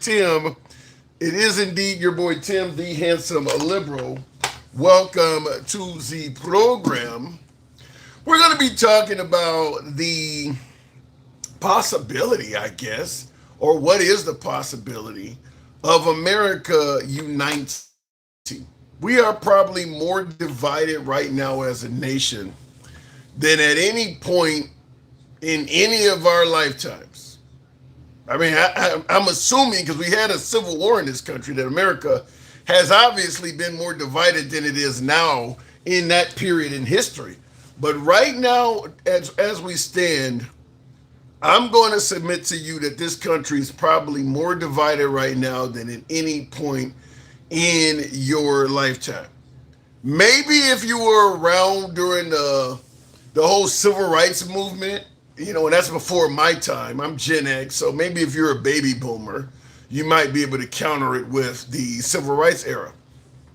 Tim. It is indeed your boy Tim, the handsome liberal. Welcome to the program. We're going to be talking about the possibility, I guess, or what is the possibility of America uniting. We are probably more divided right now as a nation than at any point in any of our lifetimes. I mean, I'm assuming because we had a civil war in this country that America has obviously been more divided than it is now in that period in history. But right now, as we stand, I'm going to submit to you that this country is probably more divided right now than at any point in your lifetime. Maybe if you were around during the whole civil rights movement, and that's before my time. I'm Gen X, so maybe if you're a baby boomer, you might be able to counter it with the civil rights era.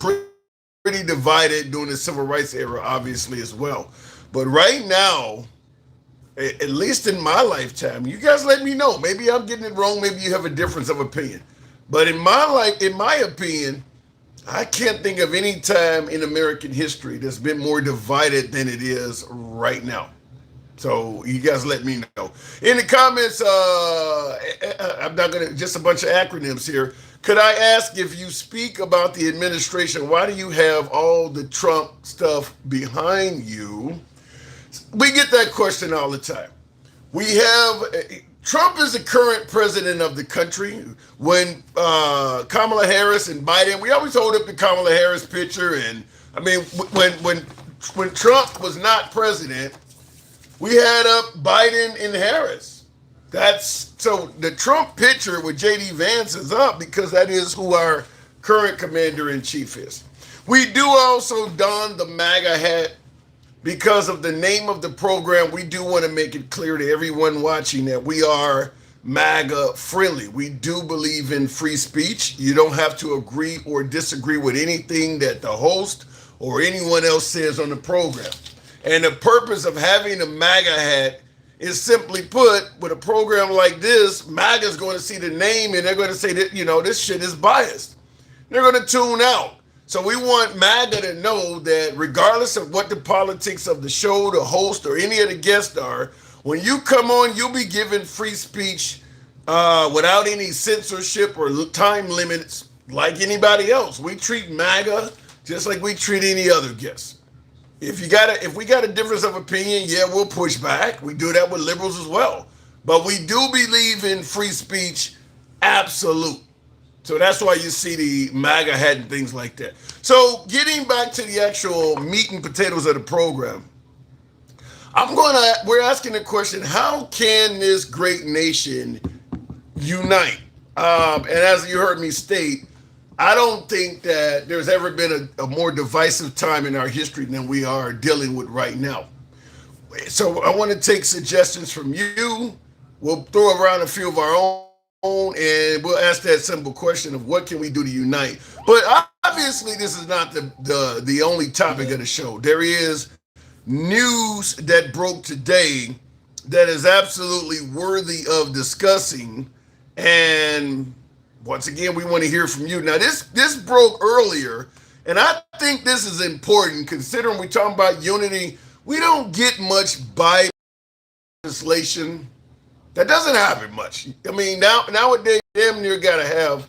Pretty divided during the civil rights era, obviously, as well. But right now, at least in my lifetime, you guys let me know. Maybe I'm getting it wrong. Maybe you have a difference of opinion. But in my opinion, I can't think of any time in American history that's been more divided than it is right now. So you guys let me know. In the comments, I'm not going to, just a bunch of acronyms here. Could I ask if you speak about the administration, why do you have all the Trump stuff behind you? We get that question all the time. Trump is the current president of the country. When Kamala Harris and Biden, we always hold up the Kamala Harris picture. And I mean, when Trump was not president, we had up Biden and Harris. So the Trump picture with J.D. Vance is up because that is who our current commander in chief is. We do also don the MAGA hat because of the name of the program. We do want to make it clear to everyone watching that we are MAGA friendly. We do believe in free speech. You don't have to agree or disagree with anything that the host or anyone else says on the program. And the purpose of having a MAGA hat is simply put, with a program like this, MAGA is going to see the name and they're going to say that, this shit is biased. They're going to tune out. So we want MAGA to know that regardless of what the politics of the show, the host, or any of the guests are, when you come on, you'll be given free speech without any censorship or time limits like anybody else. We treat MAGA just like we treat any other guest. If we got a difference of opinion, yeah, we'll push back. We do that with liberals as well. But we do believe in free speech, absolute. So that's why you see the MAGA hat and things like that. So getting back to the actual meat and potatoes of the program, we're asking the question, how can this great nation unite? And as you heard me state, I don't think that there's ever been a more divisive time in our history than we are dealing with right now. So I want to take suggestions from you. We'll throw around a few of our own, and we'll ask that simple question of what can we do to unite. But obviously, this is not the only topic of the show. There is news that broke today that is absolutely worthy of discussing, and once again, we want to hear from you. Now, this broke earlier, and I think this is important considering we're talking about unity. We don't get much Biden legislation. That doesn't happen much. I mean, nowadays, damn near got to have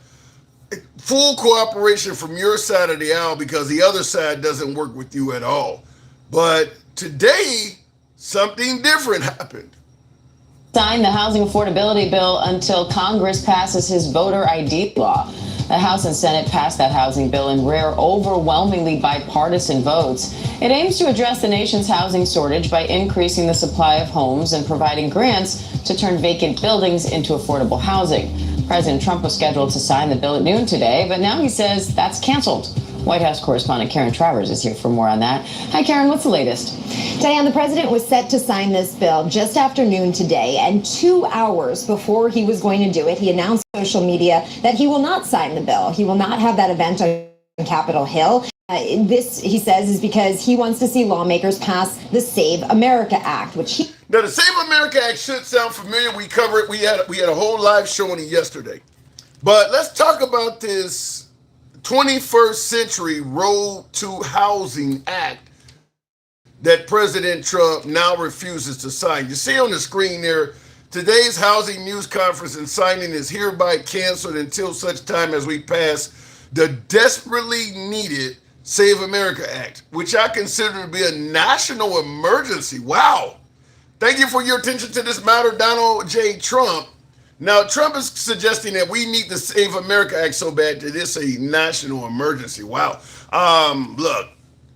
full cooperation from your side of the aisle because the other side doesn't work with you at all. But today, something different happened. Sign the housing affordability bill until Congress passes his voter ID law. The House and Senate passed that housing bill in rare, overwhelmingly bipartisan votes. It aims to address the nation's housing shortage by increasing the supply of homes and providing grants to turn vacant buildings into affordable housing. President Trump was scheduled to sign the bill at noon today, but now he says that's canceled. White House correspondent Karen Travers is here for more on that. Hi, Karen, what's the latest? Diane, the president was set to sign this bill just after noon today, and 2 hours before he was going to do it, he announced on social media that he will not sign the bill. He will not have that event on Capitol Hill. This, he says, is because he wants to see lawmakers pass the Save America Act, which he... Now, the Save America Act should sound familiar. We covered it. We had a whole live show on it yesterday. But let's talk about this 21st Century Road to Housing Act that President Trump now refuses to sign. You see on the screen there, today's housing news conference and signing is hereby canceled until such time as we pass the desperately needed Save America Act, which I consider to be a national emergency. Wow. Thank you for your attention to this matter, Donald J. Trump. Now, Trump is suggesting that we need the Save America Act so bad that it's a national emergency. Wow. Look,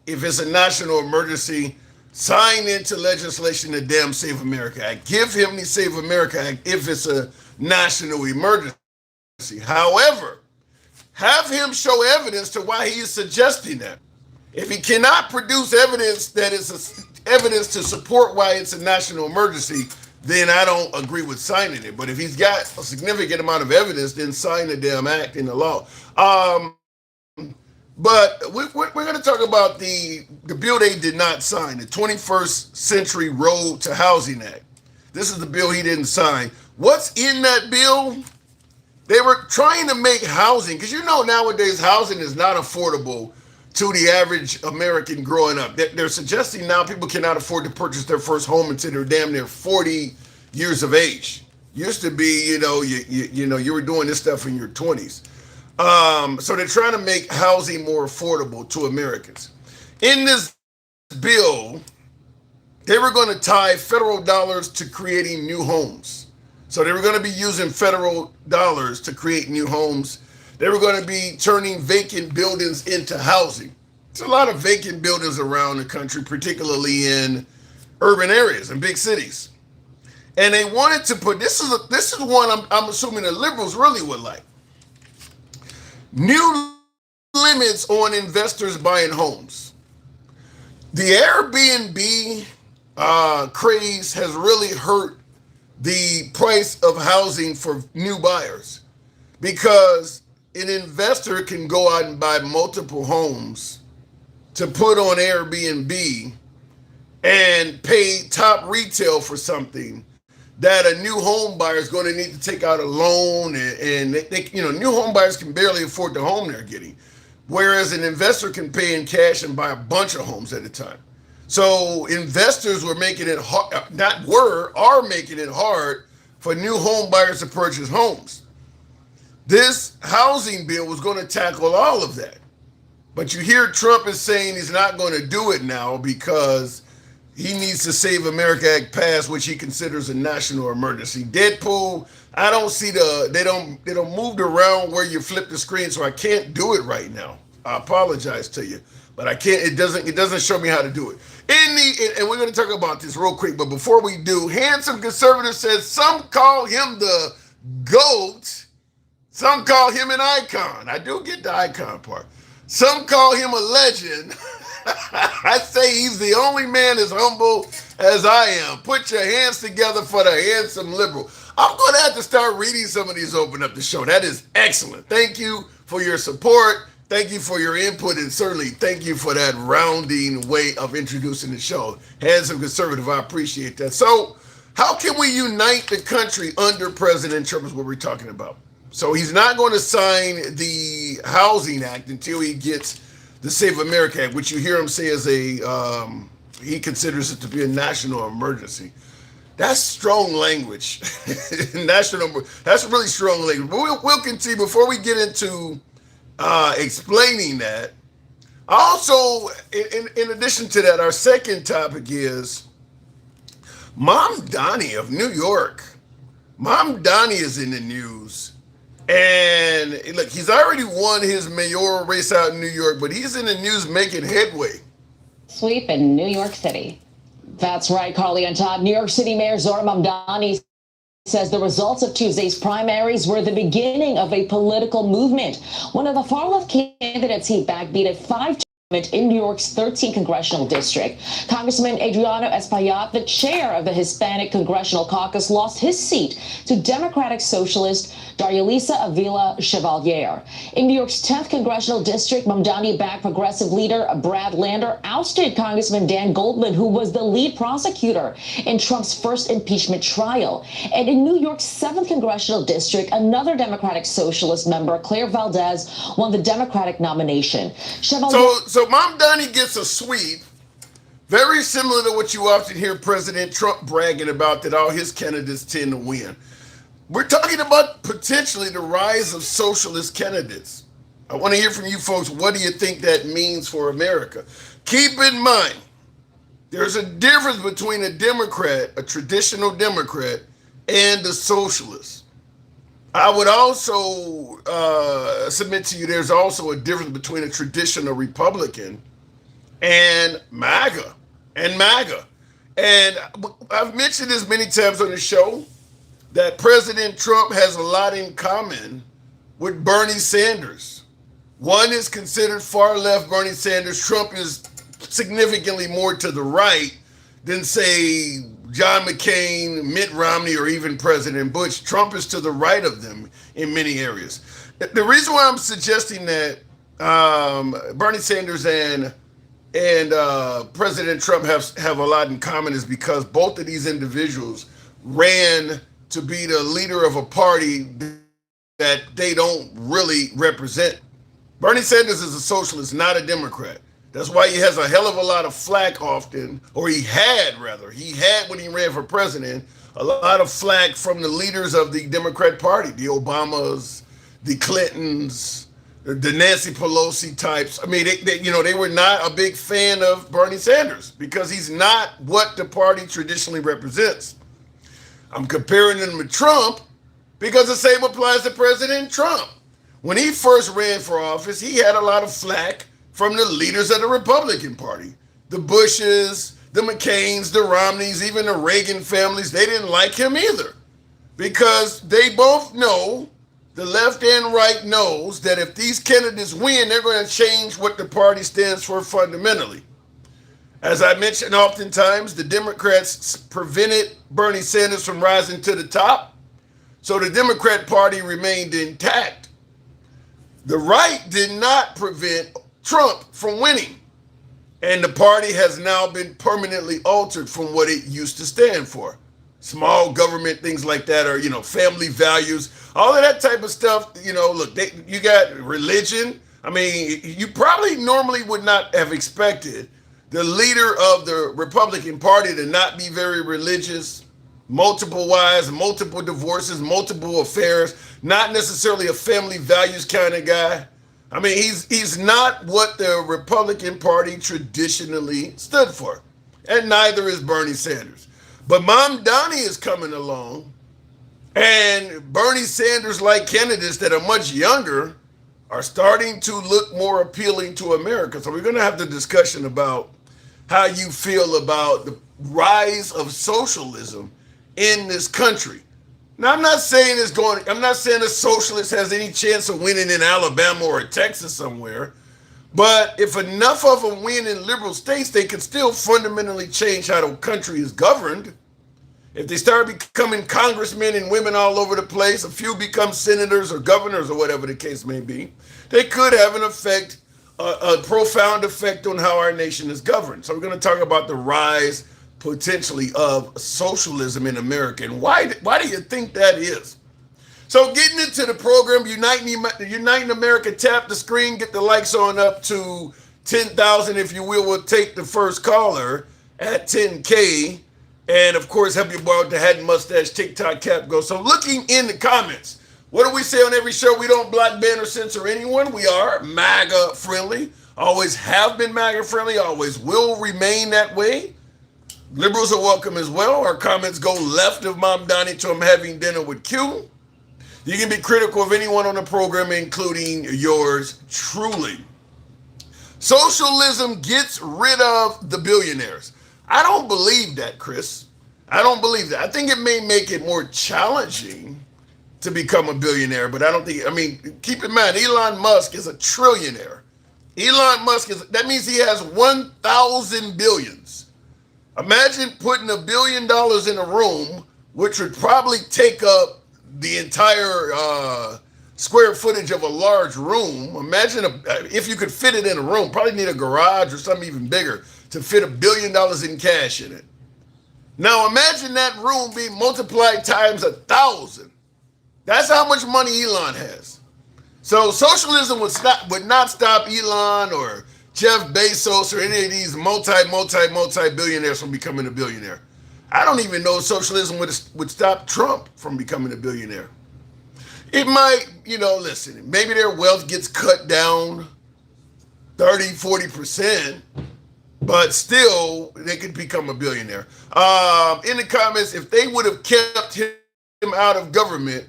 if it's a national emergency, sign into legislation the damn Save America Act. Give him the Save America Act if it's a national emergency. However, have him show evidence to why he is suggesting that. If he cannot produce evidence that is evidence to support why it's a national emergency, then I don't agree with signing it. But if he's got a significant amount of evidence, then sign the damn act in the law. But we're going to talk about the bill they did not sign, the 21st Century Road to Housing Act. This is the bill he didn't sign. What's in that bill? They were trying to make housing, because you know nowadays housing is not affordable to the average American growing up. They're suggesting now people cannot afford to purchase their first home until they're damn near 40 years of age. Used to be, you were doing this stuff in your 20s. So they're trying to make housing more affordable to Americans. In this bill, they were going to tie federal dollars to creating new homes. So they were going to be using federal dollars to create new homes. They were going to be turning vacant buildings into housing. There's a lot of vacant buildings around the country, particularly in urban areas and big cities. And they wanted to put, this is one I'm assuming the liberals really would like. New limits on investors buying homes. The Airbnb craze has really hurt the price of housing for new buyers, because an investor can go out and buy multiple homes to put on Airbnb and pay top retail for something that a new home buyer is going to need to take out a loan, and new home buyers can barely afford the home they're getting, whereas an investor can pay in cash and buy a bunch of homes at a time. So investors were making it hard, are making it hard for new home buyers to purchase homes. This housing bill was going to tackle all of that. But you hear Trump is saying he's not going to do it now because he needs to Save America Act pass, which he considers a national emergency. Deadpool, I don't see they don't move around where you flip the screen, so I can't do it right now. I apologize to you, but I can't. It doesn't show me how to do it. And we're going to talk about this real quick, but before we do, Handsome Conservative says some call him the GOAT, some call him an icon. I do get the icon part. Some call him a legend. I say he's the only man as humble as I am. Put your hands together for the handsome liberal. I'm going to have to start reading some of these open up the show. That is excellent. Thank you for your support. Thank you for your input, and certainly thank you for that rounding way of introducing the show. Handsome Conservative, I appreciate that. So how can we unite the country under President Trump is what we're talking about. So he's not going to sign the Housing Act until he gets the Save America Act, which you hear him say is he considers it to be a national emergency. That's strong language. That's really strong language. But we'll continue. Before we get into explaining that, also, in addition to that, our second topic is Mom Donnie of New York. Mom Donnie is in the news. And look, he's already won his mayoral race out in New York, but he's in the news making headway. Sweep in New York City. That's right, Carly on top. New York City Mayor Zohran Mamdani says the results of Tuesday's primaries were the beginning of a political movement. One of the far-left candidates he backed beat at 5 in New York's 13th congressional district. Congressman Adriano Espaillat, the chair of the Hispanic Congressional Caucus, lost his seat to Democratic Socialist Daryalisa Avila Chevalier. In New York's 10th congressional district, Mamdani-backed progressive leader Brad Lander ousted Congressman Dan Goldman, who was the lead prosecutor in Trump's first impeachment trial. And in New York's 7th congressional district, another Democratic Socialist member, Claire Valdez, won the Democratic nomination. So Mamdani gets a sweep, very similar to what you often hear President Trump bragging about, that all his candidates tend to win. We're talking about potentially the rise of socialist candidates. I want to hear from you folks. What do you think that means for America? Keep in mind, there's a difference between a Democrat, a traditional Democrat, and a socialist. I would also submit to you there's also a difference between a traditional Republican and MAGA. And I've mentioned this many times on the show that President Trump has a lot in common with Bernie Sanders. One is considered far left Bernie Sanders. Trump is significantly more to the right than, say, John McCain, Mitt Romney, or even President Bush. Trump is to the right of them in many areas. The reason why I'm suggesting that Bernie Sanders and President Trump have a lot in common is because both of these individuals ran to be the leader of a party that they don't really represent. Bernie Sanders is a socialist, not a Democrat. That's why he has a hell of a lot of flack often, or he had when he ran for president, a lot of flack from the leaders of the Democrat Party, the Obamas, the Clintons, the Nancy Pelosi types. I mean, they were not a big fan of Bernie Sanders because he's not what the party traditionally represents. I'm comparing him to Trump because the same applies to President Trump. When he first ran for office, he had a lot of flack from the leaders of the Republican Party. The Bushes, the McCains, the Romneys, even the Reagan families, they didn't like him either. Because they both know, the left and right knows, that if these candidates win, they're going to change what the party stands for fundamentally. As I mentioned oftentimes, the Democrats prevented Bernie Sanders from rising to the top, so the Democrat Party remained intact. The right did not prevent Trump from winning, and the party has now been permanently altered from what it used to stand for. Small government, things like that, or family values, all of that type of stuff. Look, you got religion. I mean, you probably normally would not have expected the leader of the Republican Party to not be very religious, multiple wives, multiple divorces, multiple affairs, not necessarily a family values kind of guy. I mean, he's not what the Republican Party traditionally stood for, and neither is Bernie Sanders. But Mamdani is coming along, and Bernie Sanders-like candidates that are much younger are starting to look more appealing to America. So we're going to have the discussion about how you feel about the rise of socialism in this country. Now, I'm not saying a socialist has any chance of winning in Alabama or Texas somewhere, but if enough of them win in liberal states, they can still fundamentally change how the country is governed. If they start becoming congressmen and women all over the place, a few become senators or governors or whatever the case may be, they could have an effect, a profound effect on how our nation is governed. So we're going to talk about the rise potentially of socialism in America. And why do you think that is? So getting into the program, Uniting America, tap the screen, get the likes on up to 10,000, if you will. We'll take the first caller at 10K. And of course, help you borrow the hat and mustache, TikTok cap go. So looking in the comments, what do we say on every show? We don't block, ban, or censor anyone. We are MAGA friendly, always have been MAGA friendly, always will remain that way. Liberals are welcome as well. Our comments go left of Mamdani to I'm having dinner with Q. You can be critical of anyone on the program, including yours truly. Socialism gets rid of the billionaires. I don't believe that, Chris. I don't believe that. I think it may make it more challenging to become a billionaire, but keep in mind, Elon Musk is a trillionaire. Elon Musk that means he has 1,000 billions. Imagine putting $1 billion in a room, which would probably take up the entire square footage of a large room. Imagine if you could fit it in a room, probably need a garage or something even bigger to fit $1 billion in cash in it. Now imagine that room being multiplied times 1,000. That's how much money Elon has. So socialism would not stop Elon or Jeff Bezos or any of these multi billionaires from becoming a billionaire. I don't even know if socialism would stop Trump from becoming a billionaire. It might, listen, maybe their wealth gets cut down 30, 40%, but still they could become a billionaire. In the comments, if they would have kept him out of government,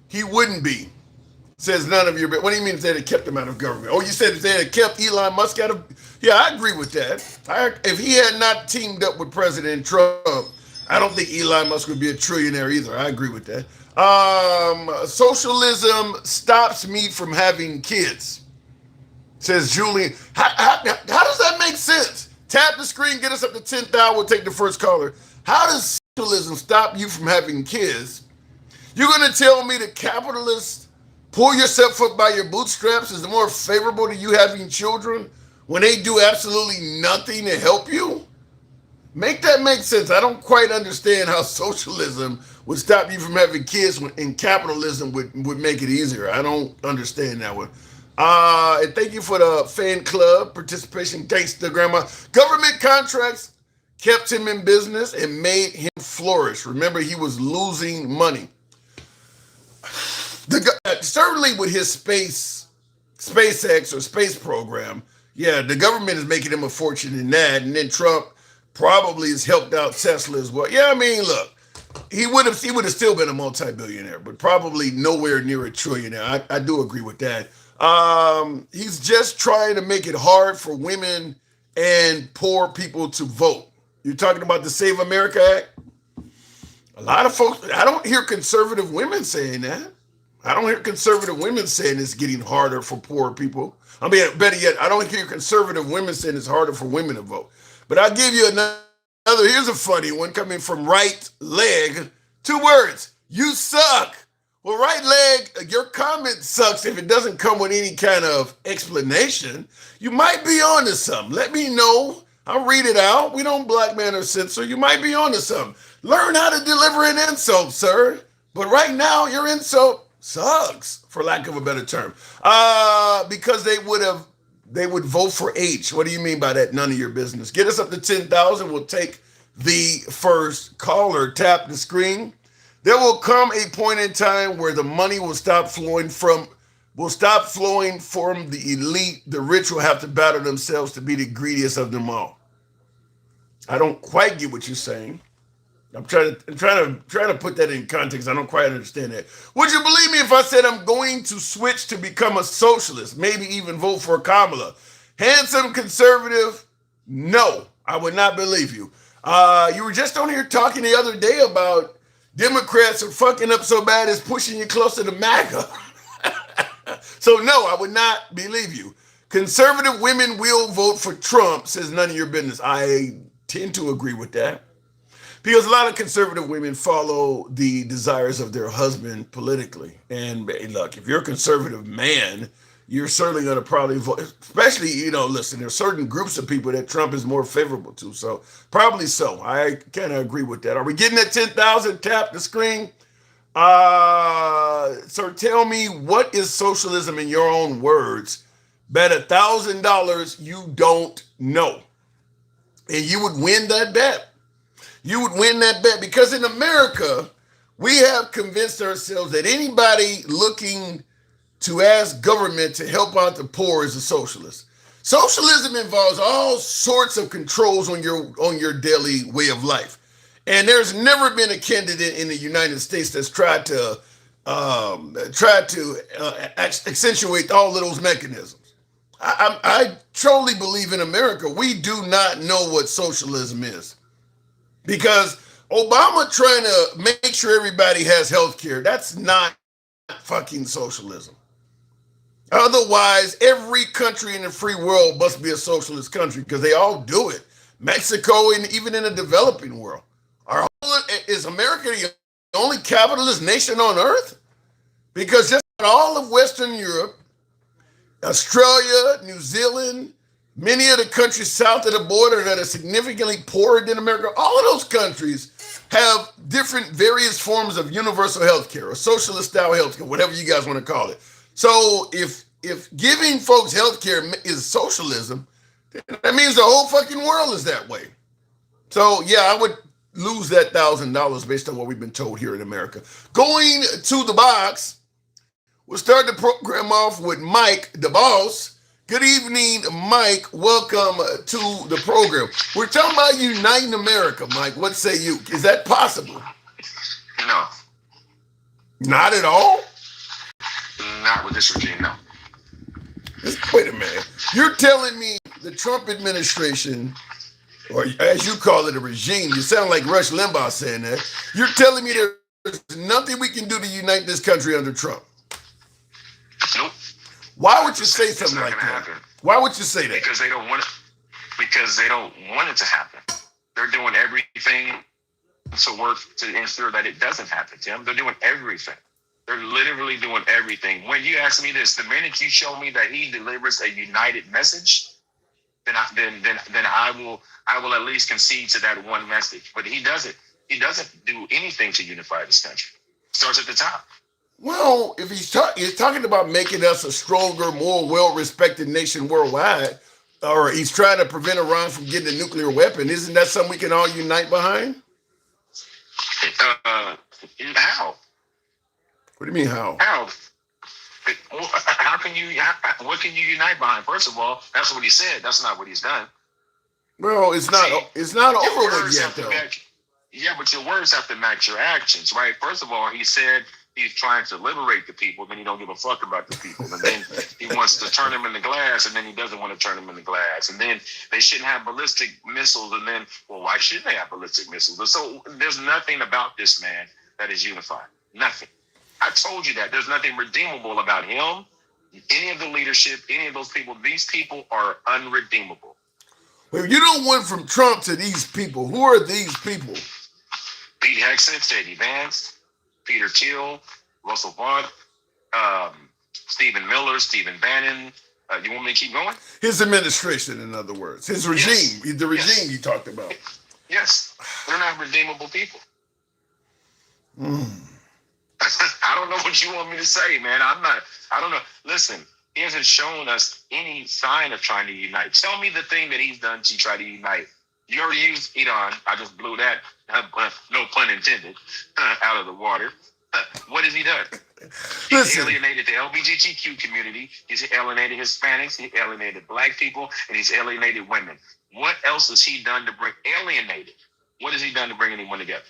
he wouldn't be. Says none of your. What do you mean if they had kept him out of government? Oh, you said if they had kept Elon Musk out of. Yeah, I agree with that. If he had not teamed up with President Trump, I don't think Elon Musk would be a trillionaire either. I agree with that. Socialism stops me from having kids, says Julian. How does that make sense? Tap the screen, get us up to 10,000. We'll take the first caller. How does socialism stop you from having kids? You're going to tell me the capitalists pull yourself up by your bootstraps is more favorable to you having children when they do absolutely nothing to help you? Make that make sense. I don't quite understand how socialism would stop you from having kids and capitalism would make it easier. I don't understand that one. And thank you for the fan club participation. Thanks to Grandma. Government contracts kept him in business and made him flourish. Remember, he was losing money. Certainly with his SpaceX or space program, yeah, the government is making him a fortune in that, and then Trump probably has helped out Tesla as well. Yeah, I mean, look, he would have still been a multi-billionaire, but probably nowhere near a trillionaire. I do agree with that. He's just trying to make it hard for women and poor people to vote. You're talking about the Save America Act? A lot of folks, I don't hear conservative women saying that. I don't hear conservative women saying it's getting harder for poor people. I mean, better yet, I don't hear conservative women saying it's harder for women to vote. But I'll give you another. Here's a funny one coming from Right Leg. 2 words. You suck. Well, Right Leg, your comment sucks if it doesn't come with any kind of explanation. You might be onto something. Let me know. I'll read it out. We don't blackman or censor. You might be onto something. Learn how to deliver an insult, sir. But right now, your insult sucks, for lack of a better term. Because they would vote for H. What do you mean by that? None of your business. Get us up to 10,000. We'll take the first caller. Tap the screen. There will come a point in time where the money will stop flowing from the elite. The rich will have to battle themselves to be the greediest of them all. I don't quite get what you're saying. I'm trying to put that in context. I don't quite understand that. Would you believe me if I said I'm going to switch to become a socialist, maybe even vote for Kamala? Handsome conservative? No, I would not believe you. You were just on here talking the other day about Democrats are fucking up so bad it's pushing you closer to MAGA. So no, I would not believe you. Conservative women will vote for Trump, says none of your business. I tend to agree with that. Because a lot of conservative women follow the desires of their husband politically. And look, if you're a conservative man, you're certainly going to probably vote, especially, listen, there's certain groups of people that Trump is more favorable to. So probably so. I kind of agree with that. Are we getting at 10,000? Tap the screen. So tell me, what is socialism in your own words? Bet $1,000 you don't know. And you would win that bet. You would win that bet because in America, we have convinced ourselves that anybody looking to ask government to help out the poor is a socialist. Socialism involves all sorts of controls on your daily way of life. And there's never been a candidate in the United States that's tried to accentuate all of those mechanisms. I truly believe in America, we do not know what socialism is. Because Obama trying to make sure everybody has health care, that's not fucking socialism. Otherwise, every country in the free world must be a socialist country because they all do it. Mexico, and even in the developing world. Is America the only capitalist nation on earth? Because just all of Western Europe, Australia, New Zealand, many of the countries south of the border that are significantly poorer than America, all of those countries have different various forms of universal health care or socialist style health care, whatever you guys want to call it. So if giving folks health care is socialism, that means the whole fucking world is that way. So yeah, I would lose that $1,000 based on what we've been told here in America. Going to the box, we'll start the program off with Mike, the boss. Good evening, Mike. Welcome to the program. We're talking about uniting America, Mike. What say you? Is that possible? No. Not at all? Not with this regime, no. Wait a minute. You're telling me the Trump administration, or as you call it, a regime, you sound like Rush Limbaugh saying that. You're telling me there's nothing we can do to unite this country under Trump? Nope. Why would you say something like that? Happen. Why would you say that? Because they don't want it. Because they don't want it to happen. They're doing everything to work to ensure that it doesn't happen, Tim. They're doing everything. They're literally doing everything. When you ask me this, the minute you show me that he delivers a united message, then I will at least concede to that one message. But he doesn't. He doesn't do anything to unify this country. Starts at the top. Well, if he's talking about making us a stronger, more well-respected nation worldwide, or he's trying to prevent Iran from getting a nuclear weapon, isn't that something we can all unite behind? How? What do you mean how? How? How can you? What can you unite behind? First of all, that's what he said. That's not what he's done. Well, it's not over with yet, though. Yeah, but your words have to match your actions, right? First of all, he said he's trying to liberate the people, then he don't give a fuck about the people. And then he wants to turn them into glass, and then he doesn't want to turn them into glass. And then they shouldn't have ballistic missiles, and then, well, why shouldn't they have ballistic missiles? So there's nothing about this man that is unified. Nothing. I told you that. There's nothing redeemable about him, any of the leadership, any of those people. These people are unredeemable. Well, you don't went from Trump to these people. Who are these people? Pete Hegseth, J.D. Vance, Peter Thiel, Russell Vaught, Stephen Miller, Stephen Bannon. You want me to keep going? His administration, in other words. His regime, yes. The regime you talked about. Yes. They're not redeemable people. Mm. I don't know what you want me to say, man. I don't know. Listen, he hasn't shown us any sign of trying to unite. Tell me the thing that he's done to try to unite. You already used Iran. I just blew that, no pun intended, out of the water. What has he done? He's alienated the LGBTQ community. He's alienated Hispanics. He alienated black people, and he's alienated women. What else has he done to bring alienated? What has he done to bring anyone together?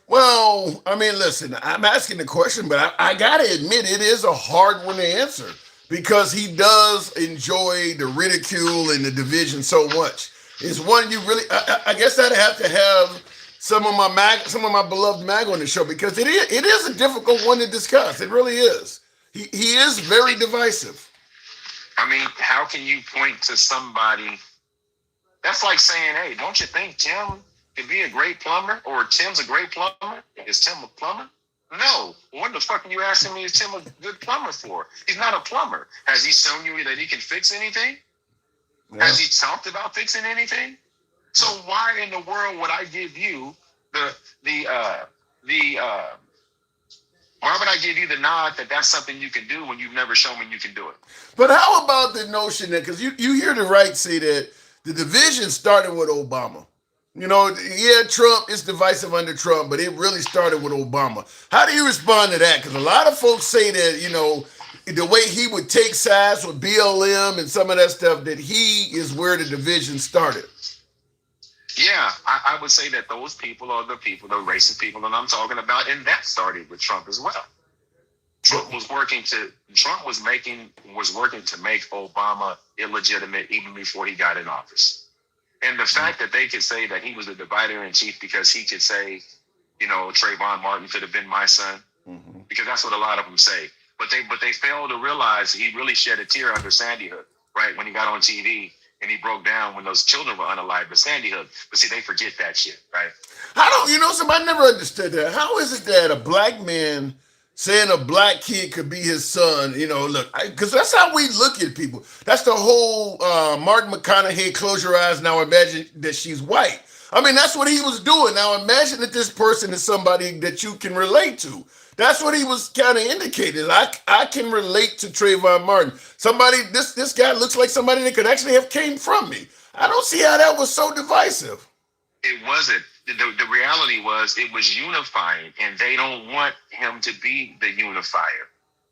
Well, I mean, listen, I'm asking the question, but I got to admit it is a hard one to answer because he does enjoy the ridicule and the division so much. It's one you really, I guess I'd have to have some of my beloved MAGA on the show because it is a difficult one to discuss. It really is. He is very divisive. I mean, how can you point to somebody? That's like saying, hey, don't you think Tim could be a great plumber, or Tim's a great plumber? Is Tim a plumber? No. What the fuck are you asking me is Tim a good plumber for? He's not a plumber. Has he shown you that he can fix anything? Yeah. Has he talked about fixing anything? So why in the world would I give you why would I give you the nod that that's something you can do when you've never shown me you can do it? But how about the notion that, because you hear the right say that the division started with Obama. You know, yeah, Trump is divisive under Trump, but it really started with Obama. How do you respond to that? Because a lot of folks say that, you know, the way he would take sides with BLM and some of that stuff, that he is where the division started. Yeah, I would say that those people are the racist people that I'm talking about, and that started with Trump as well. Trump was working to make Obama illegitimate even before he got in office. And the fact that they could say that he was the divider in chief because he could say, you know, Trayvon Martin could have been my son, because that's what a lot of them say. But they failed to realize he really shed a tear under Sandy Hook, right? When he got on TV and he broke down when those children were unalived at Sandy Hook. But see, they forget that shit, right? How don't you know? Somebody never understood that. How is it that a black man saying a black kid could be his son? You know, look, because that's how we look at people. That's the whole Martin McConaughey. Close your eyes now. Imagine that she's white. I mean, that's what he was doing. Now imagine that this person is somebody that you can relate to. That's what he was kind of indicating. I can relate to Trayvon Martin. Somebody, this guy looks like somebody that could actually have came from me. I don't see how that was so divisive. It wasn't. The reality was it was unifying, and they don't want him to be the unifier.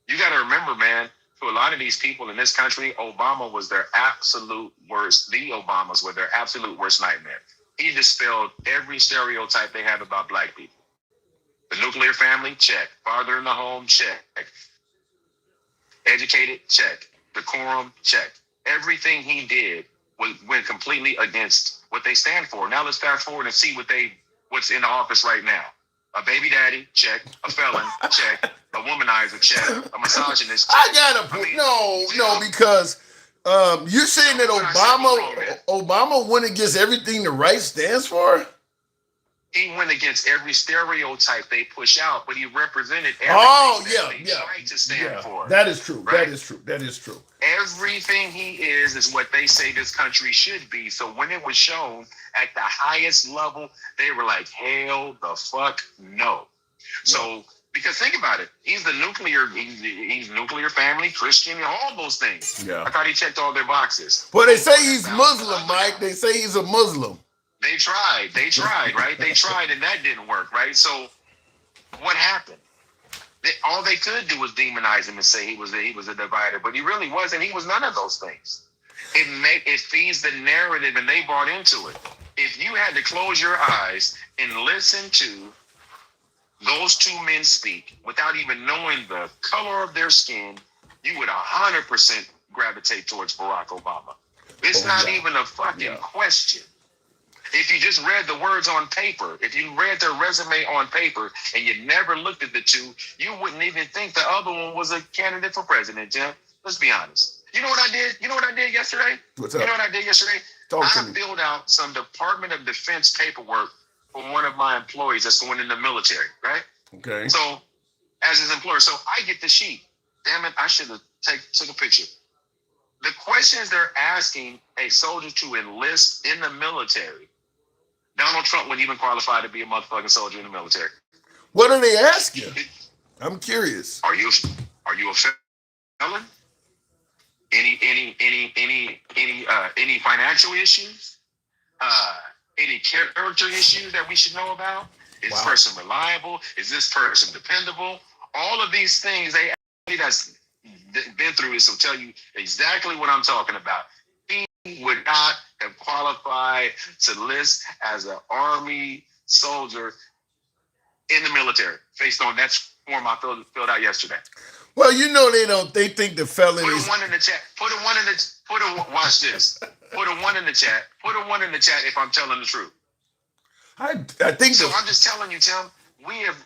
You got to remember, man, to a lot of these people in this country, Obama was their absolute worst. The Obamas were their absolute worst nightmare. He dispelled every stereotype they have about black people. The nuclear family, check. Father in the home, check. Educated, check. Decorum, check. Everything he did went completely against what they stand for. Now let's fast forward and see what's in the office right now. A baby daddy, check. A felon, check. A womanizer, check. A misogynist, check. I gotta put no, because you're saying that Obama went against everything the right stands for. He went against every stereotype they push out, but he represented everything they tried to stand for. That is true. Right? That is true. Everything he is what they say this country should be. So when it was shown at the highest level, they were like, hell the fuck no. So because think about it, he's nuclear family, Christian, all those things. Yeah. I thought he checked all their boxes. Well, they say he's Muslim, Mike. They say he's a Muslim. They tried, right? They tried and that didn't work, right? So what happened? All they could do was demonize him and say he was a divider, but he really wasn't. He was none of those things. It feeds the narrative and they bought into it. If you had to close your eyes and listen to those two men speak without even knowing the color of their skin, you would 100% gravitate towards Barack Obama. It's not even a fucking question. If you just read the words on paper, if you read their resume on paper and you never looked at the two, you wouldn't even think the other one was a candidate for president, Jim. Let's be honest. You know what I did? You know what I did yesterday? What's up? You know what I did yesterday? I filled out some Department of Defense paperwork for one of my employees that's going in the military, right? Okay. So, as his employer, so I get the sheet. Damn it, I should have took a picture. The questions they're asking a soldier to enlist in the military, Donald Trump wouldn't even qualify to be a motherfucking soldier in the military. What do they ask you? I'm curious. Are you a felon? Any financial issues? Any character issues that we should know about? Is this person reliable? Is this person dependable? All of these things that's been through this will tell you exactly what I'm talking about. He would not have qualified to list as an Army soldier in the military based on that form I filled out yesterday. Well, you know they think the felonies. Put a 1 in the chat. Watch this. Put a 1 in the chat. Put a 1 in the chat if I'm telling the truth. I think so. I'm just telling you, Tim. We have.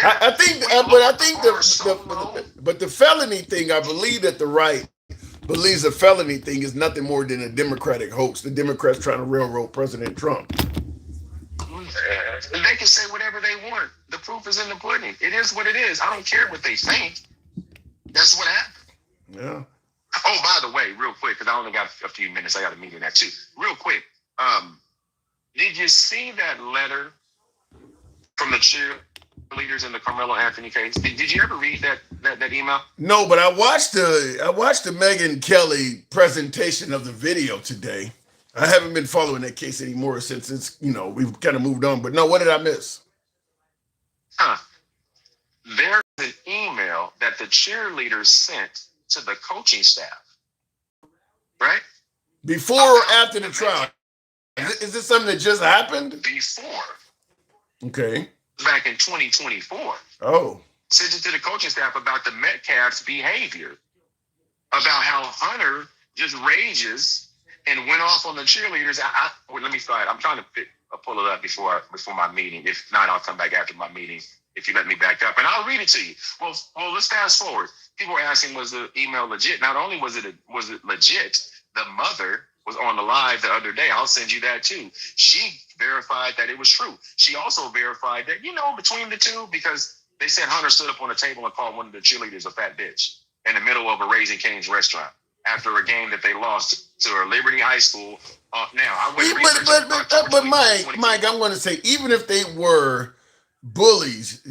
I think, but the felony thing, I believe that the right believes the felony thing is nothing more than a Democratic hoax. The Democrats trying to railroad President Trump. They can say whatever they want. The proof is in the pudding. It is what it is. I don't care what they think. That's what happened. Yeah. Oh, by the way, real quick, because I only got a few minutes. I got a meeting at 2. Real quick. Did you see that letter from the cheerleaders in the Carmelo Anthony case? Did you ever read that email? No, but I watched the Megyn Kelly presentation of the video today. I haven't been following that case anymore since it's, we've kind of moved on. But no, what did I miss? There's an email that the cheerleaders sent to the coaching staff, right? Before or after the trial? Is this something that just happened? Before. Okay. Back in 2024. Oh. Sent it to the coaching staff about the Metcalf's behavior, about how Hunter just rages and went off on the cheerleaders. Let me start. I'm trying to pull it up before my meeting. If not, I'll come back after my meeting if you let me back up, and I'll read it to you. Well, let's fast forward. People were asking, was the email legit? Not only was it legit, the mother was on the live the other day. I'll send you that too. She verified that it was true. She also verified that, between the two, because they said Hunter stood up on the table and called one of the cheerleaders a fat bitch in the middle of a Raising Cane's restaurant after a game that they lost to a Liberty High School. But Mike, I'm going to say, even if they were bullies,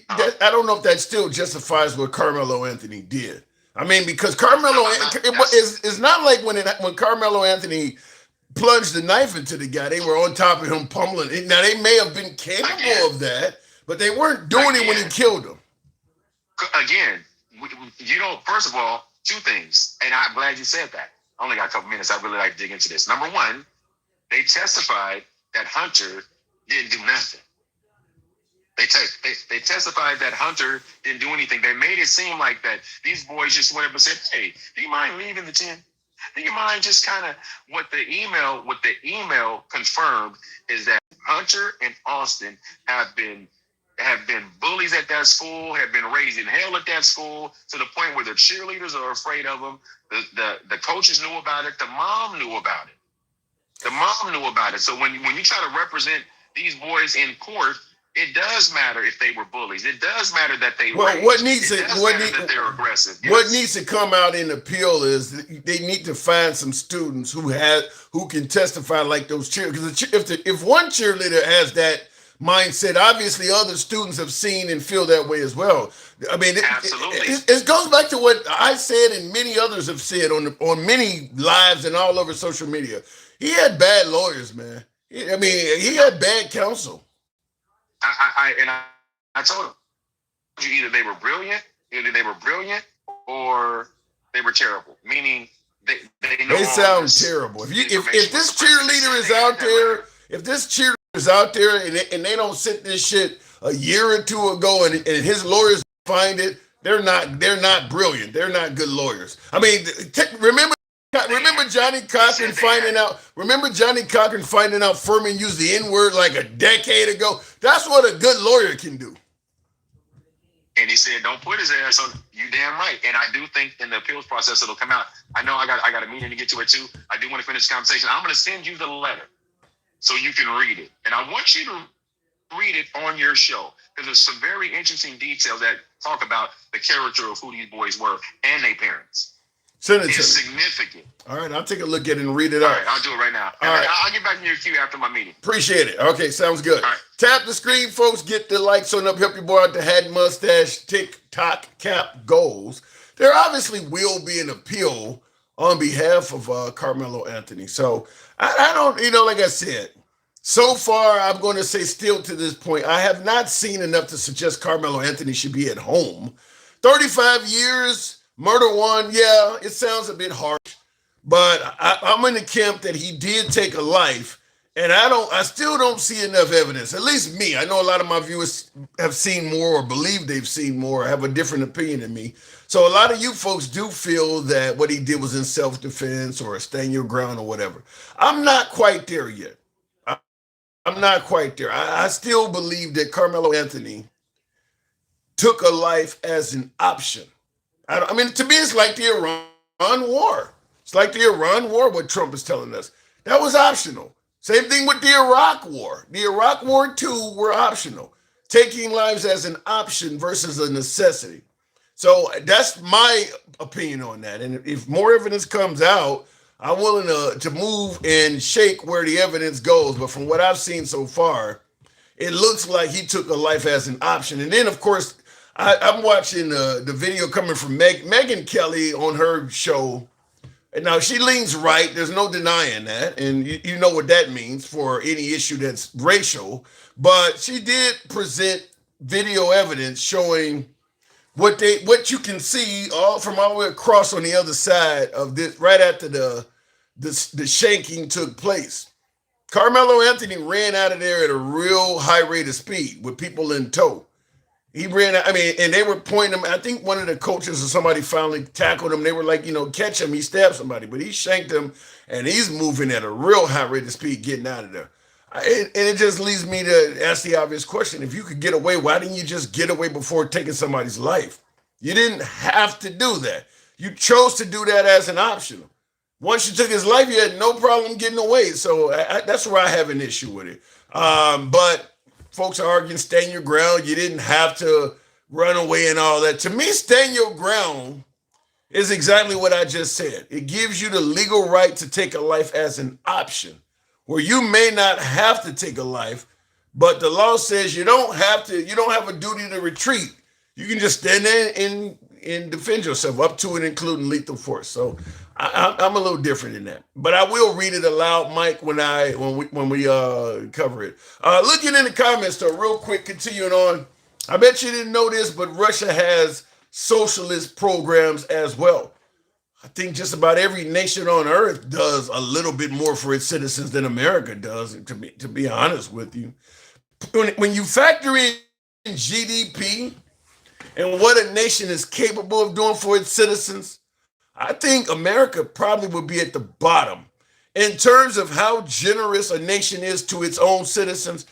I don't know if that still justifies what Carmelo Anthony did. I mean, because it's not like when Carmelo Anthony plunged the knife into the guy, they were on top of him pummeling. Now, they may have been capable of that, but they weren't doing it when he killed him. Again, first of all, two things, and I'm glad you said that. I only got a couple minutes. I really like to dig into this. Number one, they testified that Hunter didn't do nothing. They testified that Hunter didn't do anything. They made it seem like that these boys just went up and said, "Hey, do you mind leaving the tent? Do you mind just kind of what the email confirmed is that Hunter and Austin have been bullies at that school, have been raising hell at that school to the point where the cheerleaders are afraid of them. The coaches knew about it. The mom knew about it. So when you try to represent these boys in court, it does matter if they were bullies. It does matter that they that they're aggressive. Yes. What needs to come out in the appeal is they need to find some students who can testify like those cheerleaders. Because if one cheerleader has that mindset, obviously other students have seen and feel that way as well. I mean, it goes back to what I said and many others have said on many lives and all over social media. He had bad lawyers, man. He had bad counsel. I told him, either they were brilliant or they were terrible. Meaning they sound terrible. If this cheerleader is out there, and they don't sit this shit a year or two ago, and his lawyers find it, they're not brilliant. They're not good lawyers. I mean, remember Johnny Cochran finding out. Remember Johnny Cochran finding out Furman used the N-word like a decade ago. That's what a good lawyer can do. And he said, "Don't put his ass on." You damn right. And I do think in the appeals process it'll come out. I know I got a meeting to get to it too. I do want to finish the conversation. I'm going to send you the letter so you can read it, and I want you to read it on your show because there's some very interesting details that talk about the character of who these boys were and their parents. Send it to me. It's significant. All right, I'll take a look at it and read it out. out. All right, I'll do it right now. All right. I'll get back in your queue after my meeting. Appreciate it. Okay, sounds good. All right. Tap the screen, folks. Get the likes on up. Help your boy out the hat, mustache, TikTok cap goals. There obviously will be an appeal on behalf of Carmelo Anthony. So I don't, like I said, so far I'm going to say still to this point, I have not seen enough to suggest Carmelo Anthony should be at home. 35 years. Murder one, yeah, it sounds a bit harsh, but I'm in the camp that he did take a life, and I still don't see enough evidence. At least me. I know a lot of my viewers have seen more or believe they've seen more or have a different opinion than me. So a lot of you folks do feel that what he did was in self-defense or stand your ground or whatever. I'm not quite there yet. I'm not quite there. I still believe that Carmelo Anthony took a life as an option. I mean, to me, it's like the Iran war. It's like the Iran war, what Trump is telling us. That was optional. Same thing with the Iraq war. The Iraq war, too, were optional. Taking lives as an option versus a necessity. So that's my opinion on that. And if more evidence comes out, I'm willing to move and shake where the evidence goes. But from what I've seen so far, it looks like he took a life as an option. And then, of course, I'm watching the video coming from Megyn Kelly on her show. And now she leans right. There's no denying that. And you know what that means for any issue that's racial. But she did present video evidence showing what you can see all the way across on the other side of this, right after the shanking took place. Carmelo Anthony ran out of there at a real high rate of speed with people in tow. He ran, and they were pointing him. I think one of the coaches or somebody finally tackled him. They were like, catch him. He stabbed somebody, but he shanked him, and he's moving at a real high rate of speed getting out of there. And it just leads me to ask the obvious question. If you could get away, why didn't you just get away before taking somebody's life? You didn't have to do that. You chose to do that as an option. Once you took his life, you had no problem getting away. So that's where I have an issue with it. But folks are arguing, stand your ground. You didn't have to run away and all that. To me, stand your ground is exactly what I just said. It gives you the legal right to take a life as an option, where you may not have to take a life, but the law says you don't have to. You don't have a duty to retreat. You can just stand there and defend yourself up to and including lethal force. So I'm a little different in that, but I will read it aloud, Mike, when we cover it. Looking in the comments though, real quick, continuing on. I bet you didn't know this, but Russia has socialist programs as well. I think just about every nation on earth does a little bit more for its citizens than America does, to be honest with you. When you factor in GDP and what a nation is capable of doing for its citizens, I think America probably would be at the bottom in terms of how generous a nation is to its own citizens.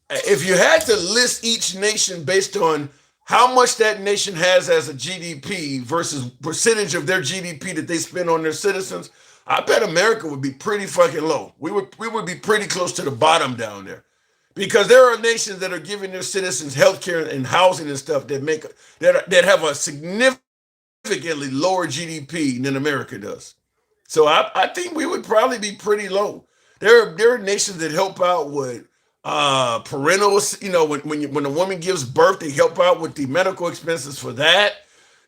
If you had to list each nation based on how much that nation has as a GDP versus percentage of their GDP that they spend on their citizens, I bet America would be pretty fucking low. We would be pretty close to the bottom down there, because there are nations that are giving their citizens healthcare and housing and stuff that have a significantly lower GDP than America does. So I think we would probably be pretty low. There are nations that help out with parental, when a woman gives birth, they help out with the medical expenses for that.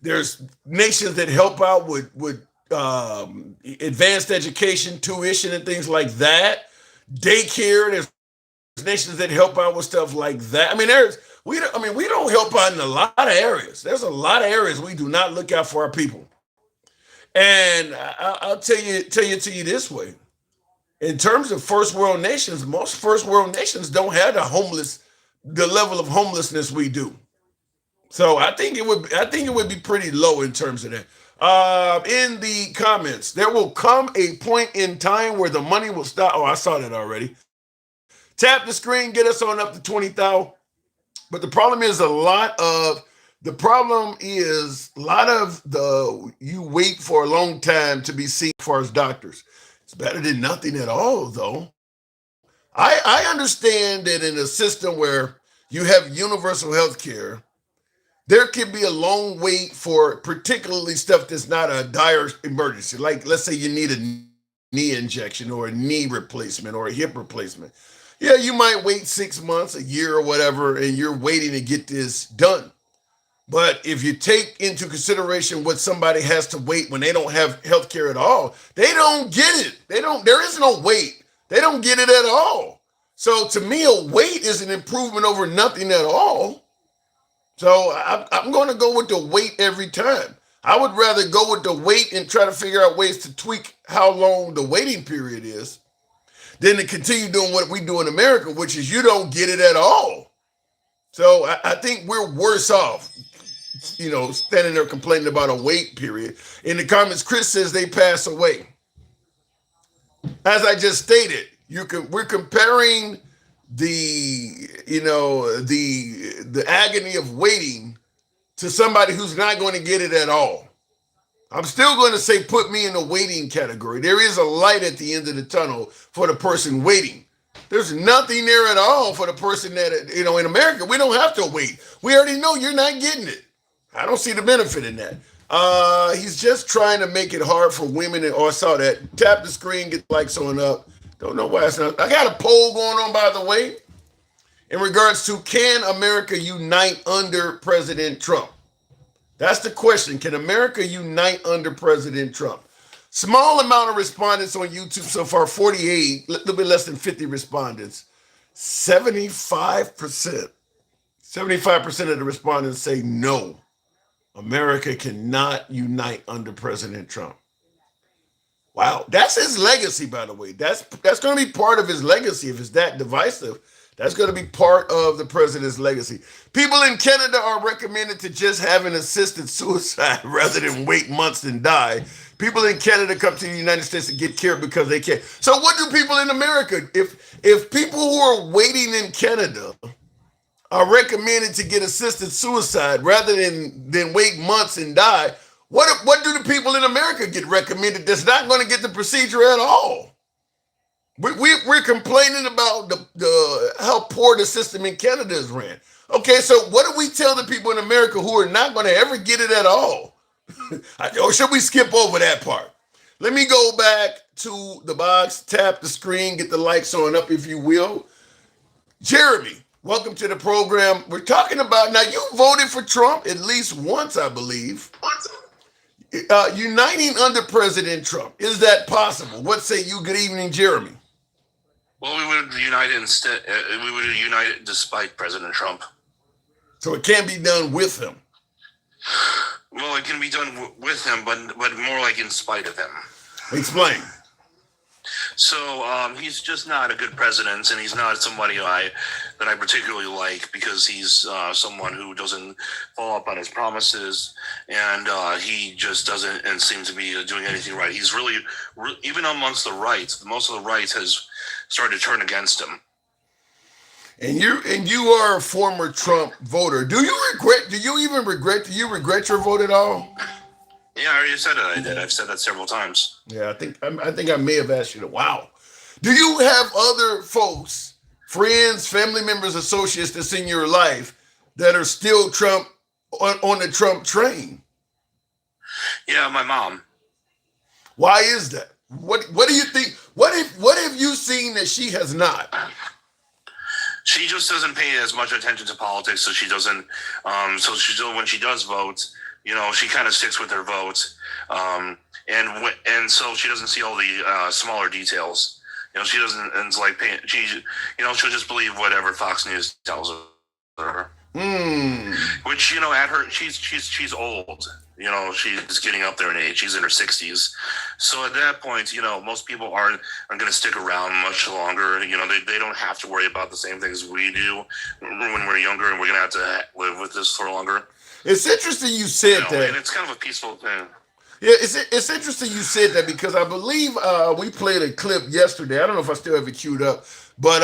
There's nations that help out with advanced education, tuition, and things like that. Daycare. There's nations that help out with stuff like that. I mean, we don't help out in a lot of areas. There's a lot of areas we do not look out for our people. And I'll tell you this way. In terms of first world nations, most first world nations don't have the level of homelessness we do. So I think it would be pretty low in terms of that. In the comments, there will come a point in time where the money will stop. Oh, I saw that already. Tap the screen, get us on up to 20,000. But the problem is a lot of you wait for a long time to be seen as far as doctors. It's better than nothing at all, though. I understand that in a system where you have universal health care, there can be a long wait for particularly stuff that's not a dire emergency. Like, let's say you need a knee injection or a knee replacement or a hip replacement. Yeah, you might wait 6 months, a year or whatever, and you're waiting to get this done. But if you take into consideration what somebody has to wait when they don't have health care at all, they don't get it. There is no wait. They don't get it at all. So to me, a wait is an improvement over nothing at all. So I'm going to go with the wait every time. I would rather go with the wait and try to figure out ways to tweak how long the waiting period is than to continue doing what we do in America, which is you don't get it at all. So I think we're worse off, standing there complaining about a wait period. In the comments, Chris says they pass away. As I just stated, we're comparing the agony of waiting to somebody who's not going to get it at all. I'm still going to say put me in the waiting category. There is a light at the end of the tunnel for the person waiting. There's nothing there at all for the person that, in America, we don't have to wait. We already know you're not getting it. I don't see the benefit in that. He's just trying to make it hard for women. I saw that. Tap the screen, get the likes on up. Don't know why it's not. I got a poll going on, by the way, in regards to can America unite under President Trump? That's the question. Can America unite under President Trump? Small amount of respondents on YouTube so far, 48, a little bit less than 50 respondents. 75% of the respondents say no. America cannot unite under President Trump. Wow, that's his legacy, by the way. That's going to be part of his legacy. If it's that divisive, that's going to be part of the president's legacy. People in Canada are recommended to just have an assisted suicide rather than wait months and die. People in Canada come to the United States to get care because they can. So what do people in America, if people who are waiting in Canada are recommended to get assisted suicide rather than wait months and die, what do the people in America get recommended that's not going to get the procedure at all? We're complaining about the how poor the system in Canada is ran. Okay, so what do we tell the people in America who are not going to ever get it at all? Or should we skip over that part? Let me go back to the box, tap the screen, get the lights on up, if you will. Jeremy, welcome to the program. We're talking about, now you voted for Trump at least once, I believe. Uniting under President Trump. Is that possible? What say you? Good evening, Jeremy. Well, we would unite instead. We would unite it despite President Trump. So it can't be done with him. Well, it can be done with him, but more like in spite of him. Explain. So he's just not a good president, and he's not somebody that I particularly like because he's someone who doesn't follow up on his promises, and he just doesn't and seem to be doing anything right. He's really even amongst the right, most of the right has started to turn against him. And you are a former Trump voter. Do you regret your vote at all? Yeah, I already said it. I did. I've said that several times. Yeah, I think I may have asked you to. Wow. Do you have other folks, friends, family members, associates that's in your life that are still Trump on the Trump train? Yeah, my mom. Why is that? What do you think? What have you seen that she has not? She just doesn't pay as much attention to politics, so she doesn't. When she does vote, she kind of sticks with her vote, and so she doesn't see all the smaller details. She doesn't, and it's like paying. She'll just believe whatever Fox News tells her. Which at her, she's old. She's getting up there in age. She's in her 60s. So at that point, most people aren't going to stick around much longer. They don't have to worry about the same things we do when we're younger, and we're going to have to live with this for longer. It's interesting you said that. And it's kind of a peaceful thing. Yeah, it's interesting you said that because I believe we played a clip yesterday. I don't know if I still have it queued up, but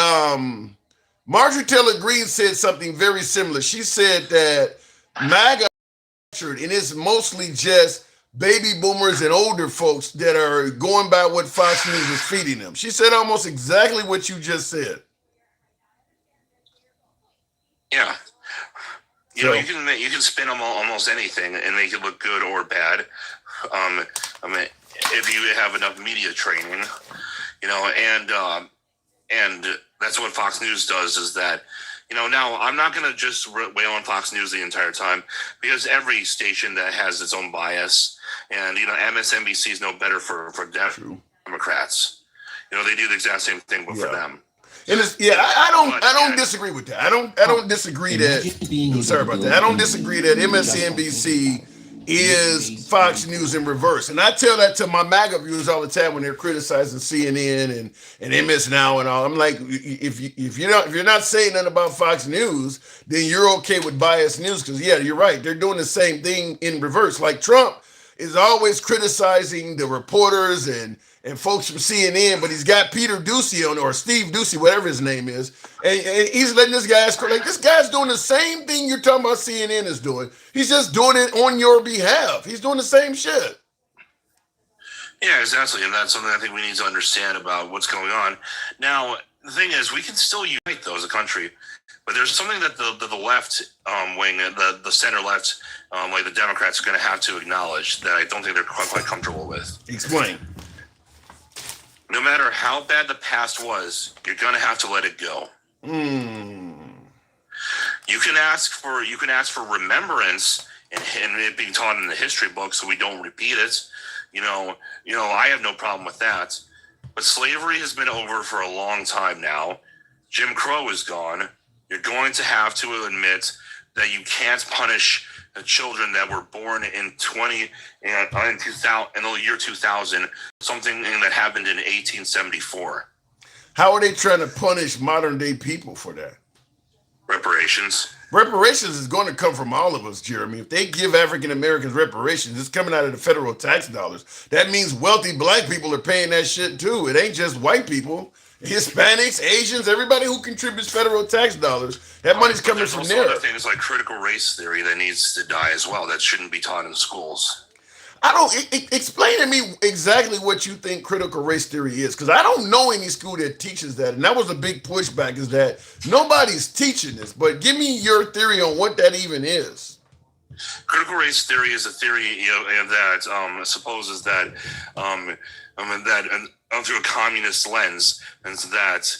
Marjorie Taylor Greene said something very similar. She said that MAGA, and it's mostly just baby boomers and older folks that are going by what Fox News is feeding them. She said almost exactly what you just said. Yeah. You can spin them almost anything and make it look good or bad. If you have enough media training, and that's what Fox News does is that, now I'm not going to just wail on Fox News the entire time because every station that has its own bias and, MSNBC is no better for Democrats. They do the exact same thing, but for them. And I don't disagree with that. I don't disagree that. Sorry about that. I don't disagree that MSNBC is Fox News in reverse, and I tell that to my MAGA viewers all the time when they're criticizing CNN and MS Now and all. I'm like, if you're not saying nothing about Fox News, then you're okay with biased news because you're right. They're doing the same thing in reverse. Like Trump is always criticizing the reporters and folks from CNN, but he's got Peter Doocy on, or Steve Doocy, whatever his name is, and he's letting this guy like this guy's doing the same thing you're talking about CNN is doing. He's just doing it on your behalf. He's doing the same shit. Yeah, exactly, and that's something I think we need to understand about what's going on. Now, the thing is, we can still unite though as a country, but there's something that the left wing, the center left, like the Democrats, are going to have to acknowledge that I don't think they're quite comfortable with. Explain. No matter how bad the past was, you're going to have to let it go. You can ask for remembrance and it being taught in the history book so we don't repeat it. I have no problem with that. But slavery has been over for a long time now. Jim Crow is gone. You're going to have to admit that you can't punish the children that were born in the year 2000, something that happened in 1874. How are they trying to punish modern day people for that? Reparations. Reparations is going to come from all of us, Jeremy. If they give African Americans reparations, it's coming out of the federal tax dollars. That means wealthy black people are paying that shit too. It ain't just white people. Hispanics, Asians, everybody who contributes federal tax dollars, that money's coming from there. Other things like critical race theory that needs to die as well. That shouldn't be taught in schools. I don't explain to me exactly what you think critical race theory is, because I don't know any school that teaches that, and that was a big pushback. Is that nobody's teaching this? But give me your theory on what that even is. Critical race theory is a theory that supposes that through a communist lens, and that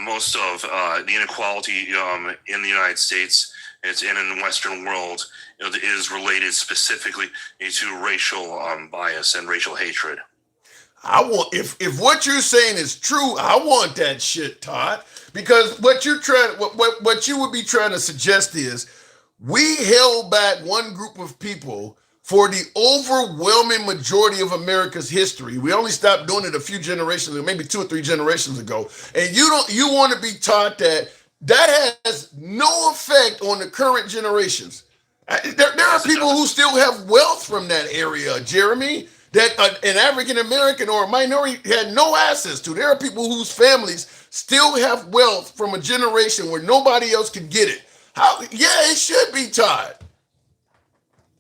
most of the inequality in the United States, it's in the Western world, is related specifically to racial bias and racial hatred. I want if what you're saying is true, I want that shit taught, because what you're trying, what you would be trying to suggest is we held back one group of people for the overwhelming majority of America's history. We only stopped doing it a few generations, maybe 2 or 3 generations ago, and you want to be taught that has no effect on the current generations. There are people who still have wealth from that area, Jeremy, that an African American or a minority had no access to. There are people whose families still have wealth from a generation where nobody else could get it. Yeah, it should be taught.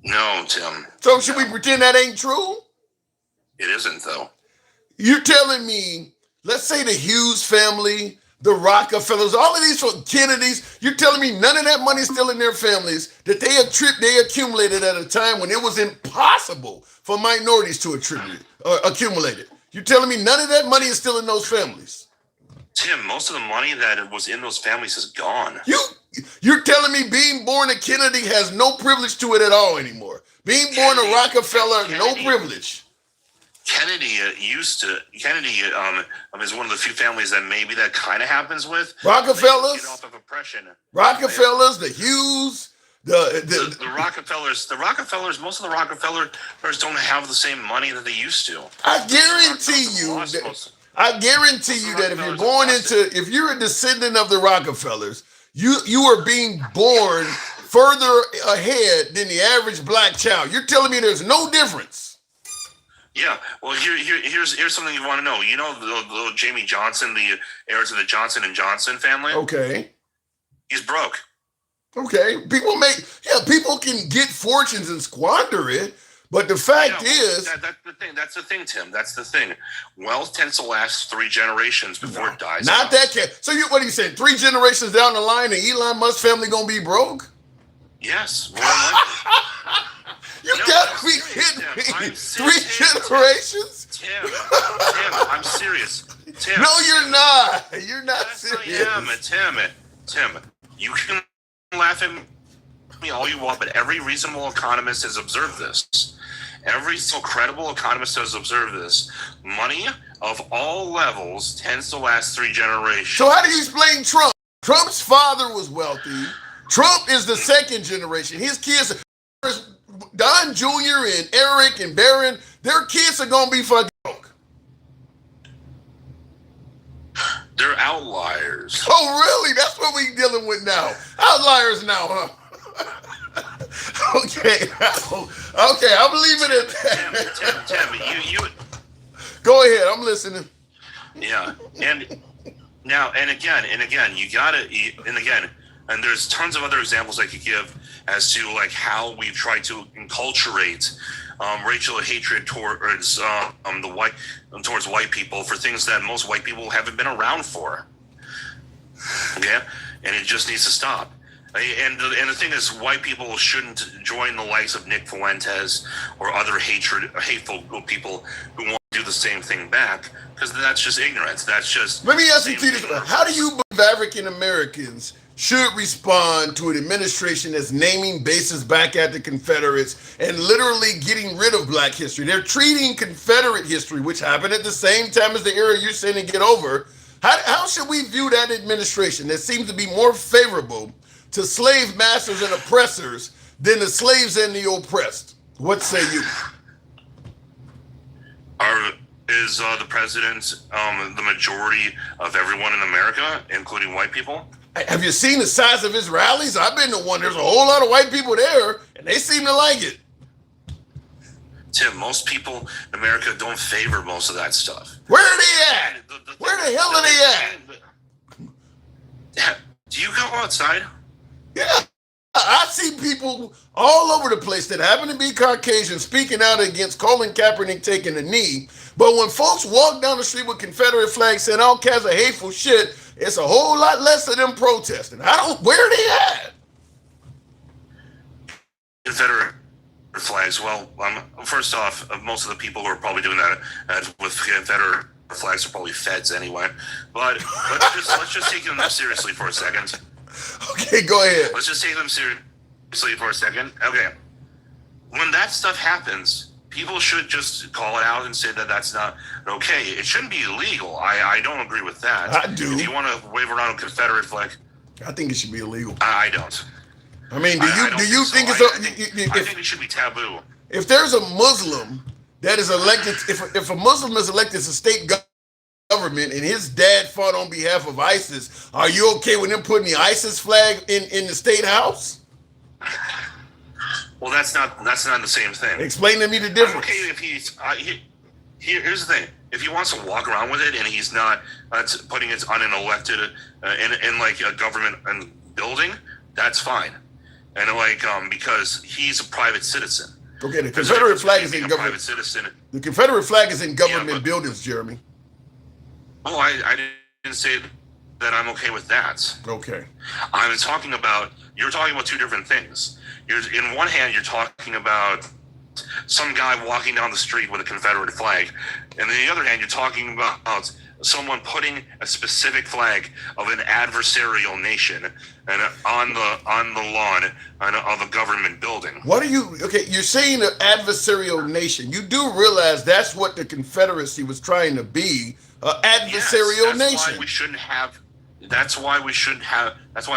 No, Tim. So should we pretend that ain't true? It isn't, though. You're telling me, let's say the Hughes family, the Rockefellers, all of these Kennedys, you're telling me none of that money is still in their families, that they accumulated at a time when it was impossible for minorities to accumulate it. You're telling me none of that money is still in those families? Tim, most of the money that was in those families is gone. You're telling me being born a Kennedy has no privilege to it at all anymore? Being born a Rockefeller, no privilege. Kennedy is one of the few families that maybe that kind of happens with. Rockefellers, get off of oppression. Rockefellers, the Hughes, the Rockefellers. Most of the Rockefellers don't have the same money that they used to. I guarantee you that if you're a descendant of the Rockefellers, you are being born further ahead than the average black child. You're telling me there's no difference? Yeah, well, here's something you want to know. You know the Jamie Johnson, the heir to the Johnson and Johnson family? Okay. He's broke. Okay. People can get fortunes and squander it, but the fact is... That's the thing, Tim. That's the thing. Wealth tends to last 3 generations before it dies. Not that cat. So what are you saying? 3 generations down the line, the Elon Musk family gonna be broke? Yes. You gotta be kidding me. 3 generations? Tim, I'm serious. Tim. No, you're not. You're not serious. Yes, I am, Tim. You can laugh at me all you want, but every reasonable economist has observed this. Every so credible economist has observed this. Money of all levels tends to last 3 generations. So how do you explain Trump? Trump's father was wealthy. Trump is the 2nd generation. His kids, Don Jr. and Eric and Barron, their kids are going to be fucking broke. They're outliers. Oh, really? That's what we're dealing with now. Outliers now, huh? Okay, I'm leaving it at that. Tim, you. Go ahead, I'm listening. Yeah, and again, you gotta, and there's tons of other examples I could give as to like how we've tried to enculturate racial hatred towards towards white people for things that most white people haven't been around for. Okay, and it just needs to stop. And the thing is, white people shouldn't join the likes of Nick Fuentes or other hateful people who want to do the same thing back, because that's just ignorance. That's just... Let me ask you this. How do you believe African Americans should respond to an administration that's naming bases back at the Confederates and literally getting rid of black history? They're treating Confederate history, which happened at the same time as the era you're saying to get over. How should we view that administration that seems to be more favorable to slave masters and oppressors than the slaves and the oppressed? What say you? Is the president the majority of everyone in America, including white people? Have you seen the size of his rallies? I've been to one. There's a whole lot of white people there, and they seem to like it. Tim, most people in America don't favor most of that stuff. Where are they at? Where the hell are they at? Do you go outside? Yeah. I see people all over the place that happen to be Caucasian speaking out against Colin Kaepernick taking a knee. But when folks walk down the street with Confederate flags saying all kinds of hateful shit, it's a whole lot less of them protesting. Where are they at? Confederate flags. Well, first off, most of the people who are probably doing that with Confederate flags are probably feds anyway. But let's just take them seriously for a second. Okay, go ahead. Let's just take them seriously for a second. Okay. When that stuff happens, people should just call it out and say that that's not okay. It shouldn't be illegal. I don't agree with that. I do. If you want to wave around a Confederate flag, I think it should be illegal. I don't. I mean, do you think it's I think it should be taboo. If there's a Muslim that is elected, if a Muslim is elected to state government and his dad fought on behalf of ISIS, are you okay with him putting the ISIS flag in the state house? Well, that's not the same thing. Explain to me the difference. I'm okay if he's here's the thing. If he wants to walk around with it and he's not putting it on an elected in like a government building, that's fine. And because he's a private citizen. Okay, the Confederate flag is in government. Private citizen. The Confederate flag is in government buildings, Jeremy. Oh, I didn't say that I'm okay with that. Okay. I'm talking about, you're talking about two different things. In one hand, you're talking about some guy walking down the street with a Confederate flag. And on the other hand, you're talking about someone putting a specific flag of an adversarial nation and on the lawn of a government building. You're saying an adversarial nation. You do realize that's what the Confederacy was trying to be, an adversarial nation. That's why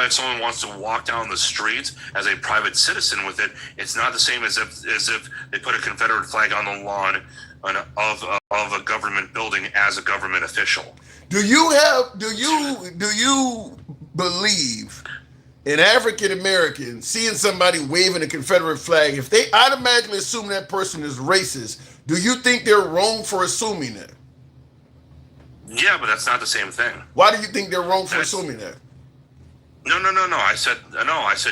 if someone wants to walk down the street as a private citizen with it, it's not the same as if they put a Confederate flag on the lawn of a government building as a government official. Do you believe an African American seeing somebody waving a Confederate flag, if they automatically assume that person is racist, do you think they're wrong for assuming that? Yeah, but that's not the same thing. Why do you think they're wrong for assuming that? No. I said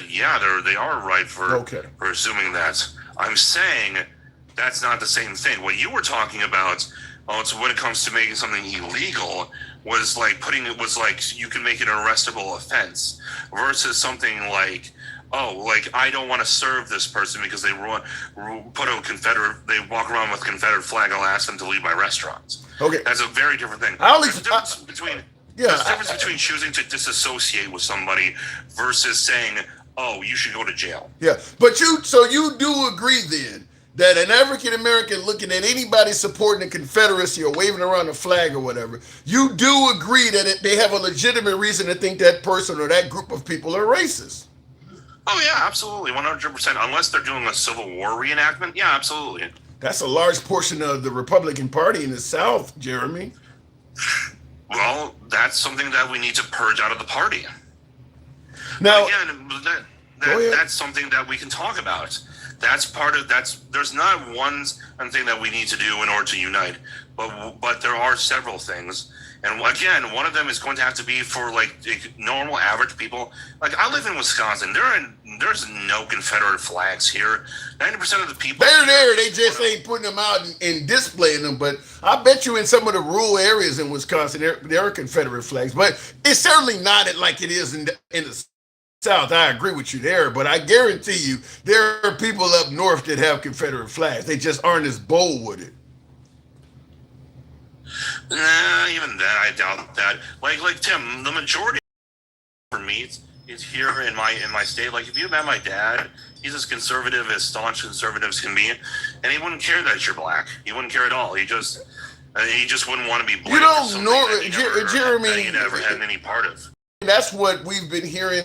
yeah, they are right for assuming that. I'm saying that's not the same thing. What you were talking about, so when it comes to making something illegal, was like you can make it an arrestable offense, versus something like, I don't want to serve this person because they walk around with Confederate flag. I'll ask them to leave my restaurant. Okay, that's a very different thing. There's a difference between choosing to disassociate with somebody versus saying, "Oh, you should go to jail." Yeah, but you do agree then that an African American looking at anybody supporting the Confederacy or waving around a flag or whatever, you do agree that they have a legitimate reason to think that person or that group of people are racist. Oh yeah, absolutely, 100%. Unless they're doing a Civil War reenactment, yeah, absolutely. That's a large portion of the Republican Party in the South, Jeremy. Well, that's something that we need to purge out of the party. Now, again, that's something that we can talk about. There's not one thing that we need to do in order to unite, but there are several things. And again, one of them is going to have to be for normal average people. Like, I live in Wisconsin. There's no Confederate flags here. 90% of the people they're there. They just ain't putting them out and displaying them. But I bet you in some of the rural areas in Wisconsin, there are Confederate flags. But it's certainly not like it is in the South. I agree with you there. But I guarantee you, there are people up north that have Confederate flags. They just aren't as bold with it. Nah, even then, I doubt that. Like Tim, the majority for me is here in my state. Like, if you met my dad, he's as conservative as staunch conservatives can be, and he wouldn't care that you're black. He wouldn't care at all. He just wouldn't want to be blamed. You don't know, Jeremy. That he never had any part of. That's what we've been hearing.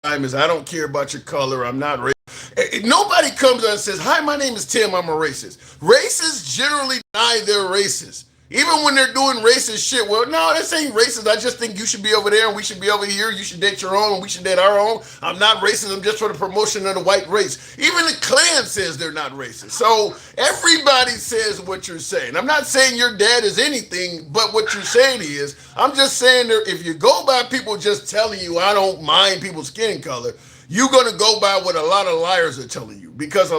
Is I don't care about your color. I'm not racist. Nobody comes out and says, "Hi, my name is Tim. I'm a racist." Racists generally deny they're racist. Even when they're doing racist shit, well, no, this ain't racist. I just think you should be over there and we should be over here. You should date your own and we should date our own. I'm not racist. I'm just for the promotion of the white race. Even the Klan says they're not racist. So everybody says what you're saying. I'm not saying your dad is anything, but what you're saying is, I'm just saying that if you go by people just telling you, I don't mind people's skin color, you're going to go by what a lot of liars are telling you, because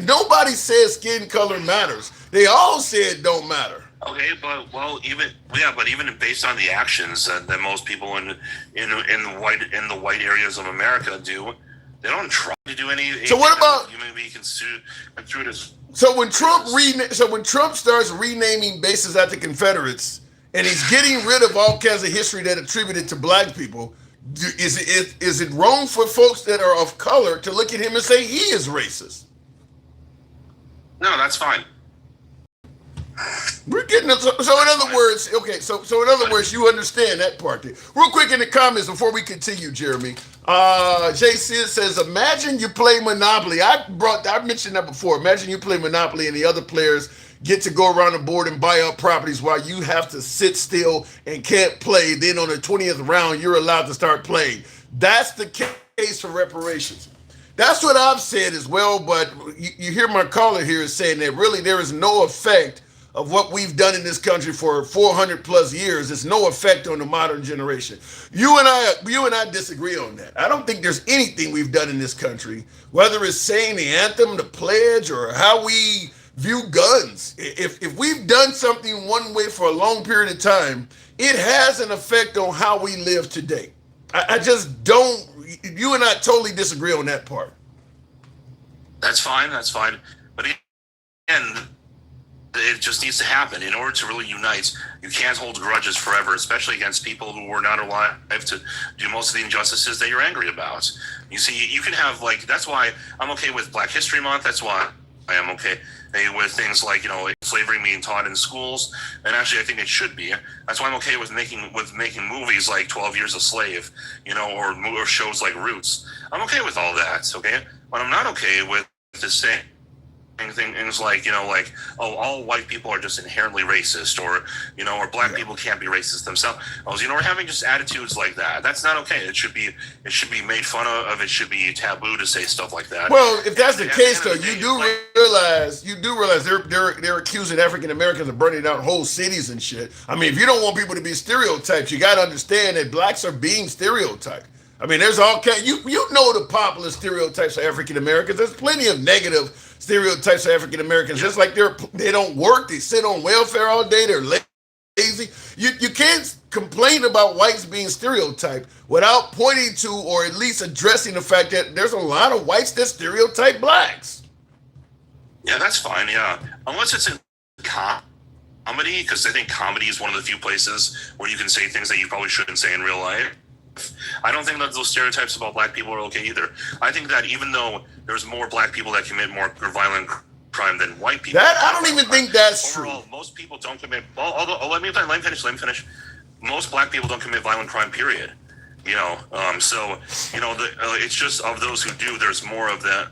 nobody says skin color matters. They all say it don't matter. Okay, but even based on the actions that most people in the white areas of America do, they don't try to do any. So what about you may be construed as? So when Trump starts renaming bases after Confederates, and he's getting rid of all kinds of history that attributed to black people, is it wrong for folks that are of color to look at him and say he is racist? No, that's fine. We're getting so in other words, okay. So in other words, you understand that part there. Real quick in the comments before we continue, Jeremy. Jay Sid says, "Imagine you play Monopoly." I mentioned that before. Imagine you play Monopoly and the other players get to go around the board and buy up properties while you have to sit still and can't play. Then on the 20th round, you're allowed to start playing. That's the case for reparations. That's what I've said as well. But you hear my caller here is saying that really there is no effect of what we've done in this country for 400 plus years. There's no effect on the modern generation. You and I disagree on that. I don't think there's anything we've done in this country, whether it's saying the anthem, the pledge, or how we view guns. If we've done something one way for a long period of time, it has an effect on how we live today. I just don't. You and I totally disagree on that part. That's fine. But again, it just needs to happen. In order to really unite, you can't hold grudges forever, especially against people who were not alive to do most of the injustices that you're angry about. You see, you can have, that's why I'm okay with Black History Month. That's why I am okay with things like, slavery being taught in schools. And actually, I think it should be. That's why I'm okay with making movies like 12 Years a Slave, or shows like Roots. I'm okay with all that, okay? What I'm not okay with is saying things like, all white people are just inherently racist, or black people can't be racist themselves. We're having just attitudes like that. That's not okay. It should be made fun of. It should be taboo to say stuff like that. Well, if that's the case, though, you do realize they're accusing African Americans of burning down whole cities and shit. I mean, if you don't want people to be stereotyped, you got to understand that blacks are being stereotyped. I mean, there's all kinds. You know the popular stereotypes of African Americans. There's plenty of negative stereotypes of African Americans. Just like they don't work, they sit on welfare all day, they're lazy. You can't complain about whites being stereotyped without pointing to, or at least addressing the fact that there's a lot of whites that stereotype blacks. Yeah, that's fine. Yeah, unless it's in comedy, because I think comedy is one of the few places where you can say things that you probably shouldn't say in real life. I don't think that those stereotypes about black people are okay either. I think that even though there's more black people that commit more violent crime than white people, I don't even think that's overall, true. Most people don't commit. Let me finish. Most black people don't commit violent crime. Period. It's just of those who do. There's more of that.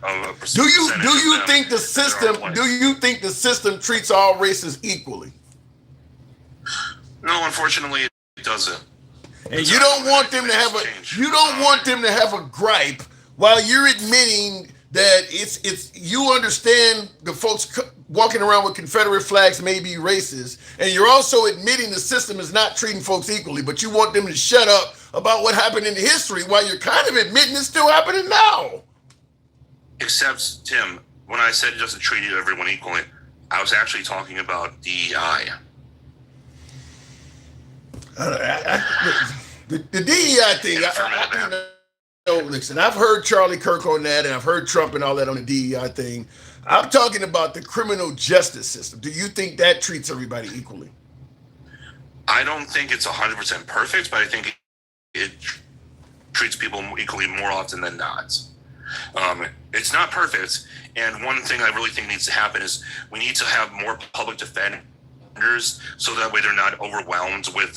Do you think the system? Do you think the system treats all races equally? No, unfortunately, it doesn't. And you don't want them to have a gripe while you're admitting that it's you understand the folks walking around with Confederate flags may be racist, and you're also admitting the system is not treating folks equally, but you want them to shut up about what happened in history while you're kind of admitting it's still happening now. Except, Tim, when I said it doesn't treat everyone equally, I was actually talking about DEI. The DEI thing, listen, I've heard Charlie Kirk on that, and I've heard Trump and all that on the DEI thing. I'm talking about the criminal justice system. Do you think that treats everybody equally? I don't think it's 100% perfect, but I think it treats people equally more often than not. It's not perfect, and one thing I really think needs to happen is we need to have more public defenders, so that way they're not overwhelmed with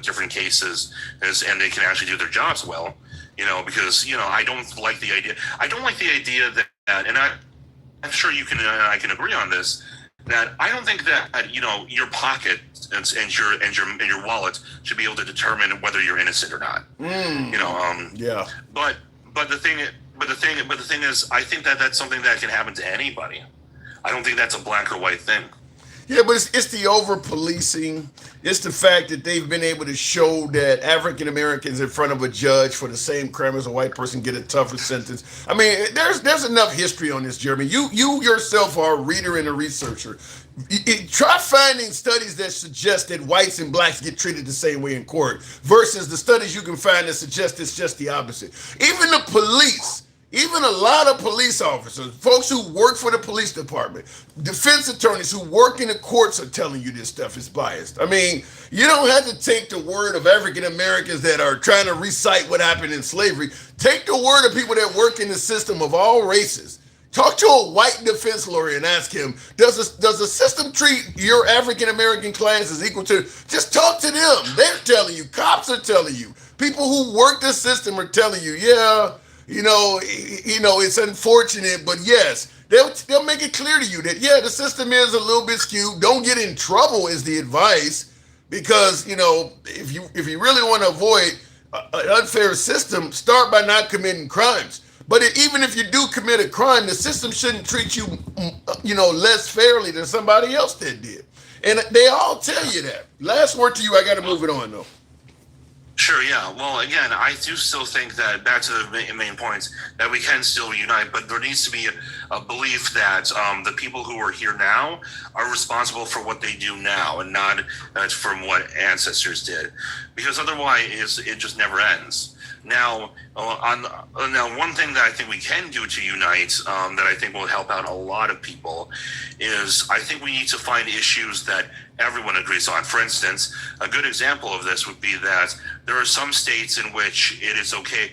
different cases, and they can actually do their jobs well. Because I don't like the idea. I don't like the idea that, and I'm sure you can and I can agree on this, that I don't think that your pocket and your wallet should be able to determine whether you're innocent or not. Yeah. But the thing is, I think that that's something that can happen to anybody. I don't think that's a black or white thing. Yeah, but it's the over policing. It's the fact that they've been able to show that African Americans in front of a judge for the same crime as a white person get a tougher sentence. I mean, there's enough history on this, Jeremy. You yourself are a reader and a researcher. Try finding studies that suggest that whites and blacks get treated the same way in court versus the studies you can find that suggest it's just the opposite. Even the police. Even a lot of police officers, folks who work for the police department, defense attorneys who work in the courts are telling you this stuff is biased. I mean, you don't have to take the word of African Americans that are trying to recite what happened in slavery. Take the word of people that work in the system of all races. Talk to a white defense lawyer and ask him, does the system treat your African American clients as equal to? Just talk to them. They're telling you. Cops are telling you. People who work the system are telling you, yeah, it's unfortunate, but yes, they'll make it clear to you that, yeah, the system is a little bit skewed. Don't get in trouble is the advice, because, if you really want to avoid an unfair system, start by not committing crimes. But even if you do commit a crime, the system shouldn't treat you, less fairly than somebody else that did. And they all tell you that. Last word to you, I got to move it on, though. Sure, yeah. Well, again, I do still think that, back to the main points, that we can still unite, but there needs to be a belief that the people who are here now are responsible for what they do now and not from what ancestors did, because otherwise it just never ends. Now, one thing that I think we can do to unite, that I think will help out a lot of people, is I think we need to find issues that everyone agrees on. For instance, a good example of this would be that there are some states in which it is okay,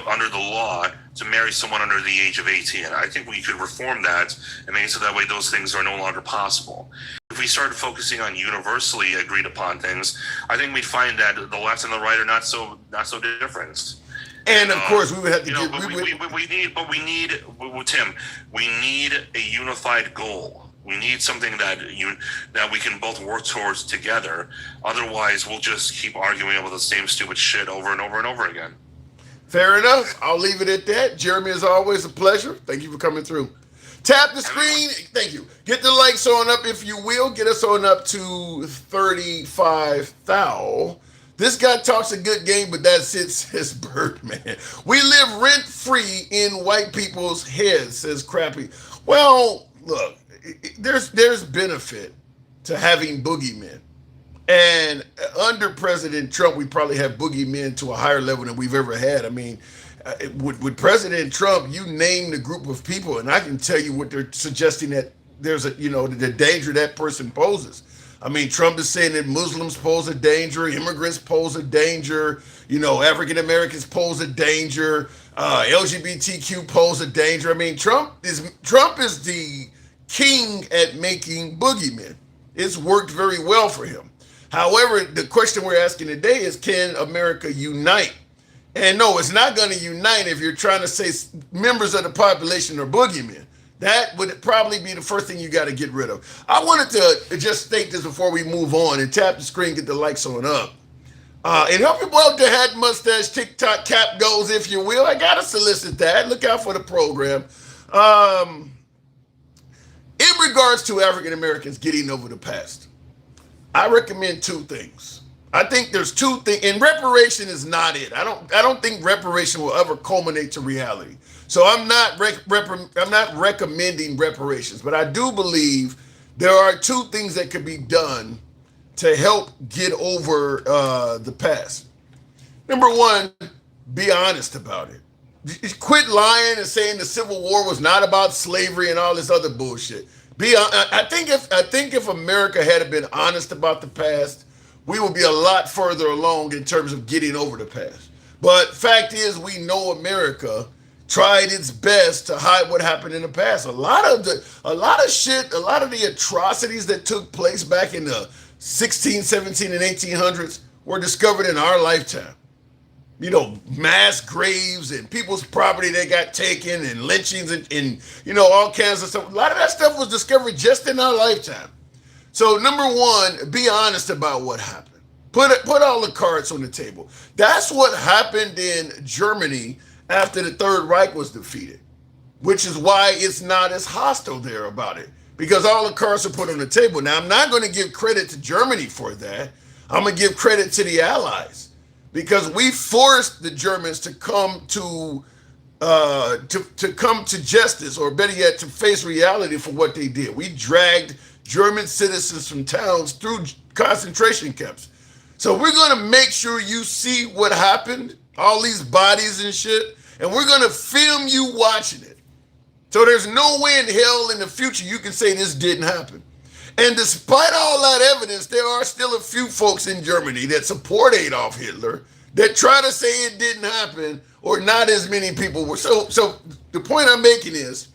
under the law, to marry someone under the age of 18. I think we could reform that and make it so that way those things are no longer possible. If we started focusing on universally agreed upon things, I think we'd find that the left and the right are not so different. And of course, we would have to Tim, we need a unified goal. We need something that we can both work towards together. Otherwise, we'll just keep arguing about the same stupid shit over and over and over again. Fair enough. I'll leave it at that. Jeremy, as always, a pleasure. Thank you for coming through. Tap the screen. Thank you. Get the likes on up, if you will. Get us on up to 35,000. This guy talks a good game, but that's his bird, man. We live rent-free in white people's heads, says Crappy. Well, look, there's benefit to having boogeymen. And under President Trump, we probably have boogeymen to a higher level than we've ever had. I mean, with President Trump, you name the group of people, and I can tell you what they're suggesting that there's the danger that person poses. I mean, Trump is saying that Muslims pose a danger, immigrants pose a danger, African Americans pose a danger, LGBTQ pose a danger. I mean, Trump is the king at making boogeymen. It's worked very well for him. However, the question we're asking today is, can America unite? And no, it's not going to unite if you're trying to say members of the population are boogeymen. That would probably be the first thing you got to get rid of. I wanted to just state this before we move on and tap the screen, get the likes on up. And help people out the hat, mustache, TikTok, cap goes, if you will. I got to solicit that. Look out for the program. In regards to African Americans getting over the past, I recommend two things. I think there's two things, and reparation is not it. I don't think reparation will ever culminate to reality. So I'm not recommending reparations, but I do believe there are two things that could be done to help get over the past. Number one, be honest about it. Quit lying and saying the Civil War was not about slavery and all this other bullshit. I think if America had been honest about the past, we would be a lot further along in terms of getting over the past. But fact is, we know America tried its best to hide what happened in the past. A lot of the atrocities that took place back in the 16, 17, and 1800s were discovered in our lifetime. mass graves and people's property that got taken and lynchings and all kinds of stuff. A lot of that stuff was discovered just in our lifetime. So number one, be honest about what happened. Put all the cards on the table. That's what happened in Germany after the Third Reich was defeated, which is why it's not as hostile there about it, because all the cards are put on the table. Now, I'm not going to give credit to Germany for that. I'm going to give credit to the Allies, because we forced the Germans to come to come to justice, or better yet, to face reality for what they did. We dragged German citizens from towns through concentration camps. So we're going to make sure you see what happened, all these bodies and shit, and we're going to film you watching it. So there's no way in hell in the future you can say this didn't happen. And despite all that evidence, there are still a few folks in Germany that support Adolf Hitler that try to say it didn't happen, or not as many people were. So the point I'm making is,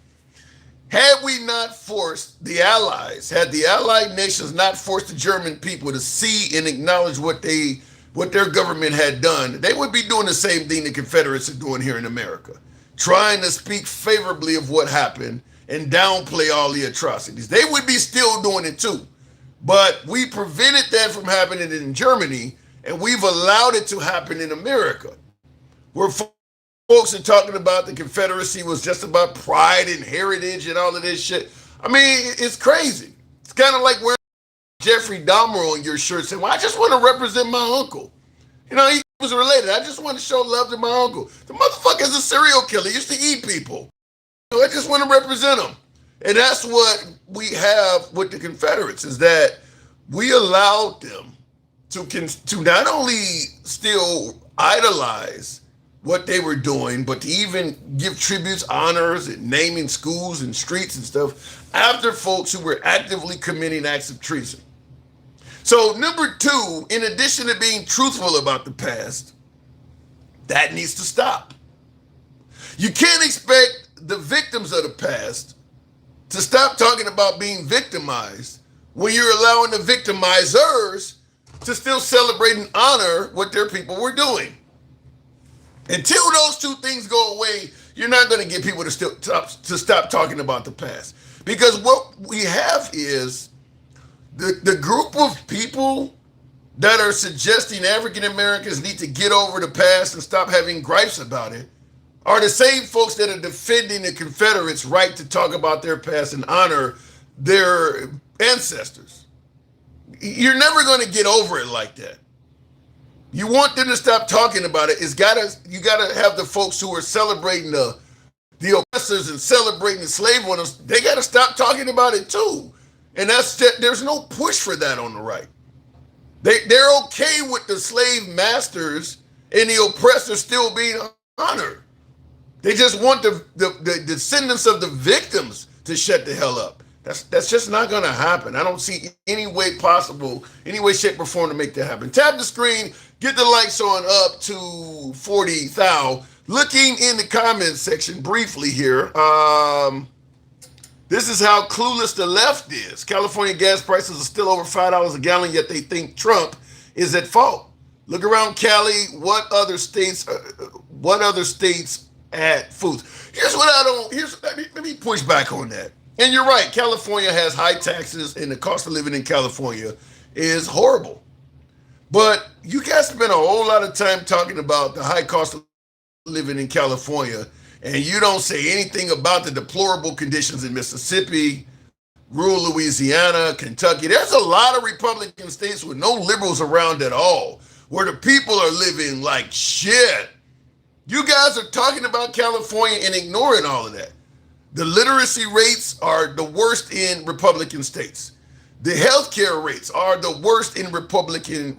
had we not forced the Allies, had the Allied nations not forced the German people to see and acknowledge what their government had done, they would be doing the same thing the Confederates are doing here in America, trying to speak favorably of what happened and downplay all the atrocities. They would be still doing it too. But we prevented that from happening in Germany, and we've allowed it to happen in America, where folks are talking about the Confederacy was just about pride and heritage and all of this shit. I mean, it's crazy. It's kind of like wearing Jeffrey Dahmer on your shirt saying, well, I just want to represent my uncle. He was related. I just want to show love to my uncle. The motherfucker's a serial killer. He used to eat people. I just want to represent him. And that's what we have with the Confederates, is that we allowed them to not only still idolize what they were doing, but to even give tributes, honors, and naming schools and streets and stuff after folks who were actively committing acts of treason. So number two, in addition to being truthful about the past, that needs to stop. You can't expect the victims of the past to stop talking about being victimized when you're allowing the victimizers to still celebrate and honor what their people were doing. Until those two things go away, you're not going to get people to stop talking about the past. Because what we have is the group of people that are suggesting African Americans need to get over the past and stop having gripes about it are the same folks that are defending the Confederates' right to talk about their past and honor their ancestors. You're never going to get over it like that. You want them to stop talking about it. You gotta have the folks who are celebrating the oppressors and celebrating the slave owners. They gotta stop talking about it too. And there's no push for that on the right. They're okay with the slave masters and the oppressors still being honored. They just want the descendants of the victims to shut the hell up. That's just not going to happen. I don't see any way possible, any way, shape, or form to make that happen. Tap the screen, get the likes on up to 40,000. Looking in the comments section briefly here, this is how clueless the left is. California gas prices are still over $5 a gallon, yet they think Trump is at fault. Look around Cali. What other states add foods? Let me push back on that. And you're right, California has high taxes and the cost of living in California is horrible. But you guys spend a whole lot of time talking about the high cost of living in California, and you don't say anything about the deplorable conditions in Mississippi, rural Louisiana, Kentucky. There's a lot of Republican states with no liberals around at all, where the people are living like shit. You guys are talking about California and ignoring all of that. The literacy rates are the worst in Republican states. The healthcare rates are the worst in Republican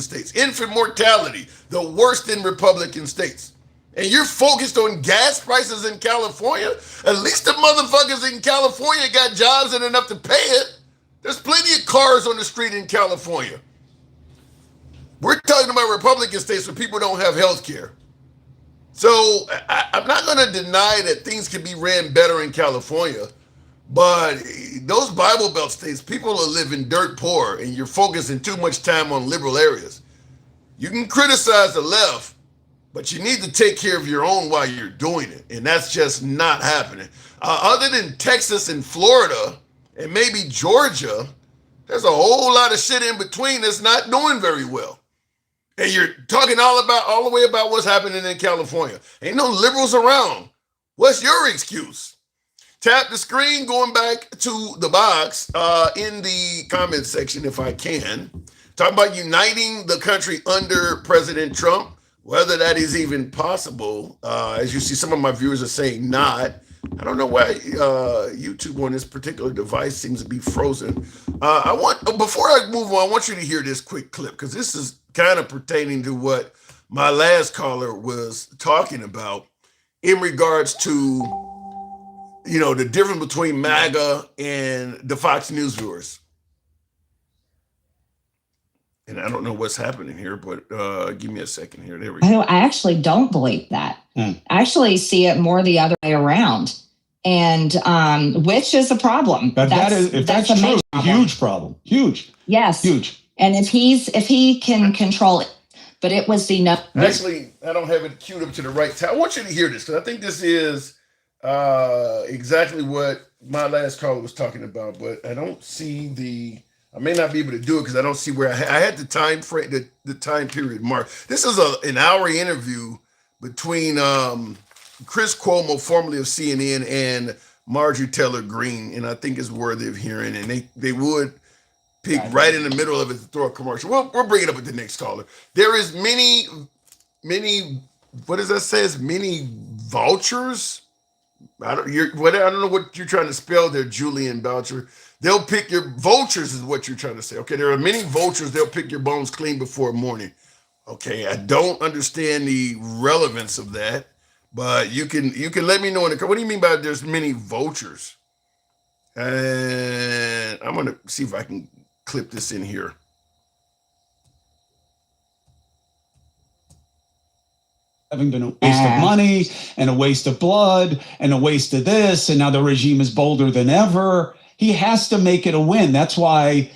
states. Infant mortality, the worst in Republican states. And you're focused on gas prices in California? At least the motherfuckers in California got jobs and enough to pay it. There's plenty of cars on the street in California. We're talking about Republican states where people don't have healthcare. So I'm not going to deny that things can be ran better in California, but those Bible Belt states, people are living dirt poor, and you're focusing too much time on liberal areas. You can criticize the left, but you need to take care of your own while you're doing it. And that's just not happening. Other than Texas and Florida and maybe Georgia, there's a whole lot of shit in between that's not doing very well. And you're talking all the way about what's happening in California. Ain't no liberals around. What's your excuse? Tap the screen going back to the box in the comment section if I can. Talk about uniting the country under President Trump, whether that is even possible. As you see, some of my viewers are saying not. I don't know why YouTube on this particular device seems to be frozen. Before I move on, I want you to hear this quick clip because this is kind of pertaining to what my last caller was talking about in regards to, the difference between MAGA and the Fox News viewers. And I don't know what's happening here, but give me a second here. There we go. I actually don't believe that. I actually see it more the other way around. And which is a problem. That's true, a huge problem. Huge. Yes. Huge. And if he can control it, but it was the no. Actually, I don't have it queued up to the right time. I want you to hear this because I think this is exactly what my last caller was talking about, but I don't see I may not be able to do it because I don't see where I had the time frame, the time period mark. This is an hour interview between Chris Cuomo, formerly of CNN, and Marjorie Taylor Greene, and I think it's worthy of hearing. And they would pick right in the middle of it to throw a commercial. We'll bring it up with the next caller. There is many, what does that say? It's many vultures. I don't know what you're trying to spell there, Julian Boucher. They'll pick your vultures is what you're trying to say. Okay, there are many vultures. They'll pick your bones clean before morning. Okay, I don't understand the relevance of that, but you can let me know in the. What do you mean by there's many vultures? And I'm gonna see if I can clip this in here. Having been a waste of money and a waste of blood and a waste of this, and now the regime is bolder than ever. He has to make it a win. That's why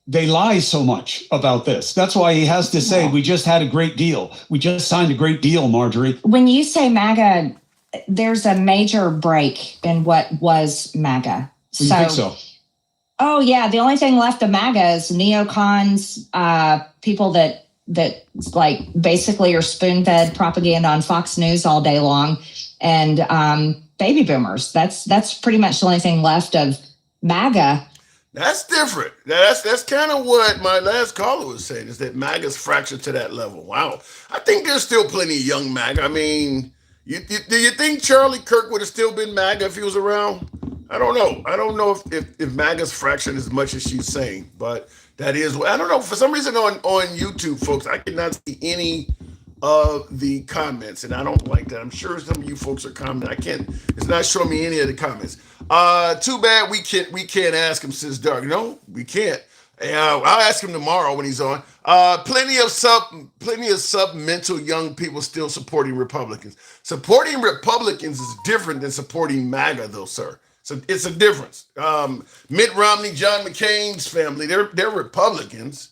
they lie so much about this. That's why he has to say, we just had a great deal. We just signed a great deal, Marjorie. When you say MAGA, there's a major break in what was MAGA. You think so? Oh, yeah. The only thing left of MAGA is neocons, people that like basically are spoon-fed propaganda on Fox News all day long, and baby boomers. That's pretty much the only thing left of MAGA. That's different. That's kind of what my last caller was saying, is that MAGA's fractured to that level. Wow. I think there's still plenty of young MAGA. I mean, do you think Charlie Kirk would have still been MAGA if he was around? I don't know. I don't know if MAGA's fractured as much as she's saying, but that is, I don't know. For some reason on YouTube, folks, I cannot see any of the comments, and I don't like that. I'm sure some of you folks are commenting. It's not showing me any of the comments. Too bad we can't ask him since dark. No, we can't. I'll ask him tomorrow when he's on. Plenty of sub-mental young people still supporting Republicans. Supporting Republicans is different than supporting MAGA, though, sir. So it's a difference. Mitt Romney, John McCain's family, they're Republicans.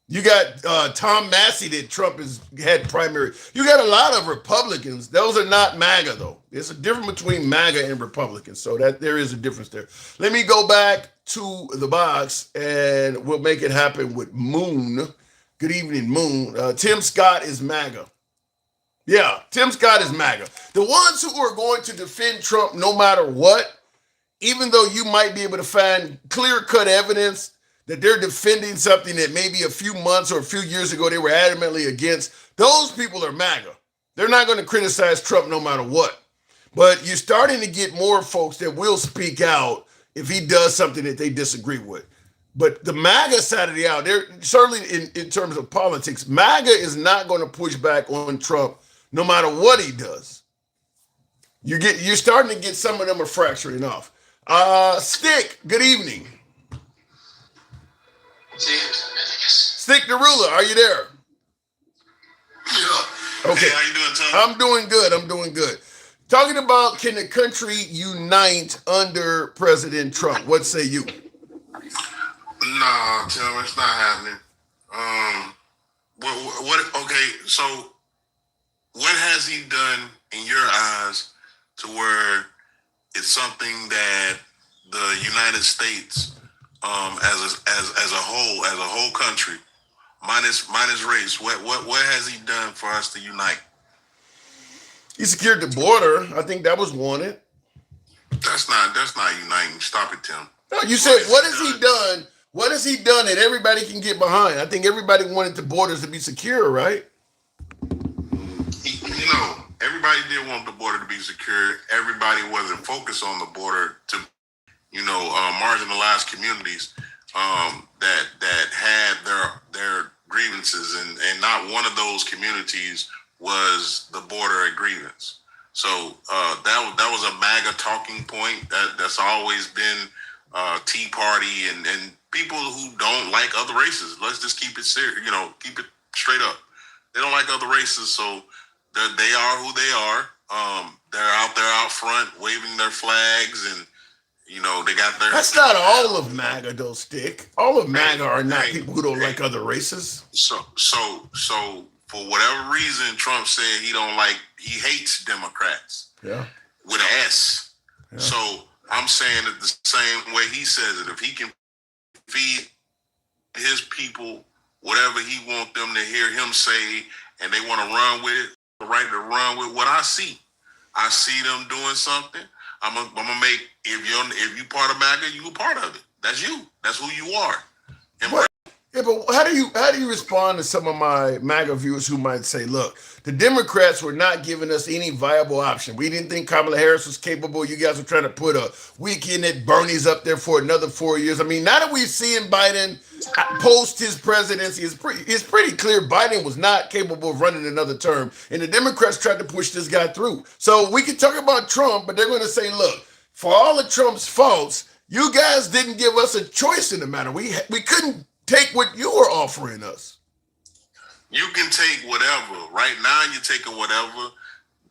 You got Tom Massey that Trump has had primary. You got a lot of Republicans. Those are not MAGA, though. There's a difference between MAGA and Republicans. So that there is a difference there. Let me go back to the box, and we'll make it happen with Moon. Good evening, Moon. Tim Scott is MAGA. Yeah, Tim Scott is MAGA. The ones who are going to defend Trump no matter what, even though you might be able to find clear-cut evidence that they're defending something that maybe a few months or a few years ago they were adamantly against, those people are MAGA. They're not going to criticize Trump no matter what. But you're starting to get more folks that will speak out if he does something that they disagree with. But the MAGA side of the aisle, they're certainly in terms of politics, MAGA is not going to push back on Trump no matter what he does. You're starting to get some of them are fracturing off. Stick, good evening. Stick the ruler, are you there? Yeah. Okay. Hey, how you doing, Tom? I'm doing good. Talking about, can the country unite under President Trump? What say you? Nah, Tim, it's not happening. Okay, so what has he done in your eyes to where it's something that the United States, as a whole country, minus race, what has he done for us to unite? He secured the border. I think that was wanted. That's not uniting. Stop it, Tim. No, you said what has he done? What has he done that everybody can get behind? I think everybody wanted the borders to be secure, right? Everybody did want the border to be secure. Everybody wasn't focused on the border to, marginalized communities that had their grievances, and not one of those communities was the border a grievance. So that was a MAGA talking point that's always been Tea Party and people who don't like other races. Let's just keep it serious, keep it straight up. They don't like other races, so they are who they are. They're out there out front waving their flags, and they got their. That's not all of MAGA, though, Stick. All of MAGA are not people who don't like other races. So for whatever reason, Trump said he hates Democrats. Yeah. With an S. Yeah. So I'm saying it the same way he says it. If he can feed his people whatever he wants them to hear him say, and they want to run with it, the right to run with what I see. I see them doing something. I'm gonna make, if you part of MAGA, you a part of it. That's you. That's who you are. Yeah, but how do you respond to some of my MAGA viewers who might say, look, the Democrats were not giving us any viable option. We didn't think Kamala Harris was capable. You guys were trying to put a weekend at Bernie's up there for another 4 years. I mean, now that we've seen Biden post his presidency, it's pretty clear Biden was not capable of running another term. And the Democrats tried to push this guy through. So we can talk about Trump, but they're going to say, look, for all of Trump's faults, you guys didn't give us a choice in the matter. We couldn't take what you were offering us. You can take whatever. Right now, you're taking whatever.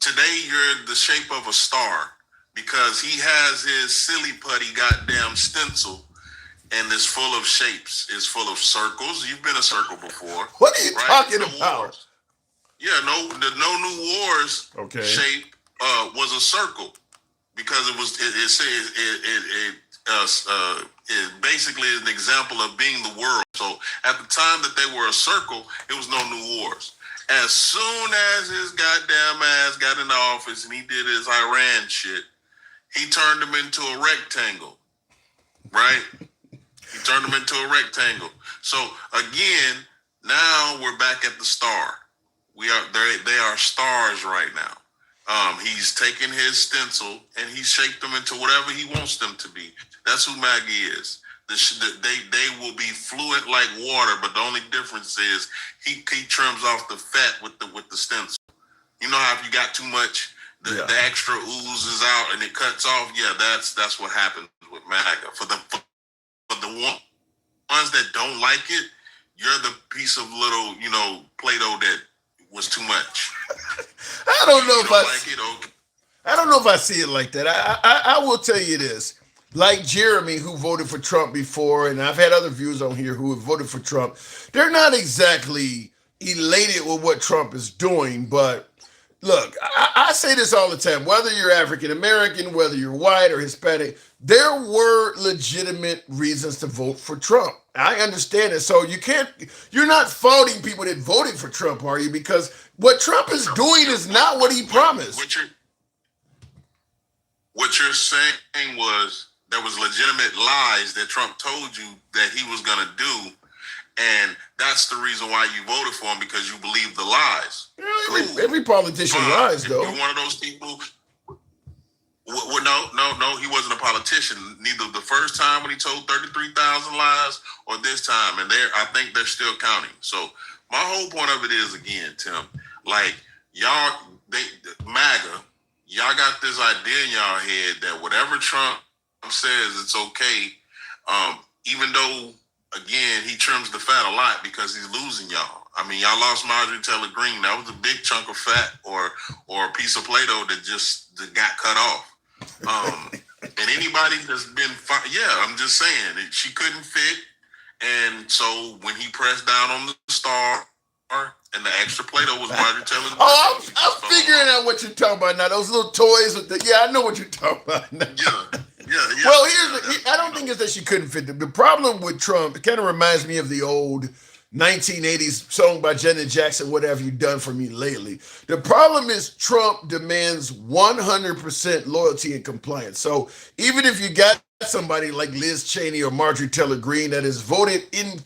Today, you're the shape of a star because he has his silly putty goddamn stencil, and it's full of shapes. It's full of circles. You've been a circle before. What are you talking about? Wars. Yeah, no New Wars shape was a circle because it basically is an example of being the world. So at the time that they were a circle, it was no New Wars. As soon as his goddamn ass got into office and he did his Iran shit, he turned them into a rectangle, right? He turned them into a rectangle. So again, now we're back at the star. They are stars right now. He's taken his stencil and he shaped them into whatever he wants them to be. That's who MAGA is. They will be fluid like water, but the only difference is he trims off the fat with the stencil. You know how if you got too much, the extra oozes out and it cuts off. Yeah, that's what happens with MAGA. For the ones that don't like it, you're the piece of little Play-Doh that was too much. I don't know if I see it like that. I will tell you this. Like Jeremy, who voted for Trump before, and I've had other views on here who have voted for Trump, they're not exactly elated with what Trump is doing. But look, I say this all the time, whether you're African American, whether you're white or Hispanic, there were legitimate reasons to vote for Trump. I understand it. So you're not faulting people that voted for Trump, are you? Because what Trump is doing is not what he promised. What you're saying was there was legitimate lies that Trump told you that he was going to do. And that's the reason why you voted for him, because you believe the lies. Every politician lies, though. You're one of those people. Well, no, he wasn't a politician. Neither the first time when he told 33,000 lies or this time. And I think they're still counting. So my whole point of it is, again, Tim, like MAGA, y'all got this idea in y'all head that whatever Trump says, it's okay. Even though, again, he trims the fat a lot because he's losing y'all. I mean, y'all lost Marjorie Taylor Greene. That was a big chunk of fat or a piece of Play-Doh that got cut off. And anybody that's been, I'm just saying, she couldn't fit. And so when he pressed down on the star, and the extra Play-Doh was Marjorie Taylor's. Oh, I'm figuring out what you're talking about now. Those little toys with the, yeah, I know what you're talking about now. Yeah. Well, I don't think it's that she couldn't fit them. The problem with Trump, it kind of reminds me of the old 1980s song by Janet Jackson, "What Have You Done For Me Lately?" The problem is Trump demands 100% loyalty and compliance. So even if you got somebody like Liz Cheney or Marjorie Taylor Greene that is voted in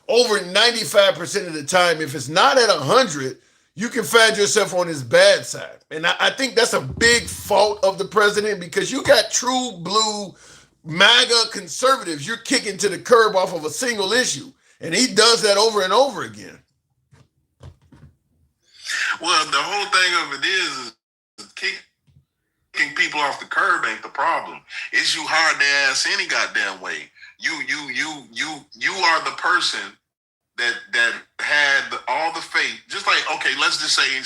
over 95% of the time, if it's not at 100, you can find yourself on his bad side. And I think that's a big fault of the president, because you got true blue MAGA conservatives you're kicking to the curb off of a single issue. And he does that over and over again. Well, the whole thing of it is kicking people off the curb ain't the problem. It's you hard their ass any goddamn way. You are the person that had all the faith. Just like, okay, let's just say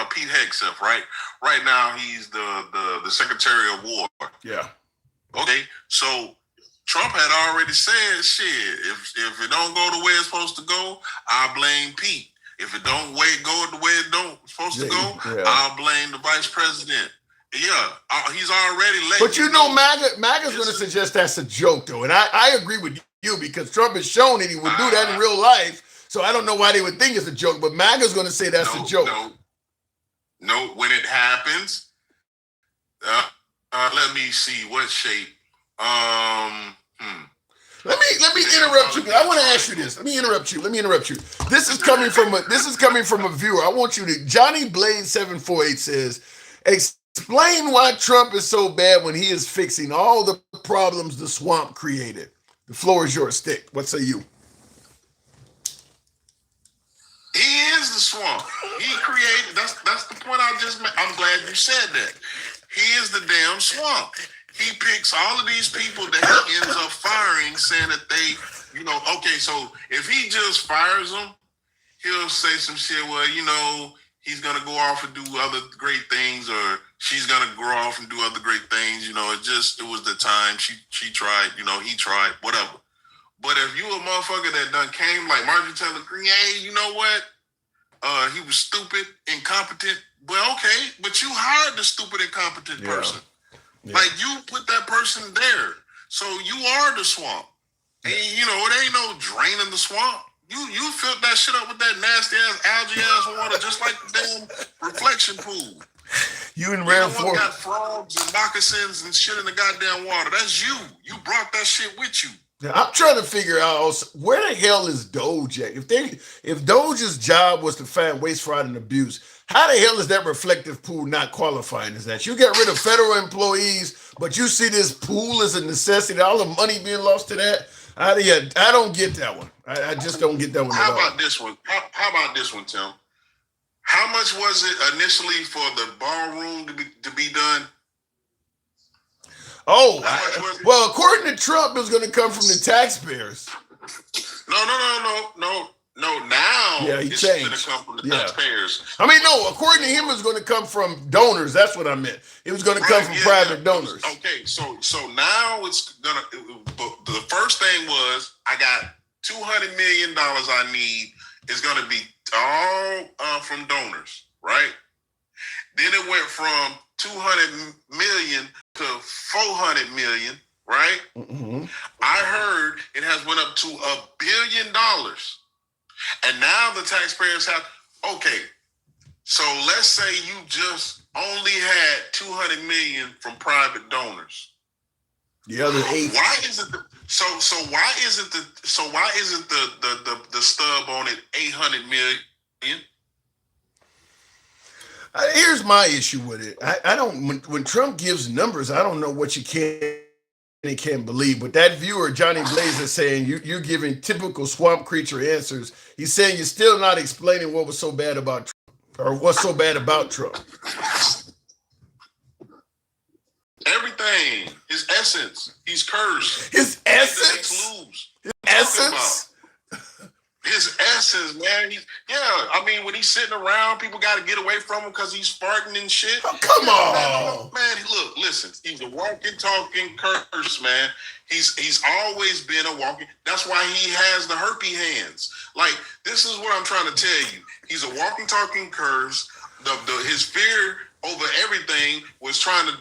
Pete Hegseth, right? Right now he's the Secretary of War. Yeah. Okay, so Trump had already said, shit, if it don't go the way it's supposed to go, I blame Pete. If it don't go the way it don't supposed to go, I'll blame the vice president. Yeah, he's already late. But you know, MAGA's going to suggest that's a joke, though. And I agree with you, because Trump has shown that he would do that in real life. So I don't know why they would think it's a joke, but MAGA's going to say that's a joke. No, when it happens, let me see what shape. Let me interrupt you. I want to ask you this. Let me interrupt you. This is coming from a viewer. I want you to. Johnny Blade 748 says, explain why Trump is so bad when he is fixing all the problems the swamp created. The floor is yours, Stick. What say you? He is the swamp. He created. That's the point I just made. I'm glad you said that. He is the damn swamp. He picks all of these people that he ends up firing, saying that they, okay, so if he just fires them, he'll say some shit, well, he's going to go off and do other great things, or she's going to grow off and do other great things. It was the time she tried, he tried, whatever. But if you a motherfucker that done came like Marjorie Taylor Greene, hey, you know what? He was stupid, incompetent. Well, okay, but you hired the stupid, incompetent person. Yeah. Like, you put that person there. So you are the swamp. And, it ain't no drain in the swamp. You filled that shit up with that nasty-ass, algae-ass water, just like the damn reflection pool. You in rare form. got frogs and moccasins and shit in the goddamn water. That's you. You brought that shit with you. I'm trying to figure out where the hell is Doge at? If Doge's job was to find waste, fraud, and abuse, how the hell is that reflective pool not qualifying as that? You got rid of federal employees, but you see this pool as a necessity, all the money being lost to that? I don't get that one. I just don't get that one at all. How about this one? How about this one, Tim? How much was it initially for the ballroom to be done? Oh, well, according to Trump, it was going to come from the taxpayers. No. Now it's going to come from the taxpayers. I mean, no, according to him, it was going to come from donors. That's what I meant. It was going to come from private donors. Okay, so now it's going to, the first thing was, I got $200 million I need. It's going to be all from donors, right? Then it went from 200 million to 400 million, right? Mm-hmm. I heard it has went up to $1 billion. And now the taxpayers have, okay, so let's say you just only had 200 million from private donors. The other 8. Why isn't why isn't the stub on it 800 million? Here's my issue with it. I don't. When Trump gives numbers, I don't know what you can and can't believe. But that viewer, Johnny Blaze, is saying you're giving typical swamp creature answers. He's saying you're still not explaining what was so bad about Trump, or what's so bad about Trump. Everything. His essence. He's cursed. His essence. His essence. His essence, man. I mean, when he's sitting around, people got to get away from him because he's farting and shit. Oh, come on. Man, look, listen. He's a walking, talking curse, man. He's always been a walking. That's why he has the herpes hands. Like, this is what I'm trying to tell you. He's a walking, talking curse. His fear over everything was trying to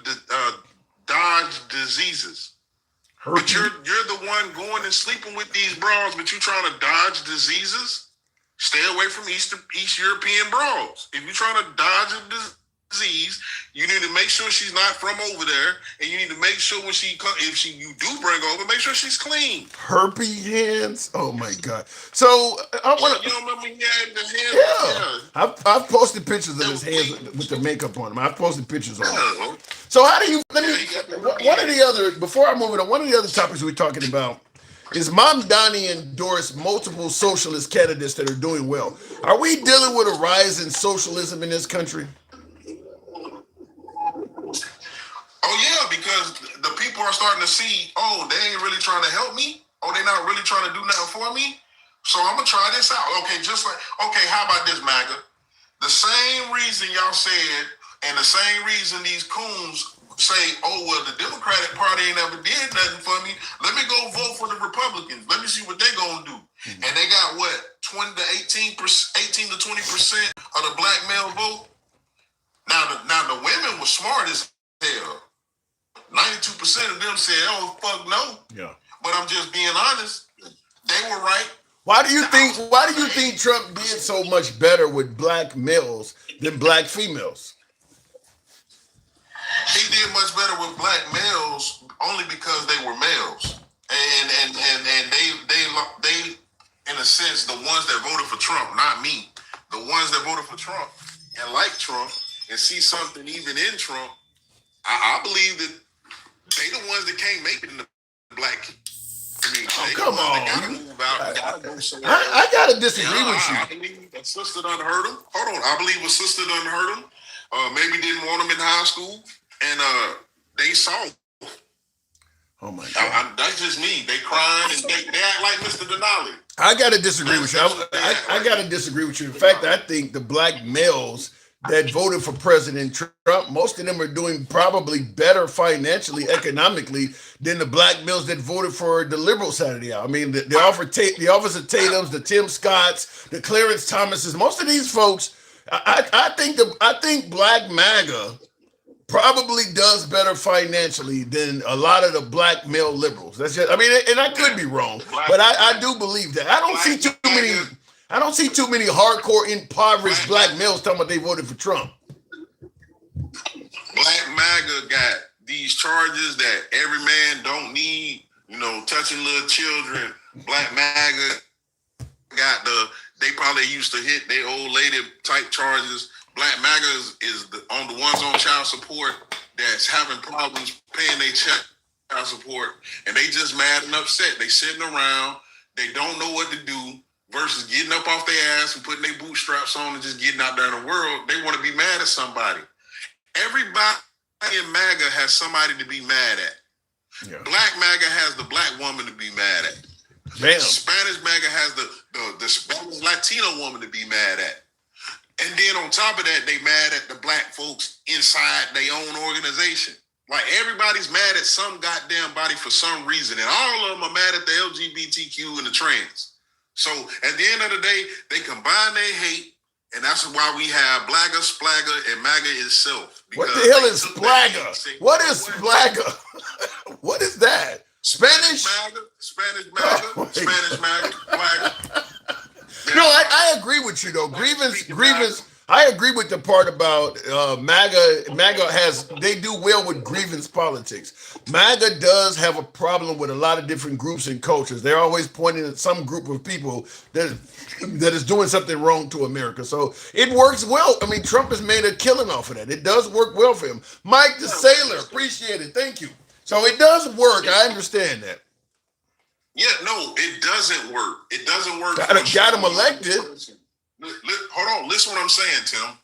dodge diseases. Herpes. But you're the one going and sleeping with these bras, but you're trying to dodge diseases. Stay away from East European bras. If you're trying to dodge a disease, you need to make sure she's not from over there, and you need to make sure when you do bring her over, make sure she's clean. Herpes hands. Oh my God. So I want to. You don't remember he had the hands? Yeah. I've posted pictures of his hands with the makeup on them. I've posted pictures on them. Yeah. So how do you? One of the other, before I move it on, one of the other topics we're talking about is Mamdani endorsed multiple socialist candidates that are doing well. Are we dealing with a rise in socialism in this country? Oh yeah, because the people are starting to see, oh, they ain't really trying to help me. Oh, they're not really trying to do nothing for me. So I'm gonna try this out. Okay, how about this, MAGA? The same reason y'all said, and the same reason these coons say, oh, well, the Democratic Party ain't ever did nothing for me. Let me go vote for the Republicans. Let me see what they gonna do. And they got what, 18 to 20% of the black male vote. Now the women were smart as hell. 92% of them said, oh, fuck no. Yeah. But I'm just being honest. They were right. Why do you think Trump did so much better with black males than black females? He did much better with black males only because they were males. And they in a sense, the ones that voted for Trump, not me. The ones that voted for Trump and like Trump and see something even in Trump, I believe that they the ones that can't make it in the black community. Come on. I gotta disagree with you. I believe a sister done hurt him. Hold on. I believe a sister done hurt him. Maybe didn't want him in high school. And they saw. Oh my God. That's just me. They crying and they act like Mr. Denali. I gotta disagree with you. I gotta disagree with you. In fact, I think the black males that voted for President Trump, most of them are doing probably better financially, economically, than the black males that voted for the liberal side of the aisle. I mean, the Officer Tatum's, the Tim Scotts, the Clarence Thomases, most of these folks, I think black MAGA probably does better financially than a lot of the black male liberals. That's just, I mean, and I could be wrong, but I do believe that. I don't see too many hardcore impoverished black males talking about they voted for Trump. Black MAGA got these charges that every man don't need, touching little children. Black MAGA got they probably used to hit their old lady type charges. Black MAGA is on the ones on child support that's having problems paying their child support, and they just mad and upset. They sitting around, they don't know what to do, versus getting up off their ass and putting their bootstraps on and just getting out there in the world. They want to be mad at somebody. Everybody in MAGA has somebody to be mad at. Yeah. Black MAGA has the black woman to be mad at. Damn. Spanish MAGA has the Spanish Latino woman to be mad at. And then on top of that, they mad at the black folks inside their own organization. Like, everybody's mad at some goddamn body for some reason. And all of them are mad at the LGBTQ and the trans. So at the end of the day, they combine their hate. And that's why we have Blagga, Splagga, and MAGA itself. What the hell is Splagga? What is Splagga? What is that? Spanish? Spanish MAGA, Spanish MAGA, Splagga. No, I agree with you though. Grievance. I agree with the part about MAGA. MAGA they do well with grievance politics. MAGA does have a problem with a lot of different groups and cultures. They're always pointing at some group of people that is doing something wrong to America. So it works well. I mean, Trump has made a killing off of that. It does work well for him. Mike the Sailor, appreciate it. Thank you. So it does work. I understand that. Yeah, no, it doesn't work. It doesn't work. Got him elected. Hold on. Listen what I'm saying, Tim.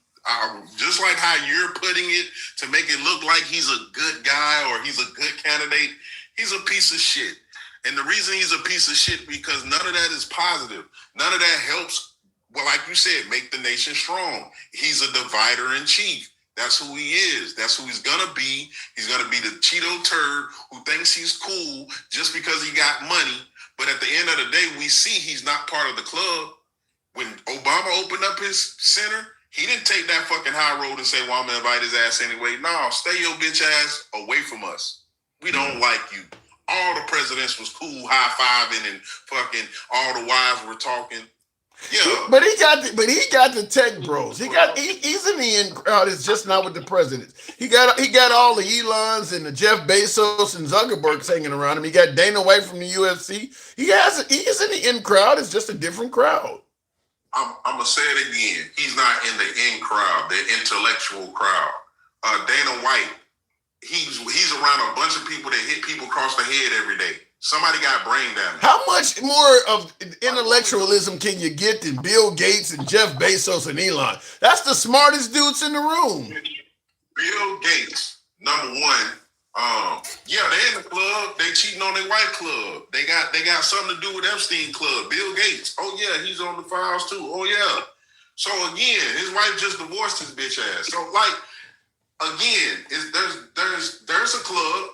Just like how you're putting it to make it look like he's a good guy or he's a good candidate, he's a piece of shit. And the reason he's a piece of shit because none of that is positive. None of that helps, well, like you said, make the nation strong. He's a divider in chief. That's who he is. That's who he's gonna be. He's gonna be the Cheeto turd who thinks he's cool just because he got money. But at the end of the day, we see he's not part of the club. When Obama opened up his center, he didn't take that fucking high road and say, well, I'm gonna invite his ass anyway. No, stay your bitch ass away from us. We don't like you. All the presidents was cool, high-fiving and fucking all the wives were talking. Yeah. But he got the tech bros. He's in the in crowd. It's just not with the president. He got all the Elons and the Jeff Bezos and Zuckerberg hanging around him. He got Dana White from the UFC. He is in the in crowd. It's just a different crowd. I'm gonna say it again. He's not in the in crowd, the intellectual crowd. Dana White, he's around a bunch of people that hit people across the head every day. Somebody got brain damage. How much more of intellectualism can you get than Bill Gates and Jeff Bezos and Elon? That's the smartest dudes in the room. Bill Gates, number one. Yeah, they in the club. They cheating on their white club. They got something to do with Epstein Club. Bill Gates. Oh yeah, he's on the files too. Oh yeah. So again, his wife just divorced his bitch ass. So like, again, there's a club.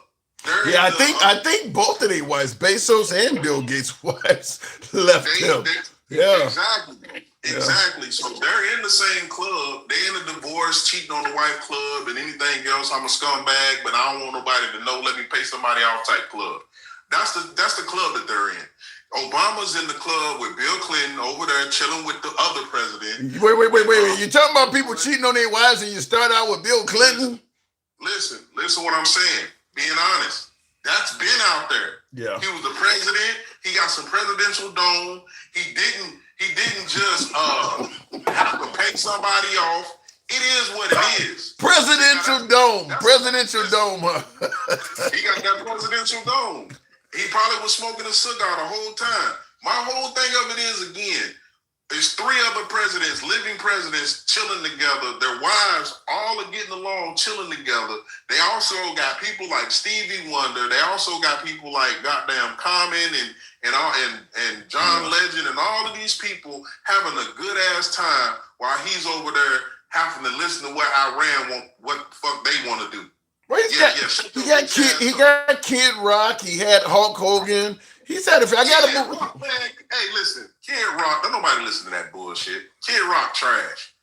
I think both of their wives, Bezos and Bill Gates' wives, left him. Yeah. Exactly. So they're in the same club. They in a divorce, cheating on the wife club, and anything else. I'm a scumbag, but I don't want nobody to know. Let me pay somebody off type club. That's the club that they're in. Obama's in the club with Bill Clinton over there chilling with the other president. Wait. You talking about people cheating on their wives and you start out with Bill Clinton? Listen what I'm saying. Being honest, that's been out there. Yeah. He was the president. He got some presidential dome. He didn't just have to pay somebody off. It is what it is. Presidential dome. Huh? He got that presidential dome. He probably was smoking a cigar the whole time. My whole thing of it is, again, there's three other presidents, living presidents, chilling together. Their wives all are getting along, chilling together. They also got people like Stevie Wonder. They also got people like goddamn Common and John Legend and all of these people having a good ass time while he's over there having to listen to what Iran what the fuck they want to do. Well, he got Kid Rock. He had Hulk Hogan. He said, "If I got to move." Hey, listen, Kid Rock. Don't nobody listen to that bullshit. Kid Rock trash.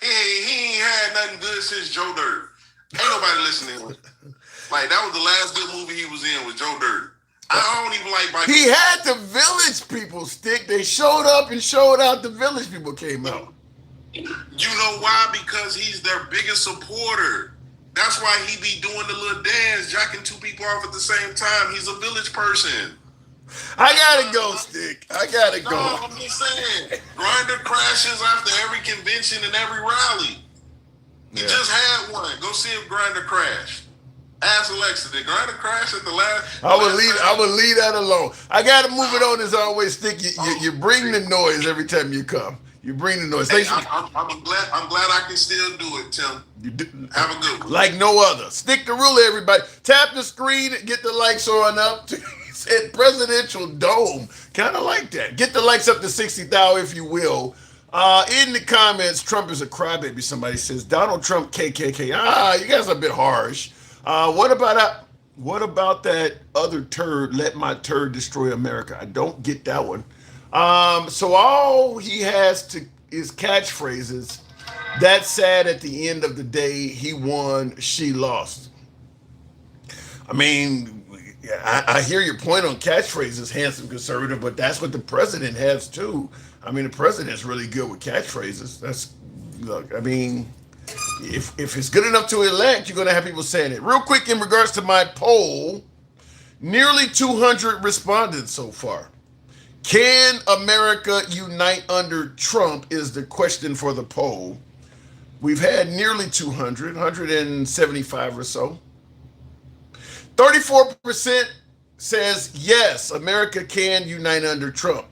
He ain't had nothing good since Joe Dirt. Ain't nobody listening to him. Like, that was the last good movie he was in, with Joe Dirt. I don't even like Michael. He had the Village People stick. They showed up and showed out. The Village People came out. You know why? Because he's their biggest supporter. That's why he be doing the little dance, jacking two people off at the same time. He's a Village person. I gotta go, Stick. I gotta go. No, I'm just saying. Grinder crashes after every convention and every rally. He just had one. Go see if Grinder crashed. Ask Alexa, did Grinder crash at the last? I would leave that alone. I gotta move it on as always, Stick. You bring the noise every time you come. You bring the noise. Hey, I'm glad I can still do it, Tim. Have a good one. Like no other. Stick the ruler, everybody. Tap the screen, get the likes on up. Said presidential dome. Kind of like that. Get the likes up to 60,000 if you will. In the comments, Trump is a crybaby. Somebody says Donald Trump KKK. You guys are a bit harsh. What about that other turd? Let my turd destroy America. I don't get that one. So all he has is catchphrases. That's sad. At the end of the day, he won, she lost. I mean, I hear your point on catchphrases, handsome conservative, but that's what the president has too. I mean, the president's really good with catchphrases. I mean, if it's good enough to elect, you're going to have people saying it. Real quick, in regards to my poll, nearly 200 respondents so far. Can America unite under Trump is the question for the poll. We've had nearly 200, 175 or so. 34% says yes, America can unite under Trump.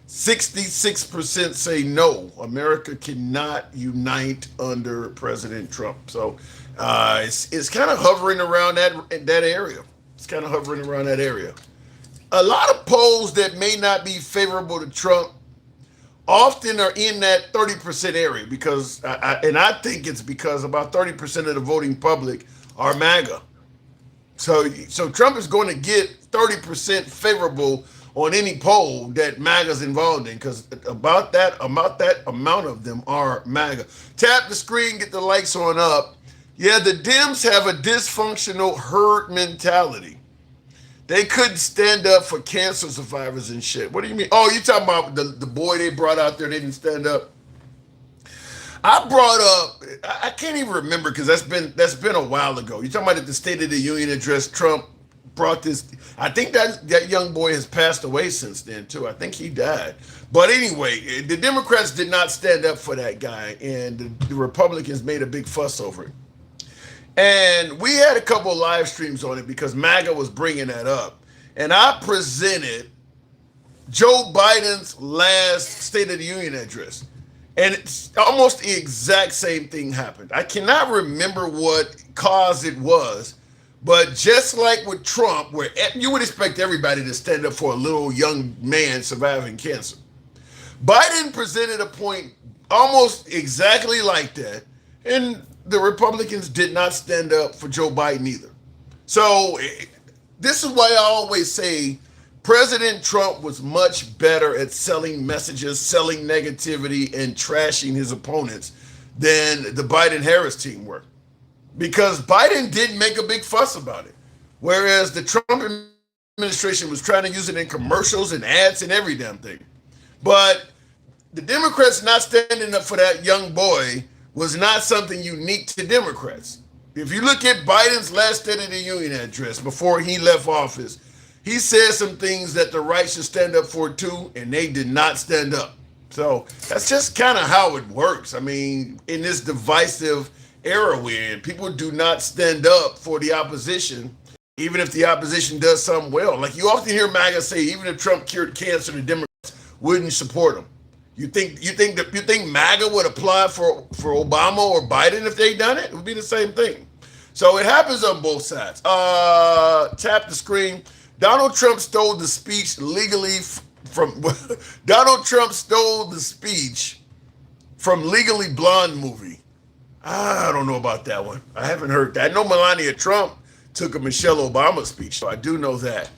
66% say no, America cannot unite under President Trump. So it's kind of hovering around that area. It's kind of hovering around that area. A lot of polls that may not be favorable to Trump often are in that 30% area because, I think it's because about 30% of the voting public are MAGA. So Trump is going to get 30% favorable on any poll that MAGA's involved in because about that amount of them are MAGA. Tap the screen, get the likes on up. Yeah, the Dems have a dysfunctional herd mentality. They couldn't stand up for cancer survivors and shit. What do you mean? Oh, you talking about the boy they brought out there? They didn't stand up. I brought up. I can't even remember because that's been a while ago. You talking about at the State of the Union address? Trump brought this. I think that young boy has passed away since then too. I think he died. But anyway, the Democrats did not stand up for that guy, and the Republicans made a big fuss over it. And we had a couple of live streams on it because MAGA was bringing that up. And I presented Joe Biden's last State of the Union address. And it's almost the exact same thing happened. I cannot remember what cause it was, but just like with Trump, where you would expect everybody to stand up for a little young man surviving cancer, Biden presented a point almost exactly like that, and the Republicans did not stand up for Joe Biden either. So this is why I always say President Trump was much better at selling messages, selling negativity, and trashing his opponents than the Biden-Harris team were. Because Biden didn't make a big fuss about it. Whereas the Trump administration was trying to use it in commercials and ads and every damn thing. But the Democrats not standing up for that young boy was not something unique to Democrats. If you look at Biden's last State of the Union address before he left office, he said some things that the right should stand up for too, and they did not stand up. So that's just kind of how it works. I mean, in this divisive era we're in, people do not stand up for the opposition, even if the opposition does something well. Like you often hear MAGA say, even if Trump cured cancer, the Democrats wouldn't support him. You think MAGA would apply for Obama or Biden if they done it? It would be the same thing. So it happens on both sides. Tap the screen. Donald Trump stole the speech legally from Donald Trump stole the speech from Legally Blonde movie. I don't know about that one. I haven't heard that. I know Melania Trump took a Michelle Obama speech, so I do know that.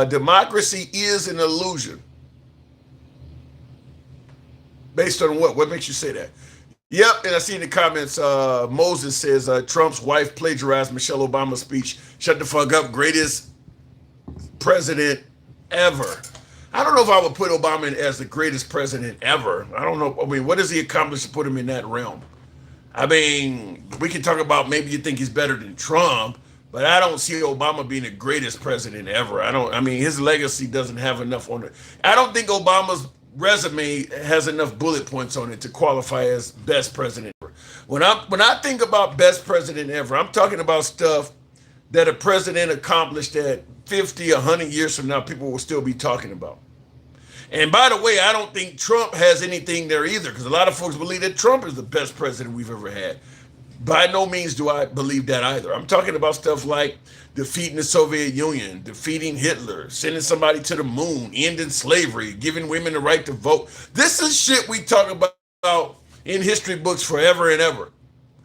Democracy is an illusion. Based on what? What makes you say that? Yep, and I see in the comments, Moses says Trump's wife plagiarized Michelle Obama's speech. Shut the fuck up, greatest president ever. I don't know if I would put Obama in as the greatest president ever. I don't know. I mean, what has he accomplished to put him in that realm? I mean, we can talk about maybe you think he's better than Trump, but I don't see Obama being the greatest president ever. I mean, his legacy doesn't have enough on it. I don't think Obama's resume has enough bullet points on it to qualify as best president ever. When I think about best president ever, I'm talking about stuff that a president accomplished that 50, 100 years from now, people will still be talking about. And by the way, I don't think Trump has anything there either, because a lot of folks believe that Trump is the best president we've ever had. By no means do I believe that either. I'm talking about stuff like defeating the Soviet Union, defeating Hitler, sending somebody to the moon, ending slavery, giving women the right to vote. This is shit we talk about in history books forever and ever.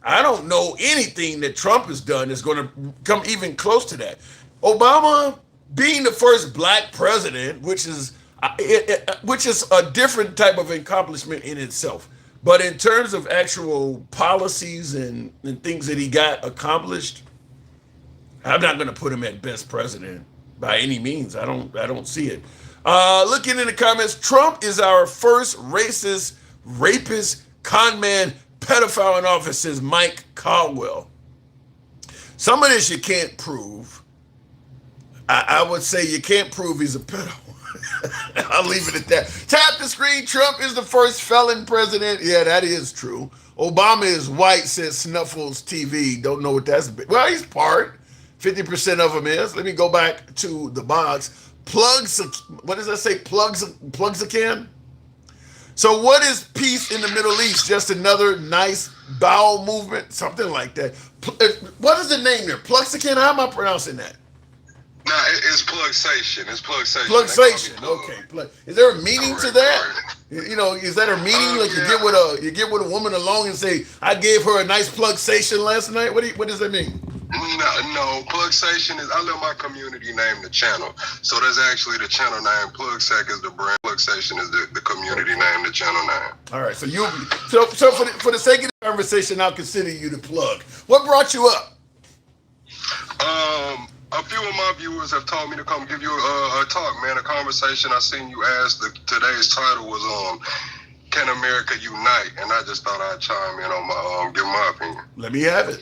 I don't know anything that Trump has done that's going to come even close to that. Obama being the first black president, which is a different type of accomplishment in itself. But in terms of actual policies and things that he got accomplished, I'm not going to put him at best president by any means. I don't see it. Looking in the comments, Trump is our first racist, rapist, con man, pedophile in office, says Mike Caldwell. Some of this you can't prove. I would say you can't prove he's a pedophile. I'll leave it at that. Tap the screen. Trump is the first felon president. Yeah, that is true. Obama is white, says Snuffles TV. Don't know what that's about. Well, he's part. 50% of him is. Let me go back to the box. Plugs. What does that say? Plugs a can? So what is peace in the Middle East? Just another nice bowel movement? Something like that. What is the name there? Plugsation? How am I pronouncing that? No, it's plugsation. It's plugsation. Plugsation. Okay. Is there a meaning to that? You know, is that her meaning? Like Yeah. you get with a woman alone and say, "I gave her a nice plug-sation last night." What does that mean? No, Plugsation is, I let my community name the channel. So that's actually the channel name. Plugsec is the brand. Plugsation is the community name, the channel name. All right, so for the sake of the conversation, I'll consider you the plug. What brought you up? A few of my viewers have told me to come give you a talk, man, a conversation. I seen you ask. Today's title was Can America Unite? And I just thought I'd chime in on my give my opinion. Let me have it.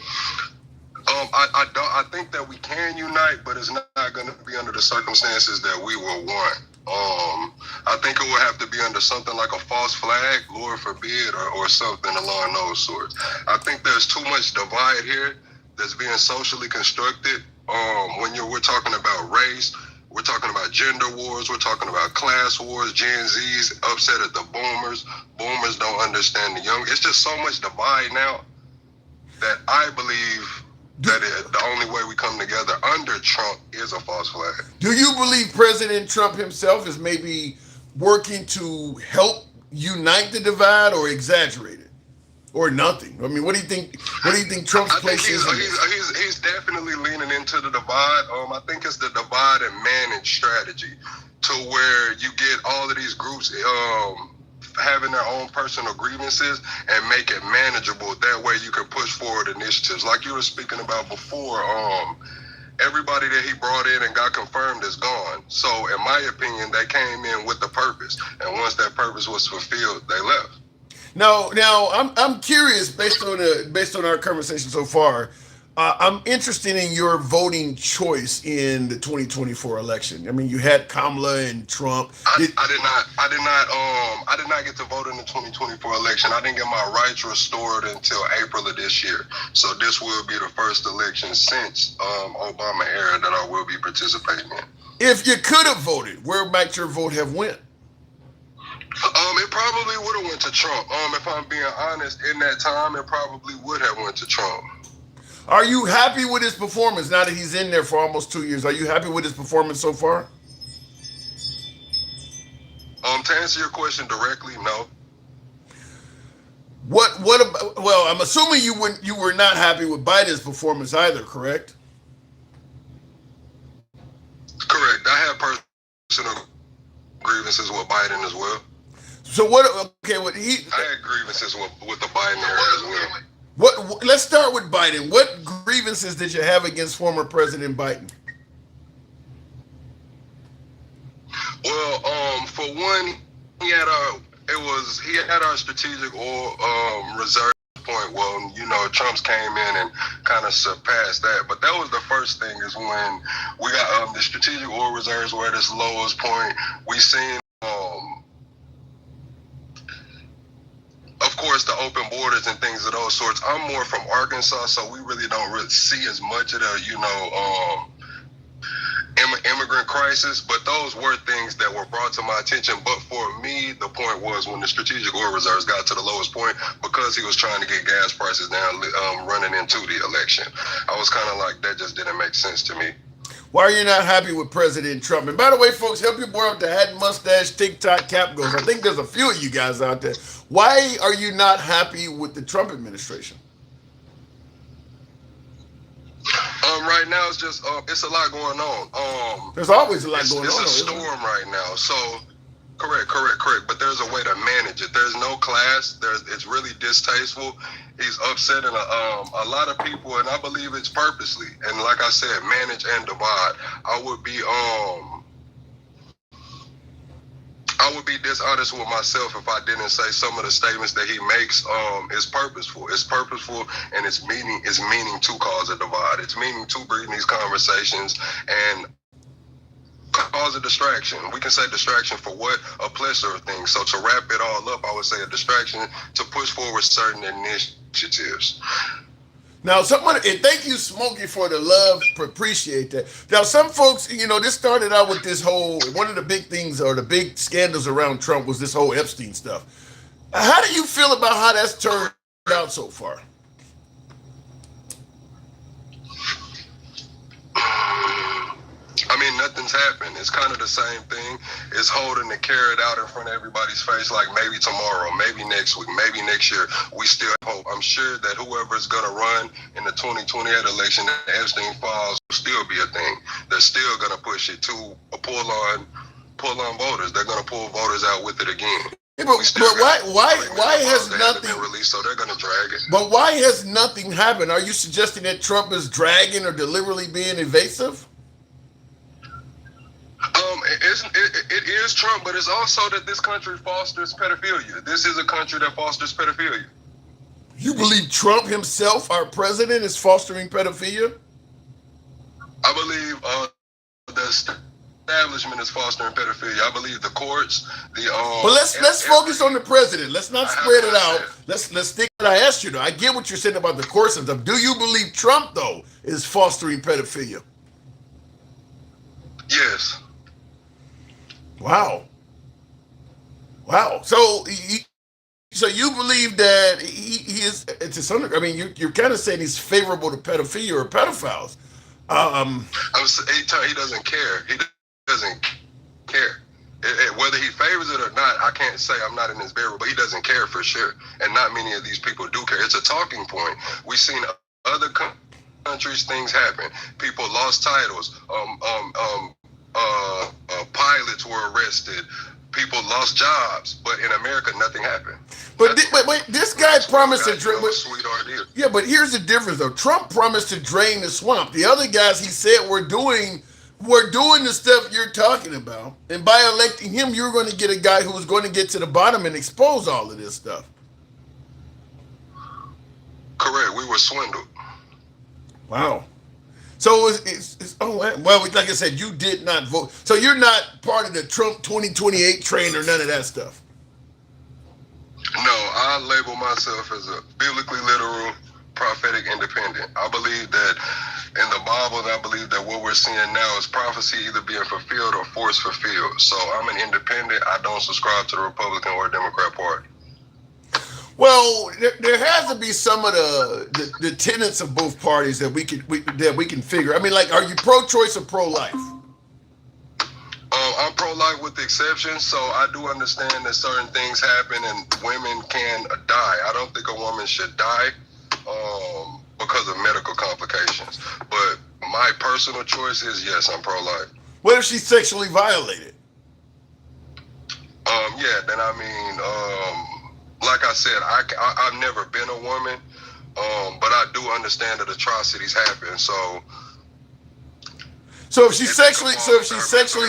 I think that we can unite, but it's not going to be under the circumstances that we will want. I think it would have to be under something like a false flag, Lord forbid, or something along those sorts. I think there's too much divide here that's being socially constructed. We're talking about race, we're talking about gender wars, we're talking about class wars, Gen Z's upset at the boomers. Boomers don't understand the young. It's just so much divide now that I believe that the only way we come together under Trump is a false flag. Do you believe President Trump himself is maybe working to help unite the divide, or exaggerate it, or nothing? I mean, what do you think? What do you think Trump's place is? He's definitely leaning into the divide. I think it's the divide and manage strategy, to where you get all of these groups having their own personal grievances and make it manageable. That way you can push forward initiatives. Like you were speaking about before, everybody that he brought in and got confirmed is gone. So in my opinion, they came in with the purpose. And once that purpose was fulfilled, they left. Now I'm curious, based on our conversation so far. I'm interested in your voting choice in the 2024 election. I mean, you had Kamala and Trump. I did not get to vote in the 2024 election. I didn't get my rights restored until April of this year. So this will be the first election since Obama era that I will be participating in. If you could have voted, where might your vote have went? It probably would have went to Trump. If I'm being honest, in that time, it probably would have went to Trump. Are you happy with his performance now that he's in there for almost 2 years? Are you happy with his performance so far? To answer your question directly, no. What about, well, I'm assuming you were not happy with Biden's performance either, correct? Correct. I have personal grievances with Biden as well. So what? Okay, I had grievances with the Biden era as well. Let's start with Biden. What grievances did you have against former President Biden? Well, for one, he had our strategic oil reserve point. Well, Trump's came in and kind of surpassed that. But that was the first thing, is when we got the strategic oil reserves were at its lowest point. We seen of course, the open borders and things of those sorts. I'm more from Arkansas, so we really don't see as much of the, immigrant crisis. But those were things that were brought to my attention. But for me, the point was when the strategic oil reserves got to the lowest point, because he was trying to get gas prices down, running into the election. I was kind of like, that just didn't make sense to me. Why are you not happy with President Trump? And by the way, folks, help your boy out the hat, mustache, TikTok, cap goes. I think there's a few of you guys out there. Why are you not happy with the Trump administration? Right now, it's just it's a lot going on. There's always a lot going on. It's a storm right now. So, correct. But there's a way to manage it. There's no class. It's really distasteful. He's upsetting a lot of people, and I believe it's purposely. And like I said, manage and divide. I would be dishonest with myself if I didn't say some of the statements that he makes is purposeful. It's purposeful, and it's meaning to cause a divide. It's meaning to bring these conversations and cause a distraction. We can say distraction for what? A plethora of things. So to wrap it all up, I would say a distraction to push forward certain initiatives. Now, and thank you, Smokey, for the love. Appreciate that. Now, some folks, this started out with this whole, one of the big things or the big scandals around Trump was this whole Epstein stuff. How do you feel about how that's turned out so far? I mean, nothing's happened. It's kind of the same thing. It's holding the carrot out in front of everybody's face, like maybe tomorrow, maybe next week, maybe next year. We still hope. I'm sure that whoever's going to run in the 2028 election, the Epstein files will still be a thing. They're still going to push it to pull on voters. They're going to pull voters out with it again. Yeah, but why has nothing been released? So they're going to drag it. But why has nothing happened? Are you suggesting that Trump is dragging or deliberately being evasive? It is Trump, but it's also that this country fosters pedophilia. This is a country that fosters pedophilia. You believe Trump himself, our president, is fostering pedophilia? I believe the establishment is fostering pedophilia. I believe the courts, But let's focus on the president. Let's not spread it out. Let's stick to what I asked you though. I get what you're saying about the courts and stuff. Do you believe Trump though is fostering pedophilia? Yes. Wow. So you believe that he is? It's a son. I mean, you're kind of saying he's favorable to pedophilia or pedophiles. He doesn't care. He doesn't care. Whether he favors it or not, I can't say. I'm not in his bedroom, but he doesn't care for sure. And not many of these people do care. It's a talking point. We've seen other countries things happen. People lost titles. Pilots were arrested. People lost jobs, but in America, nothing happened. But this guy promised to drain. Sweetheart deal. Yeah, but here's the difference though. Trump promised to drain the swamp. The other guys, he said, we're doing the stuff you're talking about. And by electing him, you're going to get a guy who's going to get to the bottom and expose all of this stuff. Correct. We were swindled. Wow. So like I said, you did not vote. So you're not part of the Trump 2028 train or none of that stuff. No, I label myself as a biblically literal, prophetic independent. I believe that in the Bible, I believe that what we're seeing now is prophecy either being fulfilled or force fulfilled. So I'm an independent. I don't subscribe to the Republican or Democrat Party. Well, there has to be some of the tenets of both parties that we can figure. I mean, like, are you pro-choice or pro-life? I'm pro-life with exceptions, so I do understand that certain things happen and women can die. I don't think a woman should die because of medical complications. But my personal choice is yes, I'm pro-life. What if she's sexually violated? Yeah, then I mean, like I said, I've never been a woman, but I do understand that atrocities happen. So if she's sexually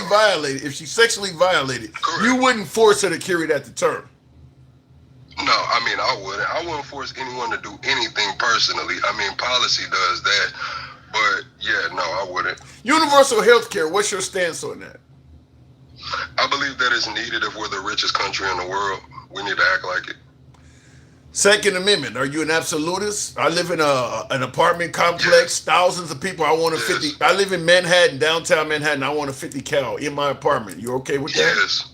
violated, correct. You wouldn't force her to carry that to term. No, I mean I wouldn't force anyone to do anything personally. I mean policy does that, but yeah, no, I wouldn't. Universal health care. What's your stance on that? I believe that is needed if we're the richest country in the world. We need to act like it. Second Amendment. Are you an absolutist? I live in an apartment complex, thousands of people. I want a 50. I live in Manhattan, downtown Manhattan. I want a 50 cal in my apartment. You okay with that? Yes.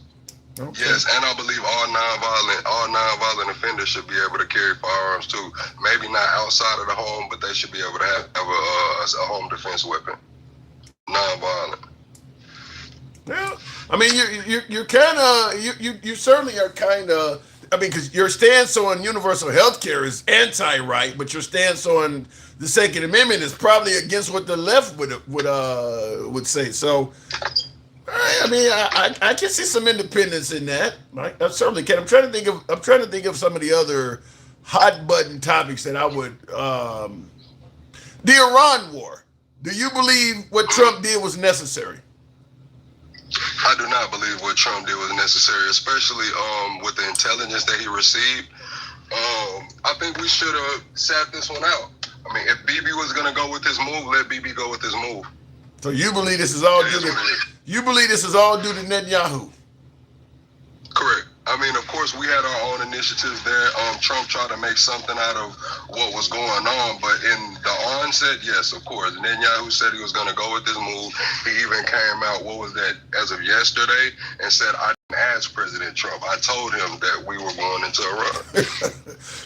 Okay. Yes, and I believe all nonviolent offenders should be able to carry firearms too. Maybe not outside of the home, but they should be able to have a home defense weapon. Nonviolent. Yeah, I mean, you're kind of you certainly are kind of. I mean, because your stance on universal health care is anti-right, but your stance on the Second Amendment is probably against what the left would say. So, I mean, I can see some independence in that. I certainly can. I'm trying to think of some of the other hot button topics that I would. The Iran war. Do you believe what Trump did was necessary? I do not believe what Trump did was necessary, especially with the intelligence that he received. I think we should have sat this one out. I mean, if BB was going to go with his move, let BB go with his move. So you believe this is all due to Netanyahu? Correct. I mean, of course, we had our own initiatives there. Trump tried to make something out of what was going on, but in the onset, yes, of course. Netanyahu said he was going to go with this move. He even came out, what was that, as of yesterday, and said, I didn't ask President Trump. I told him that we were going into Iran.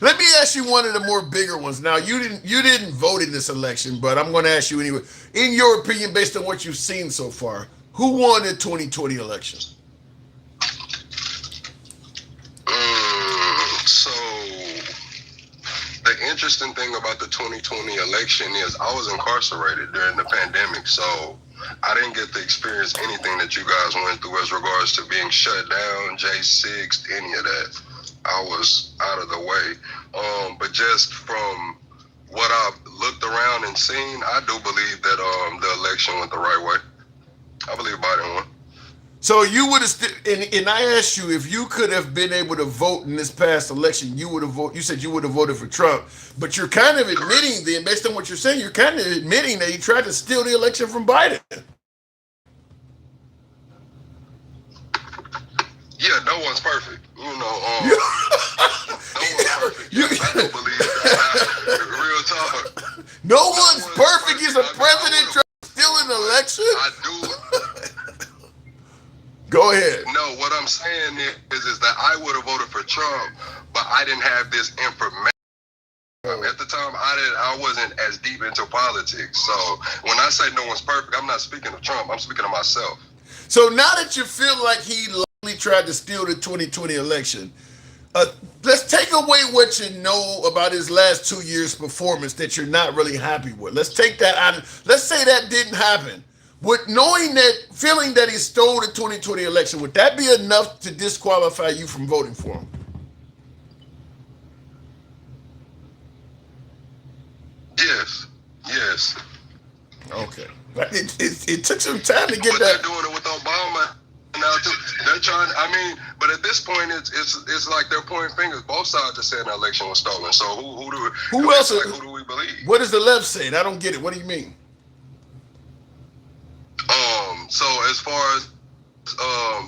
Let me ask you one of the more bigger ones. Now, you didn't vote in this election, but I'm going to ask you anyway. In your opinion, based on what you've seen so far, Who won the 2020 election? So the interesting thing about the 2020 election is I was incarcerated during the pandemic, so I didn't get to experience anything that you guys went through as regards to being shut down, J6, any of that. I was out of the way. But just from what I've looked around and seen, I do believe that the election went the right way. I believe Biden won. So you would have, and I asked you if you could have been able to vote in this past election, you would have voted. You said you would have voted for Trump, but you're kind of admitting, then, based on what you're saying, you're kind of admitting that he tried to steal the election from Biden. Yeah, no one's perfect. You know, no one's perfect. I don't believe that. Real talk. No one's perfect. He's a president trying to steal an election. I do. Go ahead. No, what I'm saying is that I would have voted for Trump, but I didn't have this information. At the time, I wasn't as deep into politics. So when I say no one's perfect, I'm not speaking of Trump. I'm speaking of myself. So now that you feel like he likely tried to steal the 2020 election, let's take away what you know about his last 2 years' performance that you're not really happy with. Let's take that out. Let's say that didn't happen. With knowing that, feeling that he stole the 2020 election, would that be enough to disqualify you from voting for him? Yes. Okay. It took some time to get but that. They're doing it with Obama now too. They're trying. I mean, but at this point, it's like they're pointing fingers. Both sides are saying the election was stolen. So who else? Like, who do we believe? What does the left say? I don't get it. What do you mean? So as far as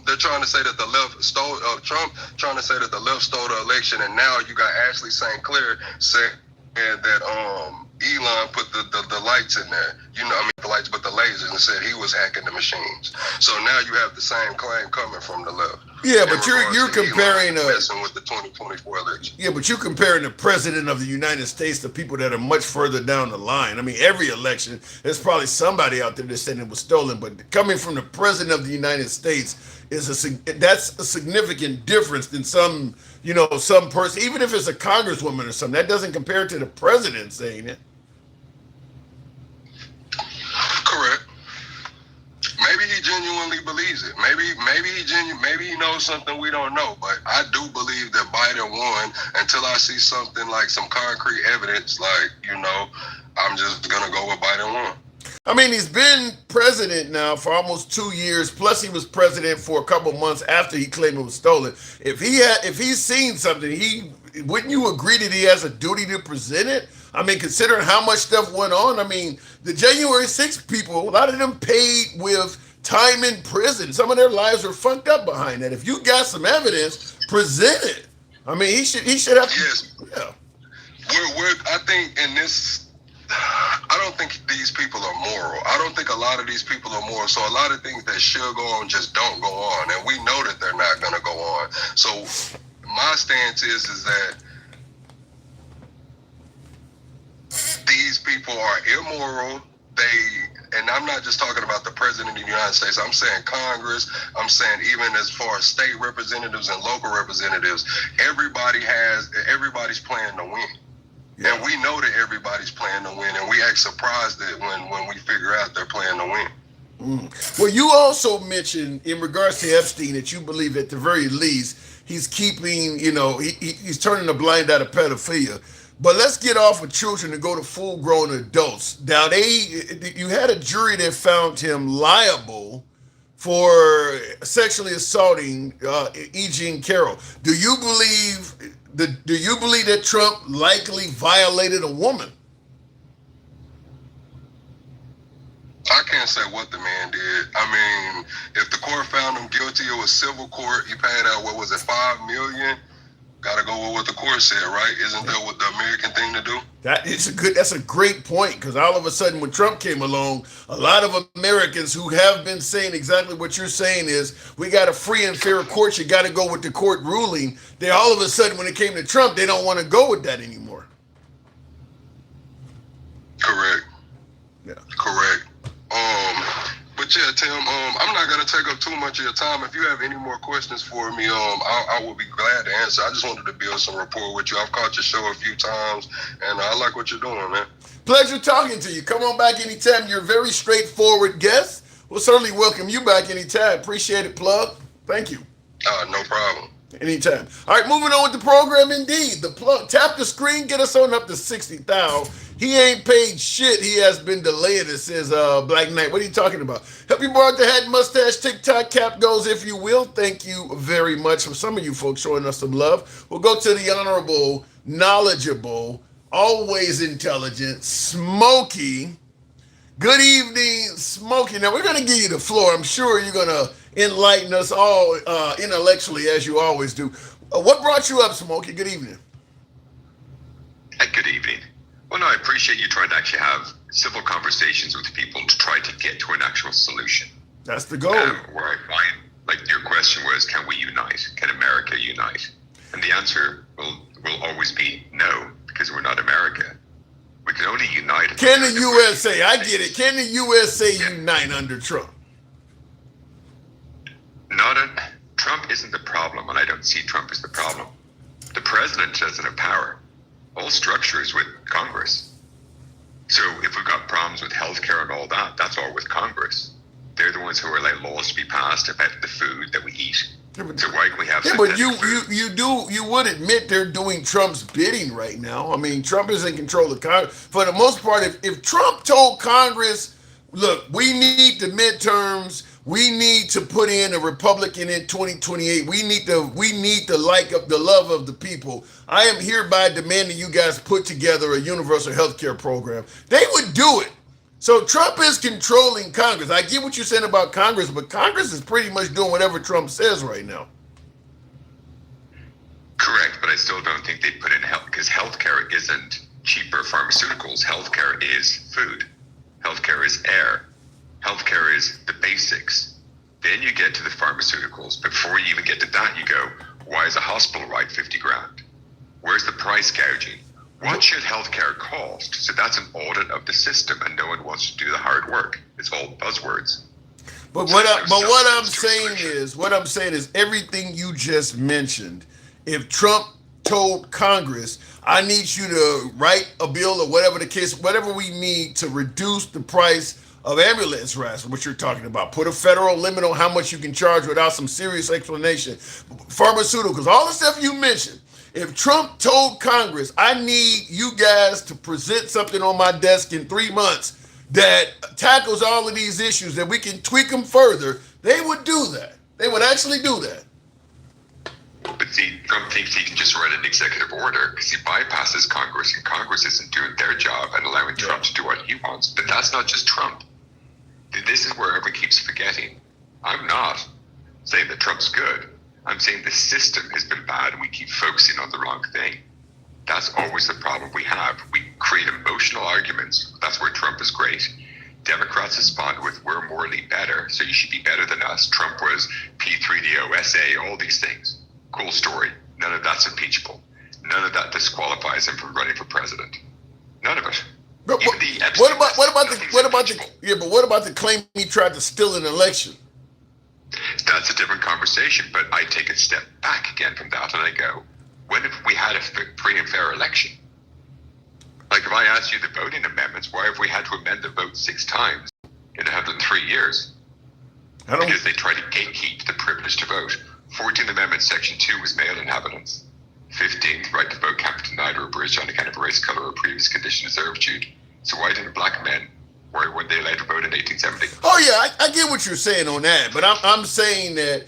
they're trying to say that the left stole Trump, trying to say that the left stole the election, and now you got Ashley St. Clair saying that Elon put the lights in there. You know, I mean the lights, but the lasers, and said he was hacking the machines. So now you have the same claim coming from the left. Yeah, but you're comparing messing with the 2024 election. Yeah, but you're comparing the president of the United States to people that are much further down the line. I mean, every election, there's probably somebody out there that's saying it was stolen, but coming from the president of the United States that's a significant difference than some person, even if it's a congresswoman or something. That doesn't compare to the president saying it. Correct. Maybe he genuinely believes it. Maybe he knows something we don't know. But I do believe that Biden won until I see something like some concrete evidence. I'm just gonna go with Biden won. I mean, he's been president now for almost 2 years. Plus, he was president for a couple months after he claimed it was stolen. If he's seen something, wouldn't you agree that he has a duty to present it? I mean, considering how much stuff went on, I mean, the January 6th people, a lot of them paid with time in prison. Some of their lives were fucked up behind that. If you got some evidence, present it. I mean, he should have to. Yes. Yeah. I think in this, I don't think these people are moral. I don't think a lot of these people are moral. So a lot of things that should go on just don't go on. And we know that they're not going to go on. So my stance is that these people are immoral. And I'm not just talking about the president of the United States. I'm saying Congress. I'm saying even as far as state representatives and local representatives, everybody's playing to win. Yeah. And we know that everybody's playing to win, and we act surprised that when we figure out they're playing to win. Well, you also mentioned in regards to Epstein that you believe at the very least he's keeping, he's turning a blind eye to pedophilia. But let's get off of children and go to full-grown adults. Now, you had a jury that found him liable for sexually assaulting E. Jean Carroll. Do you believe that Trump likely violated a woman? I can't say what the man did. I mean, if the court found him guilty, it was civil court. He paid out, $5 million? Gotta go with what the court said, right? Isn't that what the American thing to do? That's a great point, because all of a sudden when Trump came along, a lot of Americans who have been saying exactly what you're saying is, we got a free and fair court, you gotta go with the court ruling. They all of a sudden, when it came to Trump, they don't want to go with that anymore. Correct. Yeah. Correct. But Yeah, Tim. I'm not gonna take up too much of your time. If you have any more questions for me, I will be glad to answer. I just wanted to build some rapport with you. I've caught your show a few times, and I like what you're doing, man. Pleasure talking to you. Come on back anytime. You're a very straightforward guest. We'll certainly welcome you back anytime. Appreciate it, plug. Thank you. No problem. Anytime. All right, moving on with the program. Indeed, the plug. Tap the screen, get us on up to 60,000. He ain't paid shit. He has been delayed. It says Black Knight. What are you talking about? Help you bar the hat, mustache, TikTok, cap goes, if you will. Thank you very much for some of you folks showing us some love. We'll go to the honorable, knowledgeable, always intelligent, Smokey. Good evening, Smokey. Now, we're going to give you the floor. I'm sure you're going to enlighten us all intellectually, as you always do. What brought you up, Smokey? Good evening. Good evening. Well, no, I appreciate you trying to actually have civil conversations with people to try to get to an actual solution. That's the goal. Where I find, like your question was, can we unite? Can America unite? And the answer will always be no, because we're not America. We can only unite. Can the USA, I get it, can the USA unite under Trump? Trump isn't the problem, and I don't see Trump as the problem. The president doesn't have power. All structure is with Congress. So if we've got problems with healthcare and all that, that's all with Congress. They're the ones who are allowed laws to be passed about the food that we eat. So why can we have? Yeah, but you would admit they're doing Trump's bidding right now. I mean, Trump is in control of Congress for the most part. If Trump told Congress, look, we need the midterms, we need to put in a Republican in 2028, we need the love of the people. I am hereby demanding you guys put together a universal health care program. They would do it. So Trump is controlling Congress. I get what you're saying about Congress, but Congress is pretty much doing whatever Trump says right now. Correct, but I still don't think they put in health, because healthcare isn't cheaper pharmaceuticals. Healthcare is food. Healthcare is air. Healthcare is the basics. Then you get to the pharmaceuticals. Before you even get to that, you go, why is a hospital ride 50 grand? Where's the price gouging? What should healthcare cost? So that's an audit of the system, and no one wants to do the hard work. It's all buzzwords. But what I'm saying is everything you just mentioned. If Trump told Congress, I need you to write a bill or whatever the case, whatever we need to reduce the price of ambulance rides, what you're talking about, put a federal limit on how much you can charge without some serious explanation, pharmaceuticals, all the stuff you mentioned. If Trump told Congress, I need you guys to present something on my desk in 3 months that tackles all of these issues, that we can tweak them further, they would do that. They would actually do that. But see, Trump thinks he can just write an executive order because he bypasses Congress, and Congress isn't doing their job and allowing Trump to do what he wants. But that's not just Trump. This is where everyone keeps forgetting. I'm not saying that Trump's good. I'm saying the system has been bad and we keep focusing on the wrong thing. That's always the problem we have. We create emotional arguments. That's where Trump is great. Democrats respond with, we're morally better, so you should be better than us. Trump was P3DO, SA, all these things. Cool story. None of that's impeachable. None of that disqualifies him from running for president. None of it. But what about the claim he tried to steal an election? That's a different conversation, but I take a step back again from that and I go, when have we had a free and fair election? Like if I asked you the voting amendments, why have we had to amend the vote 6 times in 103 years? Because they try to gatekeep the privilege to vote. 14th Amendment, Section 2 was male inhabitants. 15th, right to vote can't be denied or abridged on account of race, color, or previous condition of servitude. So why didn't black men, why weren't they allowed to vote in 1870? Oh yeah, I get what you're saying on that, but I'm saying that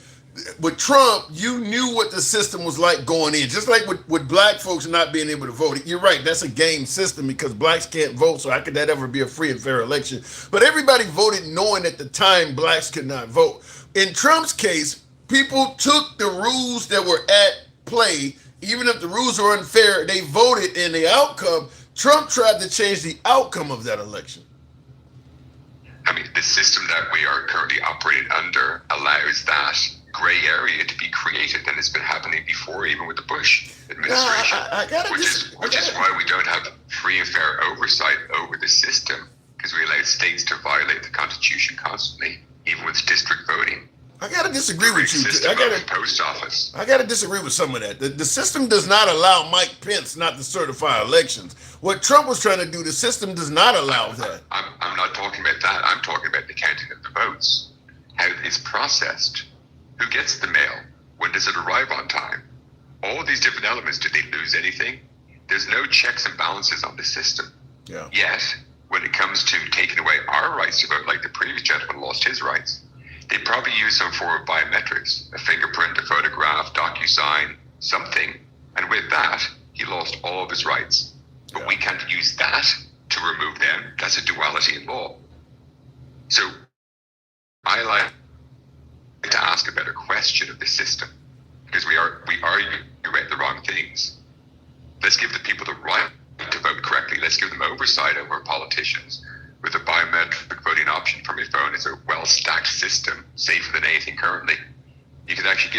with Trump, you knew what the system was like going in. Just like with black folks not being able to vote. You're right, that's a game system because blacks can't vote, so how could that ever be a free and fair election? But everybody voted knowing at the time blacks could not vote. In Trump's case, people took the rules that were at play, even if the rules were unfair, they voted in the outcome. Trump tried to change the outcome of that election. I mean, the system that we are currently operating under allows that gray area to be created, and it's been happening before, even with the Bush administration, which is why we don't have free and fair oversight over the system, because we allow states to violate the Constitution constantly. even with district voting. I gotta disagree with you. System of post office. I gotta disagree with some of that. The system does not allow Mike Pence not to certify elections. What Trump was trying to do, the system does not allow that. I'm not talking about that. I'm talking about the counting of the votes, how it is processed, who gets the mail, when does it arrive on time. All these different elements. Did they lose anything? There's no checks and balances on the system. Yeah. Yet, when it comes to taking away our rights to vote, like the previous gentleman lost his rights, they probably use some form of biometrics, a fingerprint, a photograph, DocuSign, something. And with that, he lost all of his rights. But we can't use that to remove them. That's a duality in law. So I like to ask a better question of the system, because we argue about the wrong things. Let's give the people the right to vote correctly. Let's give them oversight over politicians. With a biometric voting option from your phone, it's a well-stacked system, safer than anything currently. You could actually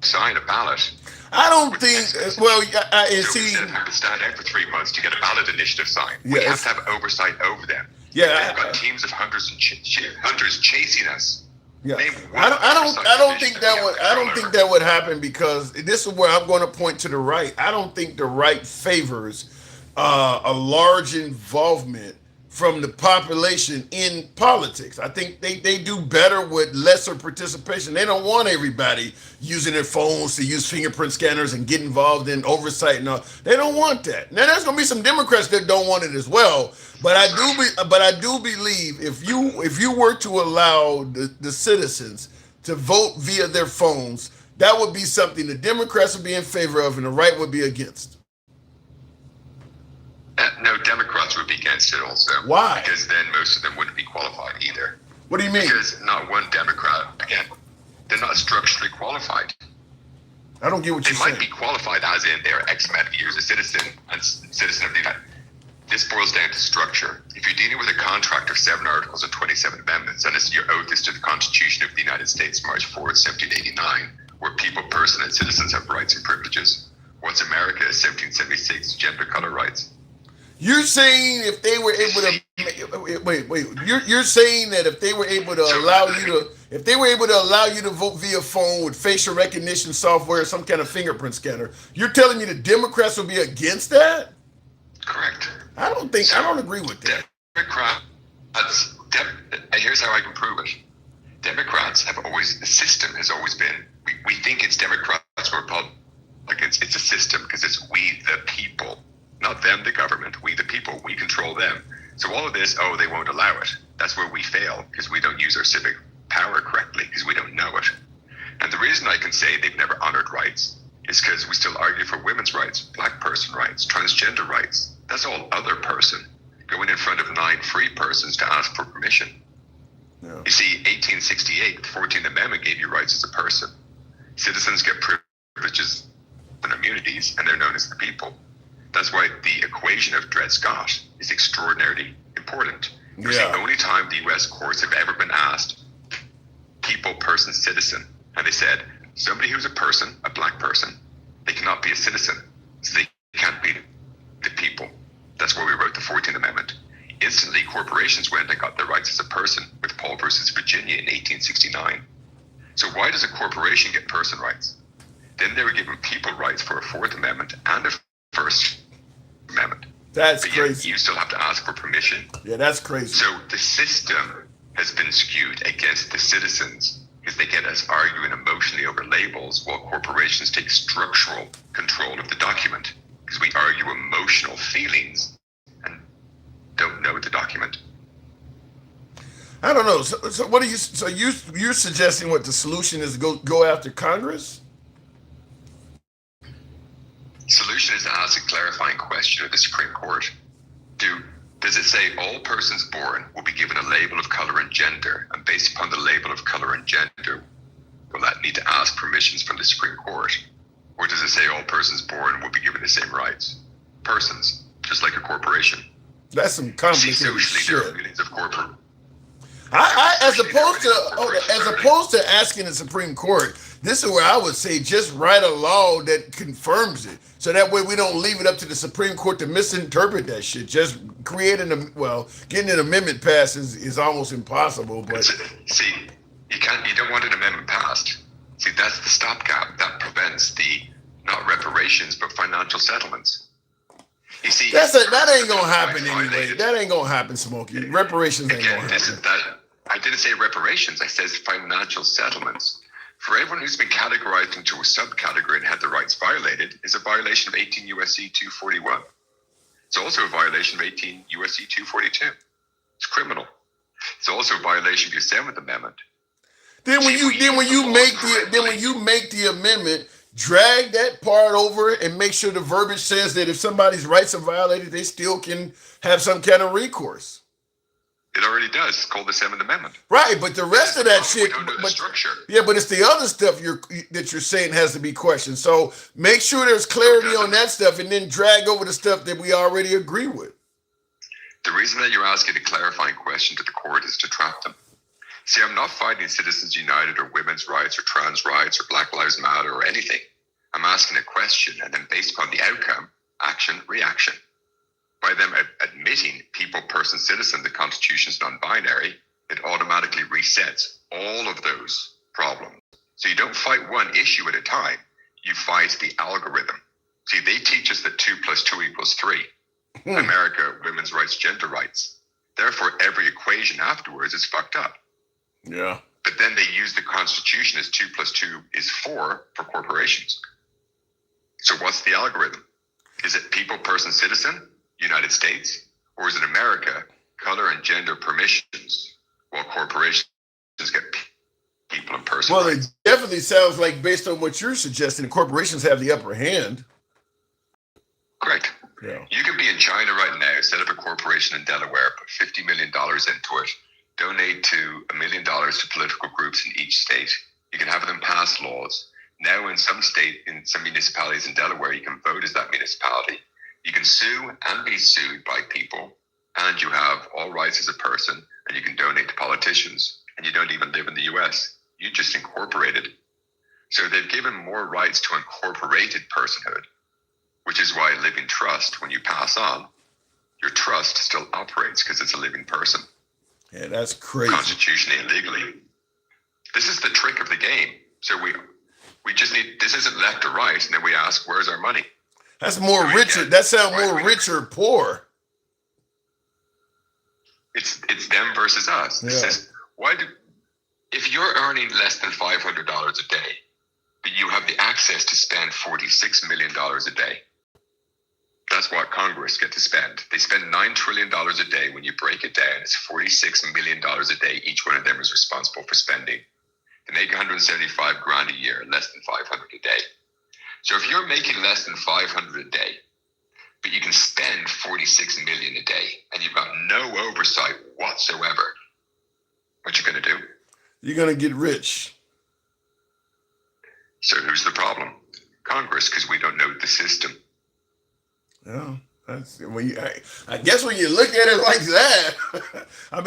sign a ballot. I don't think. Well, so instead of having to stand out for 3 months to get a ballot initiative signed, we have to have oversight over them. Yeah, we've got teams of hunters chasing us. Yeah, I don't think that would happen, because this is where I'm going to point to the right. I don't think the right favors a large involvement from the population in politics. I think they do better with lesser participation. They don't want everybody using their phones to use fingerprint scanners and get involved in oversight and all. They don't want that. Now there's going to be some Democrats that don't want it as well, but I do believe if you were to allow the citizens to vote via their phones, that would be something the Democrats would be in favor of and the right would be against. No, Democrats would be against it also. Why? Because then most of them wouldn't be qualified either. What do you mean? Because not one Democrat, again, they're not structurally qualified. I don't get what you're saying. They might be qualified as in they're X amount of years a citizen and citizen of the United. This boils down to structure. If you're dealing with a contract of 7 articles and 27 amendments, and your oath is to the Constitution of the United States, March 4th, 1789, where people, person, and citizens have rights and privileges. What's America? 1776, gender, color rights. You're saying if they were able to wait. You're saying that if they were able to allow you to vote via phone with facial recognition software or some kind of fingerprint scanner, you're telling me the Democrats will be against that? Correct. I don't agree with that. And here's how I can prove it. Democrats the system has always been, we think it's Democrats or Republicans. It's a system because it's we the people. Not them, the government, we the people, we control them. So all of this, they won't allow it. That's where we fail, because we don't use our civic power correctly, because we don't know it. And the reason I can say they've never honored rights is because we still argue for women's rights, black person rights, transgender rights. That's all other person going in front of 9 free persons to ask for permission. Yeah. You see, 1868, the 14th Amendment gave you rights as a person. Citizens get privileges and immunities, and they're known as the people. That's why the equation of Dred Scott is extraordinarily important. It's the only time the U.S. courts have ever been asked, people, person, citizen. And they said, somebody who's a person, a black person, they cannot be a citizen. So they can't be the people. That's why we wrote the 14th Amendment. Instantly, corporations went and got their rights as a person with Paul versus Virginia in 1869. So why does a corporation get person rights? Then they were given people rights for a 4th Amendment and a First Amendment. That's crazy. You still have to ask for permission. Yeah, that's crazy. So the system has been skewed against the citizens because they get us arguing emotionally over labels while corporations take structural control of the document because we argue emotional feelings and don't know the document. I don't know. So what are you? So you're suggesting what the solution is? Go after Congress? Solution is to ask a clarifying question of the Supreme Court. Does it say all persons born will be given a label of color and gender, and based upon the label of color and gender, will that need to ask permissions from the Supreme Court? Or does it say all persons born will be given the same rights? Persons, just like a corporation. That's some complicated socially, shit. there are millions of corporate. As opposed to asking the Supreme Court, this is where I would say just write a law that confirms it, so that way we don't leave it up to the Supreme Court to misinterpret that shit. Just creating getting an amendment passed is almost impossible. But see, you don't want an amendment passed. See, that's the stopgap that prevents the not reparations but financial settlements. You see, that ain't gonna happen anyway. That ain't gonna happen, Smokey. Reparations ain't gonna happen. I didn't say reparations. I said financial settlements. For everyone who's been categorized into a subcategory and had their rights violated, is a violation of 18 USC 241. It's also a violation of 18 USC 242. It's criminal. It's also a violation of your Seventh Amendment. Then when you make the amendment, drag that part over and make sure the verbiage says that if somebody's rights are violated, they still can have some kind of recourse. It already does. It's called the Seventh Amendment. Right, but the rest of that shit. Structure. Yeah, but it's the other stuff that you're saying has to be questioned. So make sure there's clarity on that stuff, and then drag over the stuff that we already agree with. The reason that you're asking a clarifying question to the court is to trap them. See, I'm not fighting Citizens United or women's rights or trans rights or Black Lives Matter or anything. I'm asking a question, and then based upon the outcome, action, reaction. By them admitting people, person, citizen, the Constitution is non-binary, it automatically resets all of those problems. So you don't fight one issue at a time. You fight the algorithm. See, they teach us that 2 + 2 = 3. America, women's rights, gender rights. Therefore, every equation afterwards is fucked up. Yeah. But then they use the Constitution as 2 + 2 = 4 for corporations. So what's the algorithm? Is it people, person, citizen, United States? Or is it America, color and gender permissions, while corporations get people and person Well, rights? it definitely sounds like, based on what you're suggesting, the corporations have the upper hand. Correct. Yeah. You can be in China right now, set up a corporation in Delaware, put $50 million into it, donate to $1 million to political groups in each state. You can have them pass laws. Now in some municipalities in Delaware, you can vote as that municipality. You can sue and be sued by people, and you have all rights as a person, and you can donate to politicians, and you don't even live in the US. You just incorporated. So they've given more rights to incorporated personhood, which is why living trust, when you pass on, your trust still operates because it's a living person. Yeah, that's crazy. Constitutionally and legally. This is the trick of the game. So we just need, this isn't left or right, and then we ask, where's our money? That's more richer. That sounds more rich or poor. It's them versus us. Yeah. This is, if you're earning less than $500 a day, but you have the access to spend $46 million a day, that's what Congress get to spend. They spend $9 trillion a day. When you break it down, it's $46 million a day. Each one of them is responsible for spending. They make 175 grand a year, less than 500 a day. So if you're making less than 500 a day, but you can spend 46 million a day, and you've got no oversight whatsoever, what you going to do? You're going to get rich. So who's the problem? Congress, because we don't know the system. Yeah, that's I guess when you look at it like that, I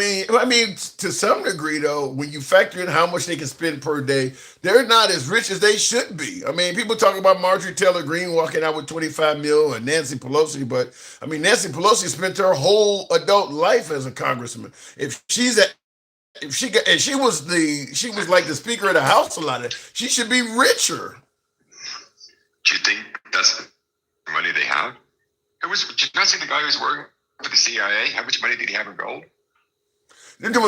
mean, to some degree though, when you factor in how much they can spend per day, they're not as rich as they should be. I mean, people talk about Marjorie Taylor Greene walking out with 25 mil and Nancy Pelosi, but I mean, Nancy Pelosi spent her whole adult life as a congressman. If she was like the Speaker of the House a lot, she should be richer. Do you think that's the money they have? Did you not see the guy who was working for the CIA? How much money did he have in gold? With the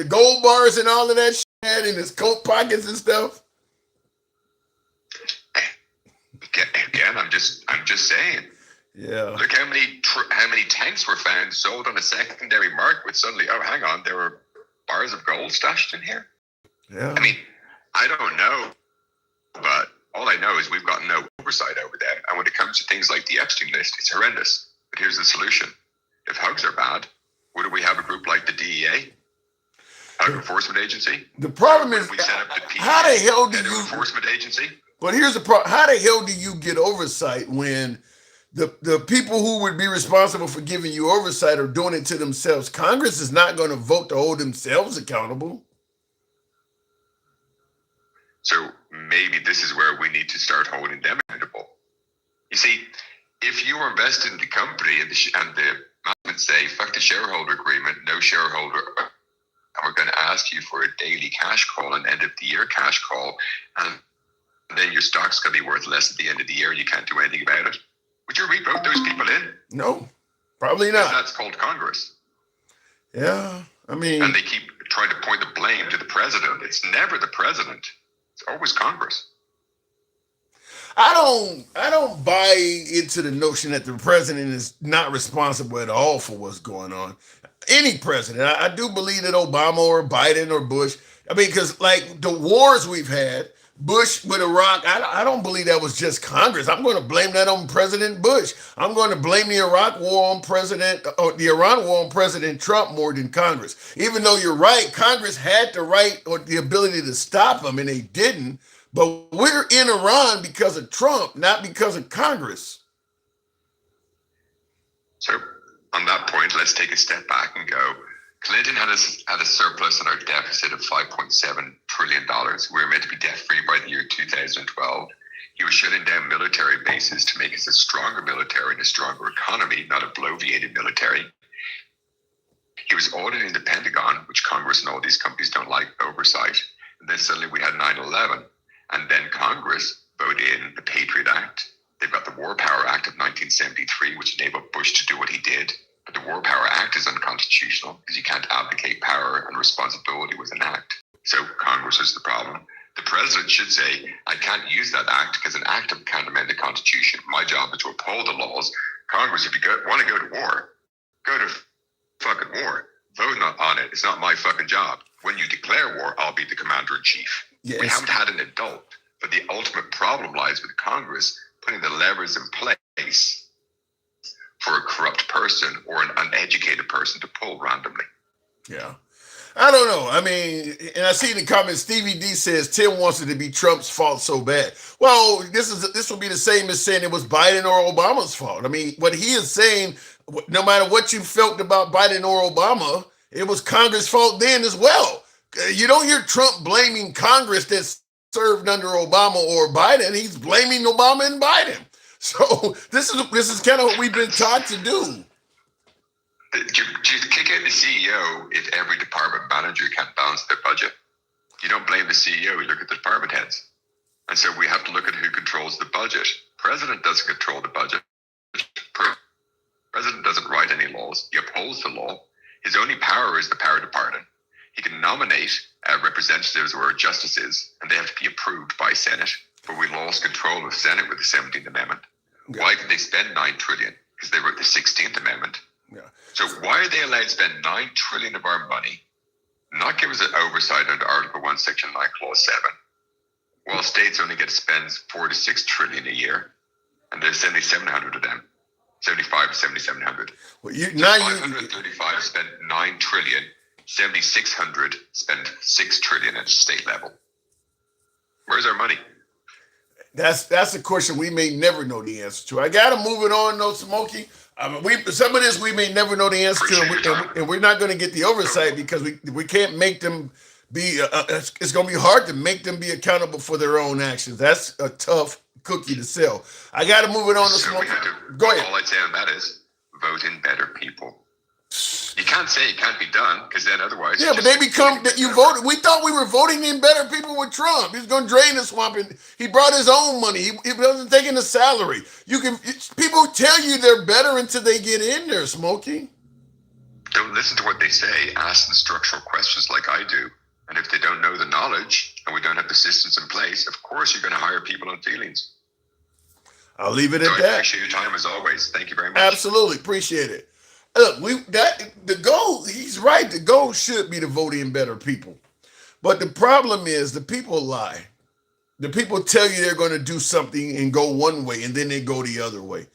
gold bars and all of that shit in his coat pockets and stuff. Again, I'm just saying. Yeah. Look how many tanks were found sold on a secondary market. With suddenly, oh, hang on, there were bars of gold stashed in here. Yeah. I mean, I don't know, but all I know is we've got no oversight over them. And when it comes to things like the Epstein list, it's horrendous. But here's the solution. If hugs are bad, wouldn't we have a group like the DEA? Drug Enforcement Agency? The problem is, we set up the PEA, how the hell do Drug you... Enforcement Agency? But here's the problem. How the hell do you get oversight when the people who would be responsible for giving you oversight are doing it to themselves. Congress is not going to vote to hold themselves accountable. So maybe this is where we need to start holding them accountable. You see, if you are invested in the company and the management say, fuck the shareholder agreement, no shareholder, and we're going to ask you for a daily cash call and end of the year cash call, and then your stock's going to be worth less at the end of the year and you can't do anything about it. Would you re-vote those people in? No, probably not. That's called Congress. Yeah, I mean... And they keep trying to point the blame to the president. It's never the president. It's always Congress. I don't buy into the notion that the president is not responsible at all for what's going on. Any president. I do believe that Obama or Biden or Bush, I mean, because like the wars we've had, Bush with Iraq, I don't believe that was just Congress. I'm going to blame that on President Bush. I'm going to blame the Iraq war on the Iran war on President Trump more than Congress. Even though you're right, Congress had the right or the ability to stop them and they didn't. But we're in Iran because of Trump, not because of Congress. So on that point, let's take a step back and go, Clinton had a surplus in our deficit of $5.7 trillion. We were meant to be debt-free by the year 2012. He was shutting down military bases to make us a stronger military and a stronger economy, not a bloviated military. He was auditing the Pentagon, which Congress and all these companies don't like oversight. And then suddenly we had 9/11. And then Congress voted in the Patriot Act. They've got the War Power Act of 1973, which enabled Bush to do what he did. But the War Power Act is unconstitutional because you can't abdicate power and responsibility with an act. So Congress is the problem. The president should say, I can't use that act because an act can't amend the Constitution. My job is to uphold the laws. Congress, if you want to go to war, go to fucking war. Vote on it. It's not my fucking job. When you declare war, I'll be the commander-in-chief. Yes. We haven't had an adult. But the ultimate problem lies with Congress putting the levers in place for a corrupt person or an uneducated person to pull randomly. Yeah. I don't know. I mean, and I see in the comments, Stevie D says Tim wants it to be Trump's fault so bad. Well, this will be the same as saying it was Biden or Obama's fault. I mean, what he is saying, no matter what you felt about Biden or Obama, it was Congress' fault then as well. You don't hear Trump blaming Congress that served under Obama or Biden. He's blaming Obama and Biden. So this is kind of what we've been taught to do. You kick out the CEO if every department manager can't balance their budget. You don't blame the CEO, you look at the department heads. And so we have to look at who controls the budget. President doesn't control the budget. President doesn't write any laws. He upholds the law. His only power is the power to pardon. He can nominate representatives or justices, and they have to be approved by Senate. But we lost control of Senate with the 17th Amendment. Yeah. Why can they spend $9 trillion? Because they wrote the 16th Amendment. Yeah. So why are they allowed to spend $9 trillion of our money, not give us an oversight under Article 1, Section 9, Clause 7, while states only get to spend $4 to $6 trillion a year, and there's 7,700 of them, 75 to 7,700. Well, 535 spend $9 trillion, 7,600 spend $6 trillion at the state level. Where's our money? That's a question we may never know the answer to. I gotta move it on, though, Smokey. I mean, some of this we may never know the answer to, and we're not going to get the oversight because we can't make them be. It's going to be hard to make them be accountable for their own actions. That's a tough cookie to sell. I got to move it on to Smokey. Go ahead. All I'd say on that is vote in better people. You can't say it can't be done because then otherwise. Yeah, but they become that you voted. We thought we were voting in better people with Trump. He's going to drain the swamp, and he brought his own money. He wasn't taking a salary. People tell you they're better until they get in there, Smokey. Don't listen to what they say. Ask them structural questions like I do. And if they don't know the knowledge and we don't have the systems in place, of course you're going to hire people on feelings. I'll leave it at that. I appreciate your time as always. Thank you very much. Absolutely appreciate it. Look, the goal, he's right, the goal should be to vote in better people. But the problem is the people lie. The people tell you they're going to do something and go one way, and then they go the other way.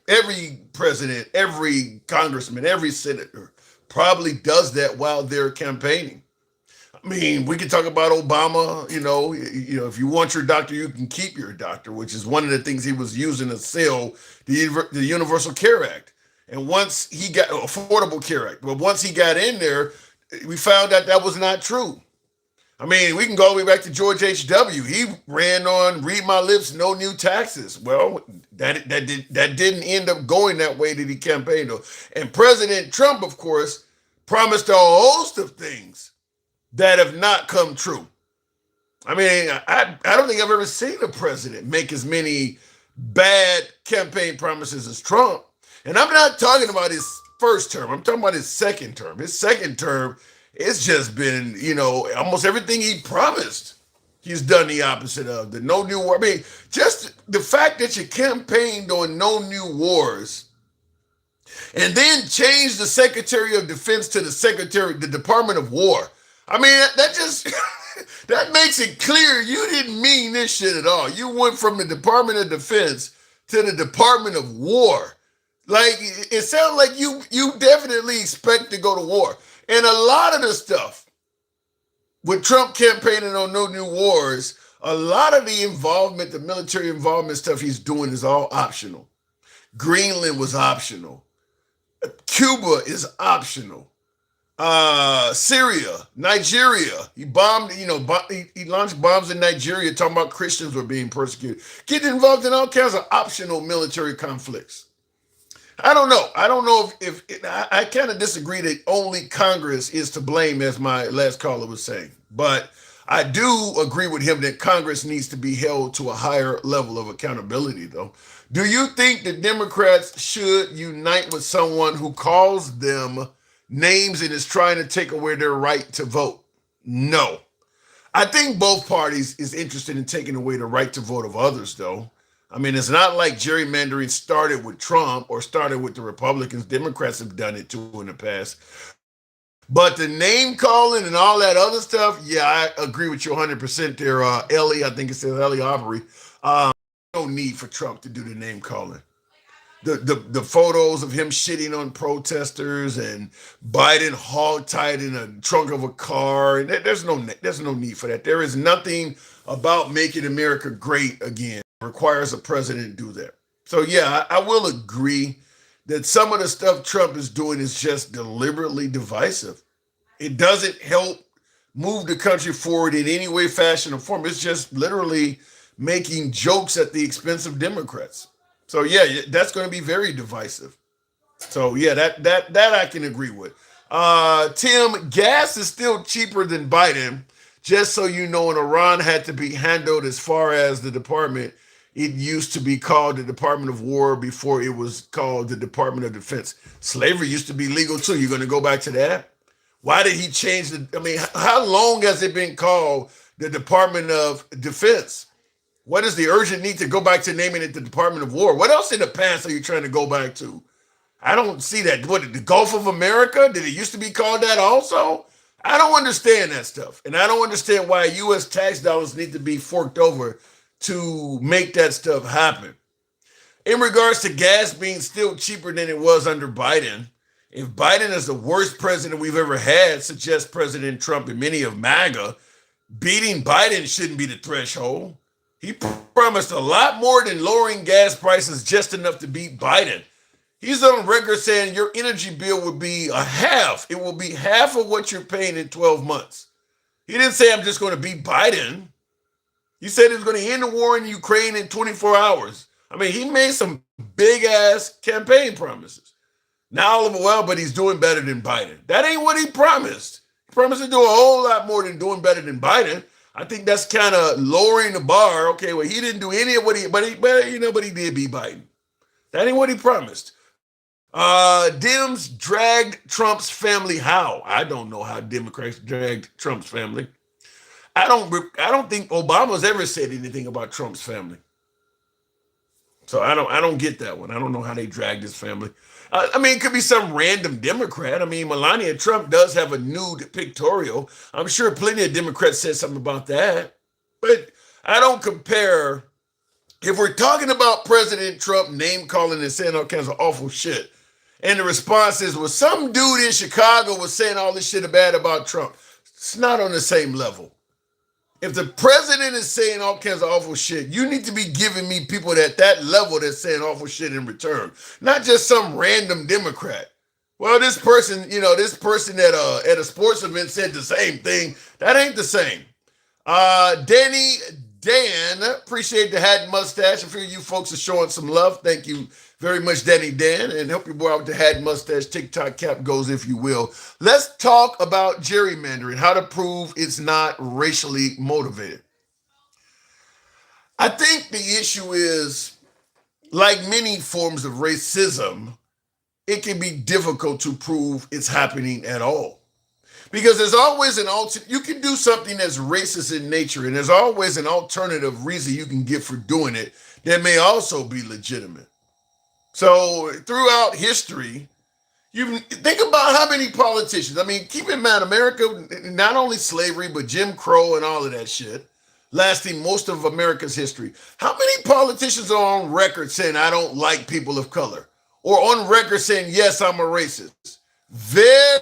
Every president, every congressman, every senator probably does that while they're campaigning. I mean, we can talk about Obama. If you want your doctor, you can keep your doctor, which is one of the things he was using to sell the Universal Care Act. And once he got Affordable Care Act, but once he got in there, we found out that was not true. I mean, we can go all the way back to George H.W. He ran on "Read my lips, no new taxes." Well, that didn't end up going that way that he campaigned on. And President Trump, of course, promised a host of things that have not come true. I mean, I don't think I've ever seen a president make as many bad campaign promises as Trump. And I'm not talking about his first term. I'm talking about his second term. His second term, it's just been, almost everything he promised, he's done the opposite of. The no new war. I mean, just the fact that you campaigned on no new wars and then changed the Secretary of Defense to the Department of War. I mean, that just that makes it clear you didn't mean this shit at all. You went from the Department of Defense to the Department of War. Like, it sounds like you definitely expect to go to war. And a lot of the stuff with Trump campaigning on no new wars, a lot of the involvement, the military involvement stuff he's doing is all optional. Greenland was optional. Cuba is optional. Syria, Nigeria. He bombed, he launched bombs in Nigeria talking about Christians were being persecuted. Getting involved in all kinds of optional military conflicts. I don't know. I don't know if I kind of disagree that only Congress is to blame, as my last caller was saying. But I do agree with him that Congress needs to be held to a higher level of accountability, though. Do you think that Democrats should unite with someone who calls them names and is trying to take away their right to vote? No. I think both parties is interested in taking away the right to vote of others, though. I mean, it's not like gerrymandering started with Trump or started with the Republicans. Democrats have done it too in the past. But the name calling and all that other stuff, yeah, I agree with you 100% there. Ellie, I think it says Ellie Aubrey. No need for Trump to do the name calling. The photos of him shitting on protesters and Biden hog-tied in a trunk of a car, and there's no need for that. There is nothing about making America great again requires a president to do that. So yeah, I will agree that some of the stuff Trump is doing is just deliberately divisive. It doesn't help move the country forward in any way, fashion, or form. It's just literally making jokes at the expense of Democrats. So yeah, that's going to be very divisive. So yeah, that I can agree with. Tim, gas is still cheaper than Biden. Just so you know, and Iran had to be handled as far as the department. It used to be called the Department of War before it was called the Department of Defense. Slavery used to be legal too. You're going to go back to that? Why did he change how long has it been called the Department of Defense? What is the urgent need to go back to naming it the Department of War? What else in the past are you trying to go back to? I don't see that. What, the Gulf of America? Did it used to be called that also? I don't understand that stuff. And I don't understand why U.S. tax dollars need to be forked over to make that stuff happen. In regards to gas being still cheaper than it was under Biden, if Biden is the worst president we've ever had, suggests President Trump and many of MAGA, beating Biden shouldn't be the threshold. He promised a lot more than lowering gas prices just enough to beat Biden. He's on record saying your energy bill would be a half. It will be half of what you're paying in 12 months. He didn't say I'm just going to beat Biden. He said he was going to end the war in Ukraine in 24 hours. I mean, he made some big-ass campaign promises. Now all of it, well, but he's doing better than Biden. That ain't what he promised. He promised to do a whole lot more than doing better than Biden. I think that's kind of lowering the bar. Okay, well, he didn't do any of what he did beat Biden. That ain't what he promised. Dems dragged Trump's family. How? I don't know how Democrats dragged Trump's family. I don't think Obama's ever said anything about Trump's family. So I don't get that one. I don't know how they dragged his family. I mean, it could be some random Democrat. I mean, Melania Trump does have a nude pictorial. I'm sure plenty of Democrats said something about that. But I don't compare. If we're talking about President Trump name calling and saying all kinds of awful shit, and the response is, well, some dude in Chicago was saying all this shit bad about Trump. It's not on the same level. If the president is saying all kinds of awful shit, you need to be giving me people at that level that's saying awful shit in return, not just some random Democrat. Well, this person, this person at a sports event said the same thing. That ain't the same. Danny Dan, appreciate the hat and mustache. I feel you folks are showing some love. Thank you very much, Danny Dan, and help your boy out with the hat and mustache. TikTok cap goes, if you will. Let's talk about gerrymandering, how to prove it's not racially motivated. I think the issue is, like many forms of racism, it can be difficult to prove it's happening at all. Because there's always you can do something that's racist in nature, and there's always an alternative reason you can give for doing it that may also be legitimate. So throughout history, you think about how many politicians, keep in mind, America, not only slavery, but Jim Crow and all of that shit, lasting most of America's history. How many politicians are on record saying, I don't like people of color? Or on record saying, yes, I'm a racist? Very,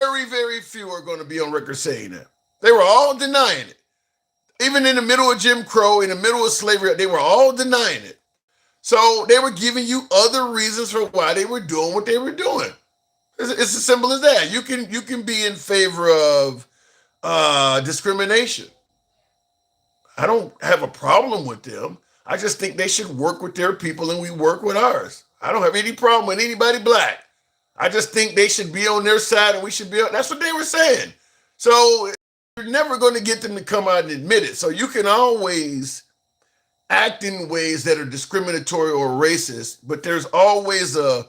very few are going to be on record saying that. They were all denying it. Even in the middle of Jim Crow, in the middle of slavery, they were all denying it. So they were giving you other reasons for why they were doing what they were doing. It's as simple as that. You can be in favor of discrimination. I don't have a problem with them. I just think they should work with their people and we work with ours. I don't have any problem with anybody black. I just think they should be on their side and we should be on. That's what they were saying. So you're never going to get them to come out and admit it. So you can always act in ways that are discriminatory or racist, but there's always an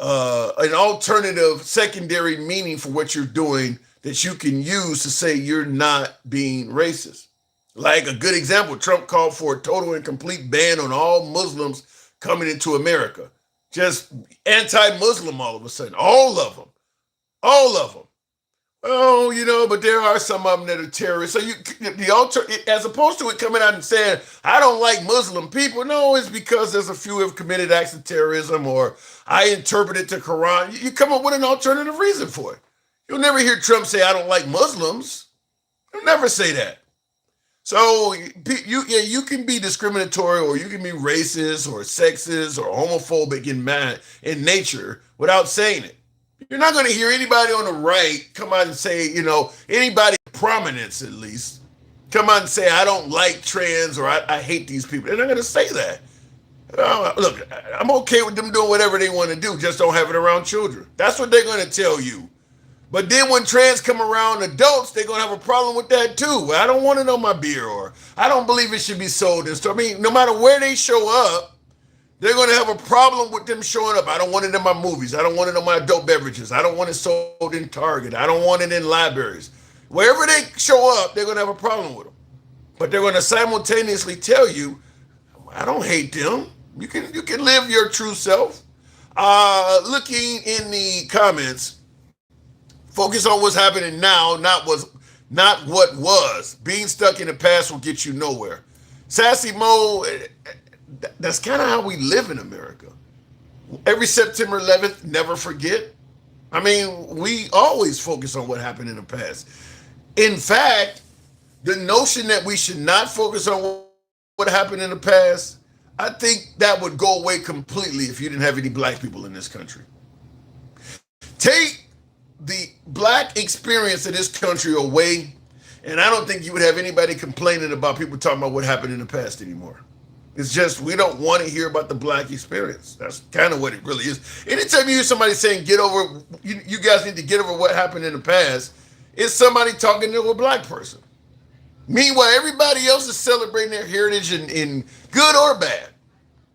alternative secondary meaning for what you're doing that you can use to say you're not being racist. Like a good example, Trump called for a total and complete ban on all Muslims coming into America. Just anti-Muslim all of a sudden. All of them. Oh, but there are some of them that are terrorists. So as opposed to it coming out and saying, I don't like Muslim people. No, it's because there's a few who have committed acts of terrorism or I interpreted the Quran. You come up with an alternative reason for it. You'll never hear Trump say, I don't like Muslims. He'll never say that. So you can be discriminatory or you can be racist or sexist or homophobic in nature without saying it. You're not going to hear anybody on the right come out and say, anybody of prominence at least, come out and say, I don't like trans or I hate these people. They're not going to say that. Look, I'm okay with them doing whatever they want to do, just don't have it around children. That's what they're going to tell you. But then when trans come around adults, they're going to have a problem with that too. I don't want it on my beer or I don't believe it should be sold in store. No matter where they show up, they're going to have a problem with them showing up. I don't want it in my movies. I don't want it on my adult beverages. I don't want it sold in Target. I don't want it in libraries. Wherever they show up, they're going to have a problem with them. But they're going to simultaneously tell you, I don't hate them. You can live your true self. Looking in the comments, focus on what's happening now, not what was. Being stuck in the past will get you nowhere. Sassy Mo, that's kind of how we live in America. Every September 11th, never forget. We always focus on what happened in the past. In fact, the notion that we should not focus on what happened in the past, I think that would go away completely if you didn't have any black people in this country. Take the black experience of this country away, and I don't think you would have anybody complaining about people talking about what happened in the past anymore. It's just we don't want to hear about the black experience. That's kind of what it really is. Anytime you hear somebody saying, get over, you guys need to get over what happened in the past, it's somebody talking to a black person. Meanwhile, everybody else is celebrating their heritage in good or bad.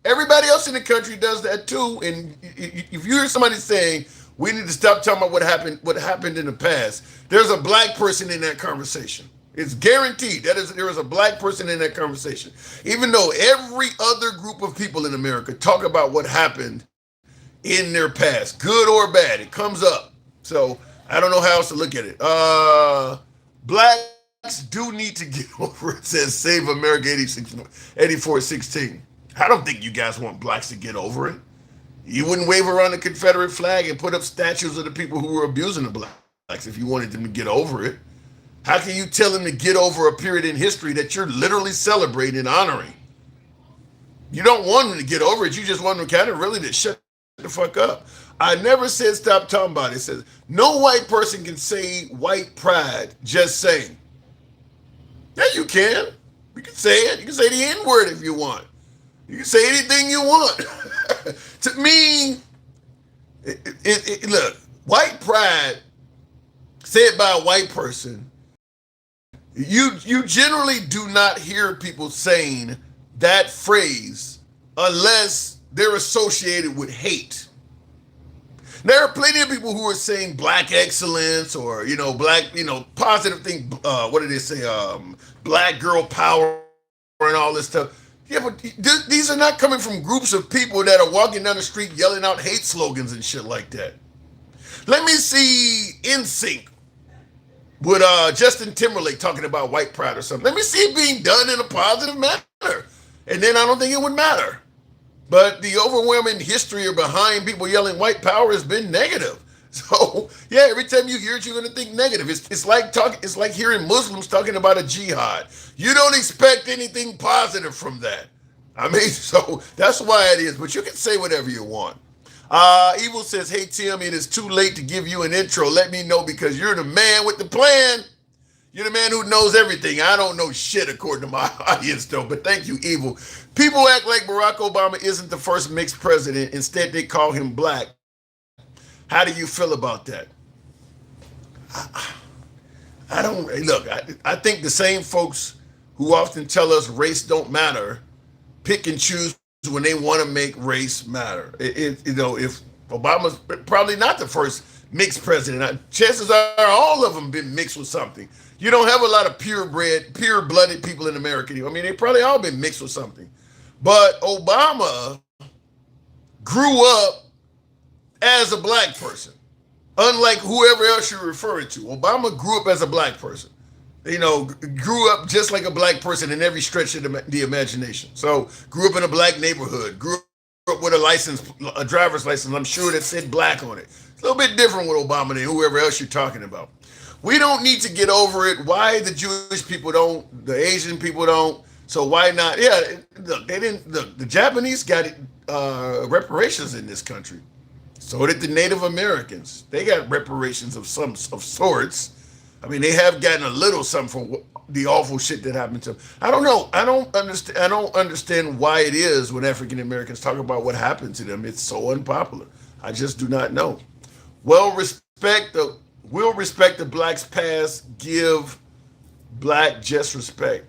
Everybody else in the country does that too. And if you hear somebody saying, we need to stop talking about what happened in the past, there's a black person in that conversation. It's guaranteed there is a black person in that conversation. Even though every other group of people in America talk about what happened in their past, good or bad, it comes up. So I don't know how else to look at it. Blacks do need to get over it, says Save America 8416. I don't think you guys want blacks to get over it. You wouldn't wave around the Confederate flag and put up statues of the people who were abusing the blacks if you wanted them to get over it. How can you tell them to get over a period in history that you're literally celebrating and honoring? You don't want them to get over it. You just want them kind of really to shut the fuck up. I never said stop talking about it. It says no white person can say white pride just saying. Yeah, you can. You can say it. You can say the N-word if you want. You can say anything you want. To me, look, white pride said by a white person, you generally do not hear people saying that phrase unless they're associated with hate. There are plenty of people who are saying black excellence or, black, positive thing. What did they say? Black girl power and all this stuff. Yeah, but these are not coming from groups of people that are walking down the street yelling out hate slogans and shit like that. Let me see NSYNC with Justin Timberlake talking about white pride or something. Let me see it being done in a positive manner. And then I don't think it would matter. But the overwhelming history behind people yelling white power has been negative. So yeah, every time you hear it, you're gonna think negative. It's like hearing Muslims talking about a jihad. You don't expect anything positive from that. I mean, so that's why it is. But you can say whatever you want. Evil says, "Hey Tim, it is too late to give you an intro. Let me know because you're the man with the plan. You're the man who knows everything. I don't know shit according to my audience though, but thank you, Evil. People act like Barack Obama isn't the first mixed president. Instead, they call him black. How do you feel about that?" I don't, look, I think the same folks who often tell us race don't matter pick and choose when they want to make race matter. If Obama's probably not the first mixed president, chances are all of them been mixed with something. You don't have a lot of pure-blooded people in America. I mean, they probably all been mixed with something. But Obama grew up as a black person, unlike whoever else you're referring to. Obama grew up as a black person. Grew up just like a black person in every stretch of the imagination. So grew up in a black neighborhood, grew up with a driver's license, I'm sure that said black on it. It's a little bit different with Obama than whoever else you're talking about. We don't need to get over it. Why the Jewish people don't, the Asian people don't, so why not? Yeah, look, the Japanese got reparations in this country. So did the Native Americans. They got reparations of sorts. I mean, they have gotten a little something for the awful shit that happened to them. I don't know. I don't understand why it is when African Americans talk about what happened to them. It's so unpopular. I just do not know. We'll respect the blacks' past. Give black just respect.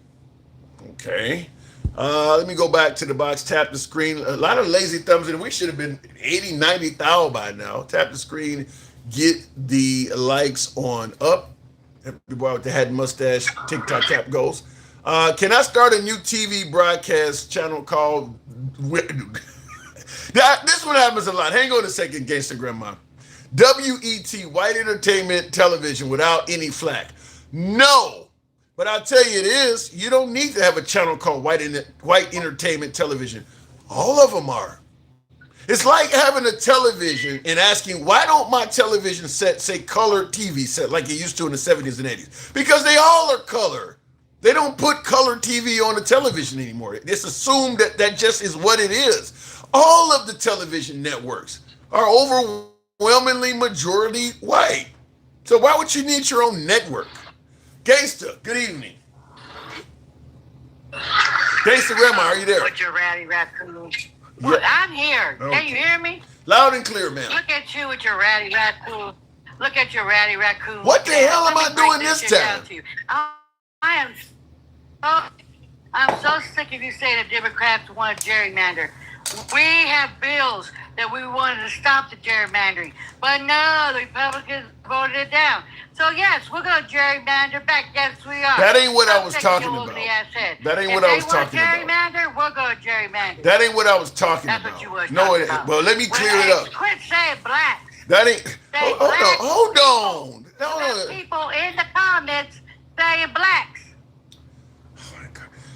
Okay. Let me go back to the box. Tap the screen. A lot of lazy thumbs in. We should have been 80, 90,000 by now. Tap the screen. Get the likes on up. Everybody with the hat and mustache, TikTok cap goes. Can I start a new TV broadcast channel called... This one happens a lot. Hang on a second, Gangsta Grandma. WET, White Entertainment Television, without any flack. No. But I'll tell you it is. You don't need to have a channel called White Entertainment Television. All of them are. It's like having a television and asking, why don't my television set say color TV set like it used to in the 70s and 80s? Because they all are color. They don't put color TV on the television anymore. It's assumed that just is what it is. All of the television networks are overwhelmingly majority white. So why would you need your own network? Gangsta, good evening. Gangsta Grandma, are you there? With your ratty raccoon. Well, I'm here. Okay. Can you hear me? Loud and clear, ma'am. Look at you with your ratty raccoon. Look at your ratty raccoon. What the hell am I doing this time? I'm so sick of you saying the Democrats want to gerrymander. We have bills that we wanted to stop the gerrymandering, but no, the Republicans voted it down. So yes, we're going to gerrymander back. Yes, we are. That ain't what I was talking about. That ain't what I was talking about. Gerrymander, we're going to gerrymander. That ain't what I was talking about. That's what you were no, talking about. Well, let me clear it up. Quit saying blacks. That ain't. Hold on. People in the comments saying blacks.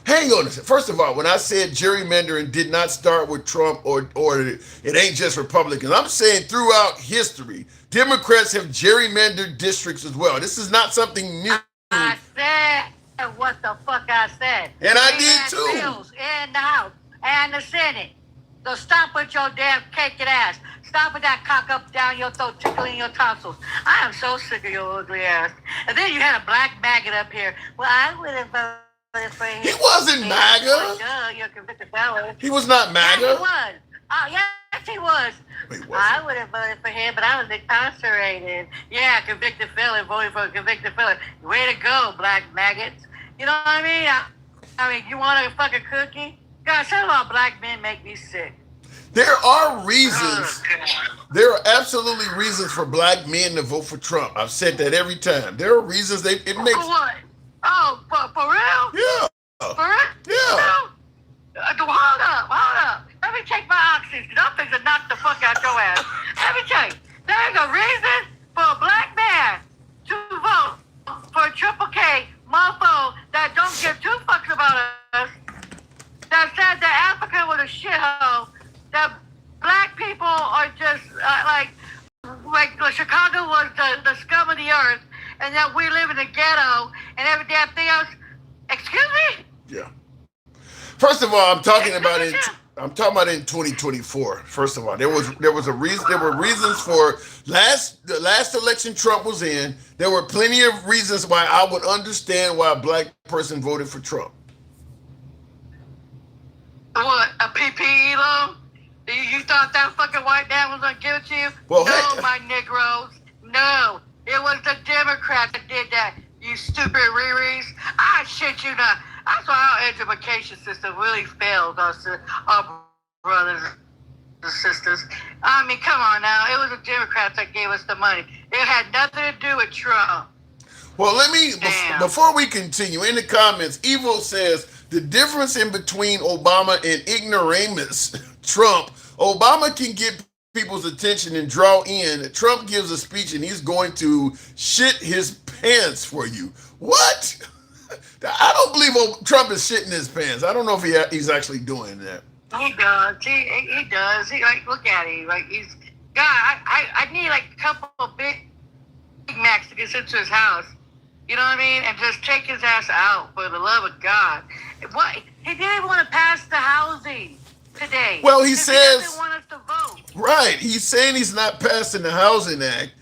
Hang on a second. First of all, when I said gerrymandering did not start with Trump or it ain't just Republicans, I'm saying throughout history, Democrats have gerrymandered districts as well. This is not something new I said what the fuck I said. And I We did had too. bills in the House and the Senate. So stop with your damn cake and ass. Stop with that cock up down your throat, tickling your tonsils. I am so sick of your ugly ass. And then you had a black maggot up here. Well, I would have voted for him. He wasn't MAGA. Well, duh, you're a convicted felon. He was not Yes, MAGA. he was. Oh, yes, he was. Wait, was I he? would have voted for him, but I was incarcerated. Yeah, convicted felon, voting for a convicted felon. Way to go, black maggots. You know what I mean? I mean, you want a fucking cookie? God, some of our black men make me sick. There are reasons. There are absolutely reasons for black men to vote for Trump. I've said that every time. There are reasons it For makes. what? Oh, for real? Yeah. For real? Yeah. Hold up. Let me take my oxys, because I'm fixing to knock the fuck out your ass. Let me tell you, there's a reason for a black man to vote for a triple K mofo that don't give two fucks about us, that said that Africa was a shithole, that black people are just like Chicago was the scum of the earth, and that we live in a ghetto and every damn thing else. Excuse me? Yeah. First of all, I'm talking about in 2024. First of all, there was a reason. There were reasons for the last election Trump was in. There were plenty of reasons why I would understand why a black person voted for Trump. What, a PPE loan? You thought that fucking white man was gonna give it to you? Well, no, hey. my Negroes. No. It was the Democrats that did that, you stupid Riri's. I shit you not. That's why our education system really fails our brothers and sisters. I mean, come on now. It was the Democrats that gave us the money. It had nothing to do with Trump. Well, let me, Damn. before we continue, in the comments, Evo says the difference in between Obama and ignoramus Trump, Obama can get people's attention and draw in. Trump gives a speech and he's going to shit his pants for you. What? I don't believe Trump is shitting his pants. I don't know if he's actually doing that. He does. He does. He look at him. He's God. I need a couple of Big Macs to get into his house. You know what I mean? And just take his ass out for the love of God. What? He didn't want to pass the housing today. Well, he He says doesn't want us to vote. right. He's saying he's not passing the Housing Act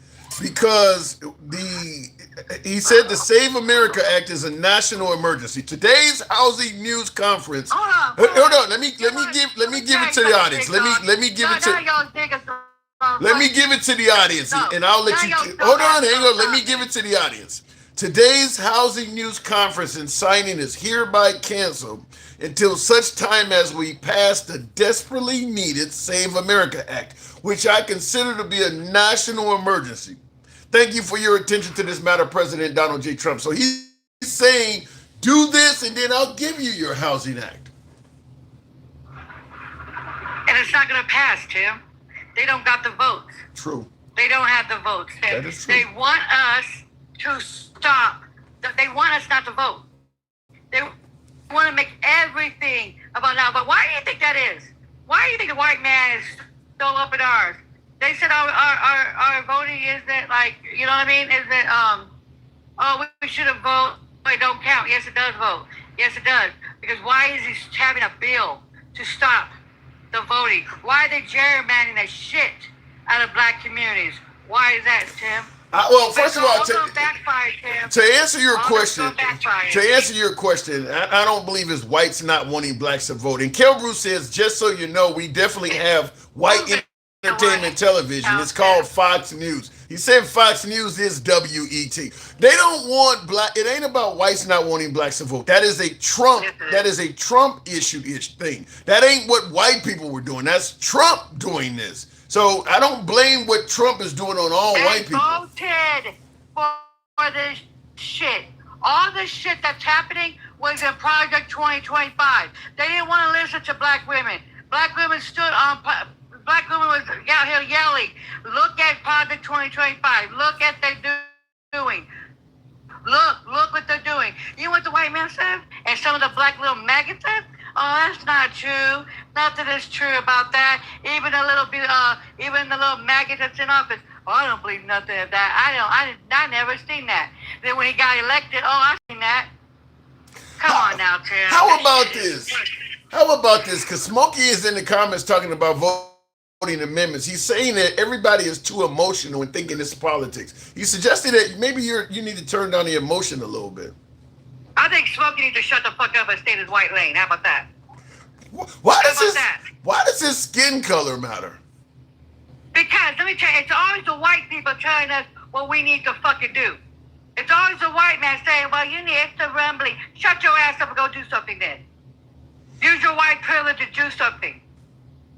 because he said the Save America Act is a national emergency. Today's housing news conference. Hold on. Let me give it to the audience. Let me give it to the audience, and I'll let you. Hold on, hang on. Let me give it to the audience. Today's housing news conference and signing is hereby canceled until such time as we pass the desperately needed Save America Act, which I consider to be a national emergency. Thank you for your attention to this matter, President Donald J. Trump. So he's saying, do this and then I'll give you your Housing Act. And it's not going to pass, Tim. They don't got the votes. True. They don't have the votes. That is true. They want us to stop. They want us not to vote. They want to make everything about now. But why do you think that is? Why do you think the white man is so up in ours? They said our voting isn't you know what I mean? Isn't we shouldn't vote. It don't count. Yes, it does vote. Yes, it does. Because why is he having a bill to stop the voting? Why are they gerrymandering the shit out of black communities? Why is that, Tim? Well, first of all, to answer your question, I don't believe it's whites not wanting blacks to vote. And Kel Bruce says, just so you know, we definitely have white entertainment television. It's called Fox News. He said Fox News is WET. They don't want black. It ain't about whites not wanting blacks to vote. That is a Trump. That is a Trump issue-ish thing. That ain't what white people were doing. That's Trump doing this. So I don't blame what Trump is doing on all white people. They voted for this shit. All the shit that's happening was in Project 2025. They didn't want to listen to black women. Black women stood on. Black women was out here yelling. Look at Project 2025. Look at they doing. Look what they're doing. You know what the white man said? And some of the black little maggots said? Oh, that's not true. Nothing is true about that. Even a little bit, even the little maggot that's in office. Oh, I don't believe nothing of that. I never seen that. Then when he got elected, I seen that. Come on now, Tim. How about this? How about this? Because Smokey is in the comments talking about voting amendments. He's saying that everybody is too emotional and thinking it's politics. He suggested that maybe you need to turn down the emotion a little bit. I think Smokey needs to shut the fuck up and stay in his white lane. How about that? Why does his skin color matter? Because, let me tell you, it's always the white people telling us what we need to fucking do. It's always the white man saying, well, you need extra rumbling. Shut your ass up and go do something then. Use your white privilege to do something.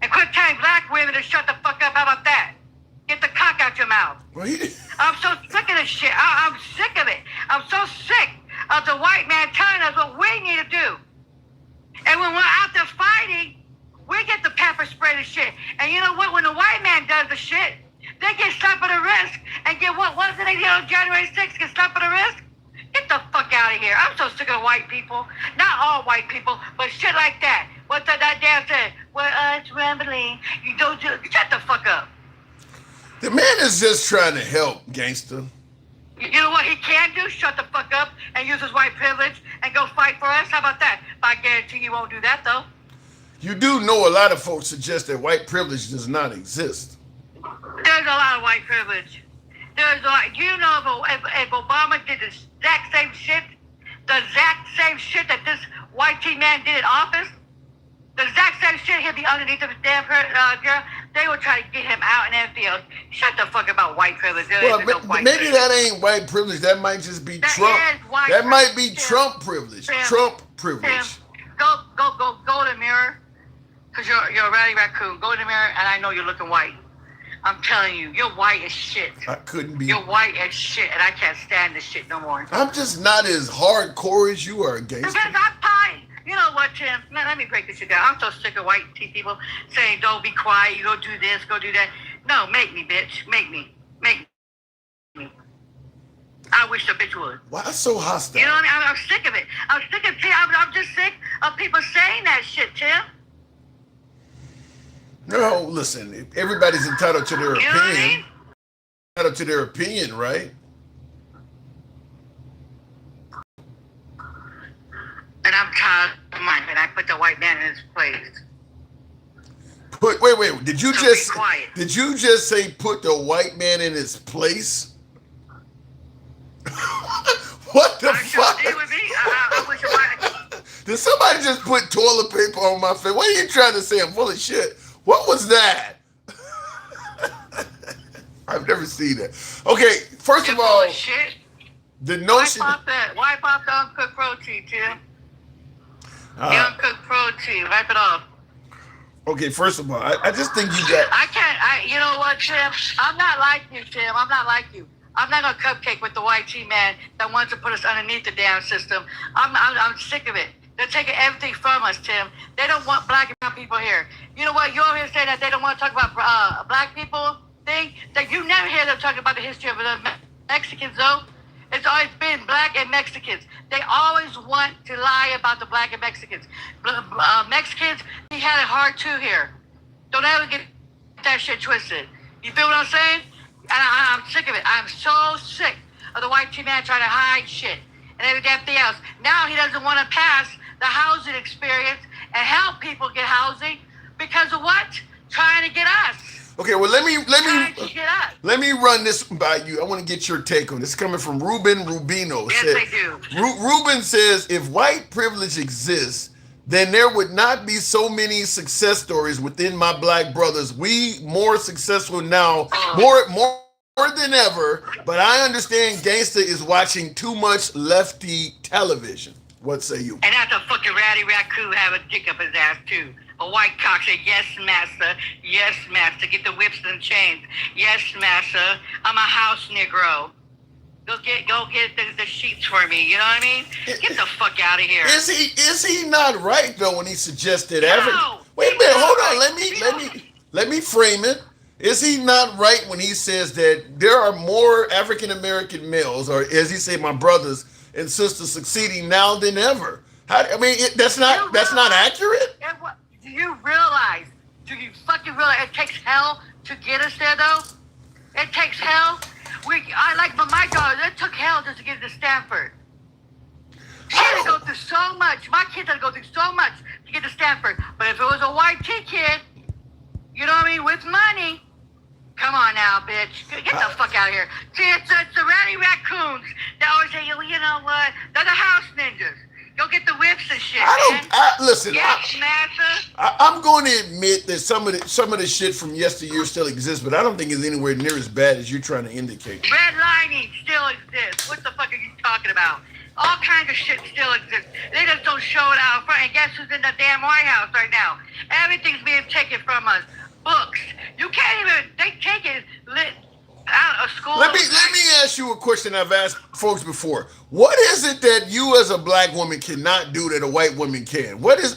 And quit telling black women to shut the fuck up. How about that? Get the cock out your mouth. I'm so sick of this shit. I'm sick of it. I'm so sick of the white man telling us what we need to do. And when we're out there fighting, we get the pepper spray and shit. And you know what? When the white man does the shit, they get slapped on the wrist and get what was it they did on January 6th? Get slapped on the wrist? Get the fuck out of here. I'm so sick of white people. Not all white people, but shit like that. What's that damn said? Well, it's rambling. You don't do shut the fuck up. The man is just trying to help, gangster. You know what he can do? Shut the fuck up and use his white privilege and go fight for us? How about that? I guarantee you won't do that, though. You do know a lot of folks suggest that white privilege does not exist. There's a lot of white privilege. There's a lot. You know, if Obama did the exact same shit that this white teen man did in office, the exact same shit he'd be underneath of his damn girl, they would try to get him out in that field. Shut the fuck about white privilege. Well, maybe that ain't white privilege. That might just be Trump. That might be Trump privilege. Trump privilege. Go to the mirror, because you're a ratty raccoon. Go to the mirror, and I know you're looking white. I'm telling you, you're white as shit. I couldn't be. You're white as shit, and I can't stand this shit no more. I'm just not as hardcore as you are, gangster. Because I'm pie. You know what, Tim? Man, let me break this shit down. I'm so sick of white people saying, don't be quiet, you go do this, go do that. No, make me, bitch. Make me. I wish the bitch would. Why so hostile? You know what I mean? I'm sick of it. I'm sick of Tim. I'm just sick of people saying that shit, Tim. No, listen. Everybody's entitled to their opinion. Know what I mean? Entitled to their opinion, right? And I'm tired of mine, and I put the white man in his place. Wait. Did you just say put the white man in his place? What the fuck? I wish Did somebody just put toilet paper on my face? What are you trying to say? I'm full of shit. What was that? I've never seen that. Okay, first of all, the notion. Wipe off the uncooked protein, Tim. The uncooked protein. Wipe it off. Okay, first of all, I just think you got. You know what, Tim? I'm not like you, Tim. I'm not like you. I'm not gonna cupcake with the white tea man that wants to put us underneath the damn system. I'm sick of it. They're taking everything from us, Tim. They don't want black and brown people here. You know what? You're over here saying that they don't want to talk about black people thing. That you never hear them talking about the history of the Mexicans, though. It's always been black and Mexicans. They always want to lie about the black and Mexicans. Mexicans, we had it hard too here. Don't ever get that shit twisted. You feel what I'm saying? And I'm sick of it. I'm so sick of the white tea man trying to hide shit and everything else. Now he doesn't want to pass the housing experience and help people get housing because of what? Trying to get us. Okay, well let me run this by you. I want to get your take on this. It's coming from Ruben Rubino. Yes, I do. Ruben says if white privilege exists, then there would not be so many success stories within my black brothers. We more successful now, more than ever. But I understand gangsta is watching too much lefty television. What say you? And that's a fucking ratty raccoon have a dick up his ass too. A white cock say, yes, master. Yes, master. Get the whips and chains. Yes, master. I'm a house Negro. Go get the sheets for me. You know what I mean? Get the fuck out of here. Is he not right though when he suggested Wait a minute, hold on. Let me frame it. Is he not right when he says that there are more African American males, or as he say, my brothers and sisters, succeeding now than ever? That's not accurate. Do you realize? Do you fucking realize it takes hell to get us there, though? It takes hell. I like my daughter. They took hell just to get to Stanford. She had to go through so much. My kids had to go through so much to get to Stanford. But if it was a white kid, you know what I mean, with money, come on now, bitch. Get the fuck out of here. See, it's the ratty raccoons that always say, you know what? They're the house ninjas. Go get the whips and shit. Listen. Yes, massa. I'm going to admit that some of the shit from yesteryear still exists, but I don't think it's anywhere near as bad as you're trying to indicate. Redlining still exists. What the fuck are you talking about? All kinds of shit still exists. They just don't show it out front. And guess who's in the damn White House right now? Everything's being taken from us. Books. You can't even. They take it out of school. Let me ask you a question I've asked folks before. What is it that you as a black woman cannot do that a white woman can? What's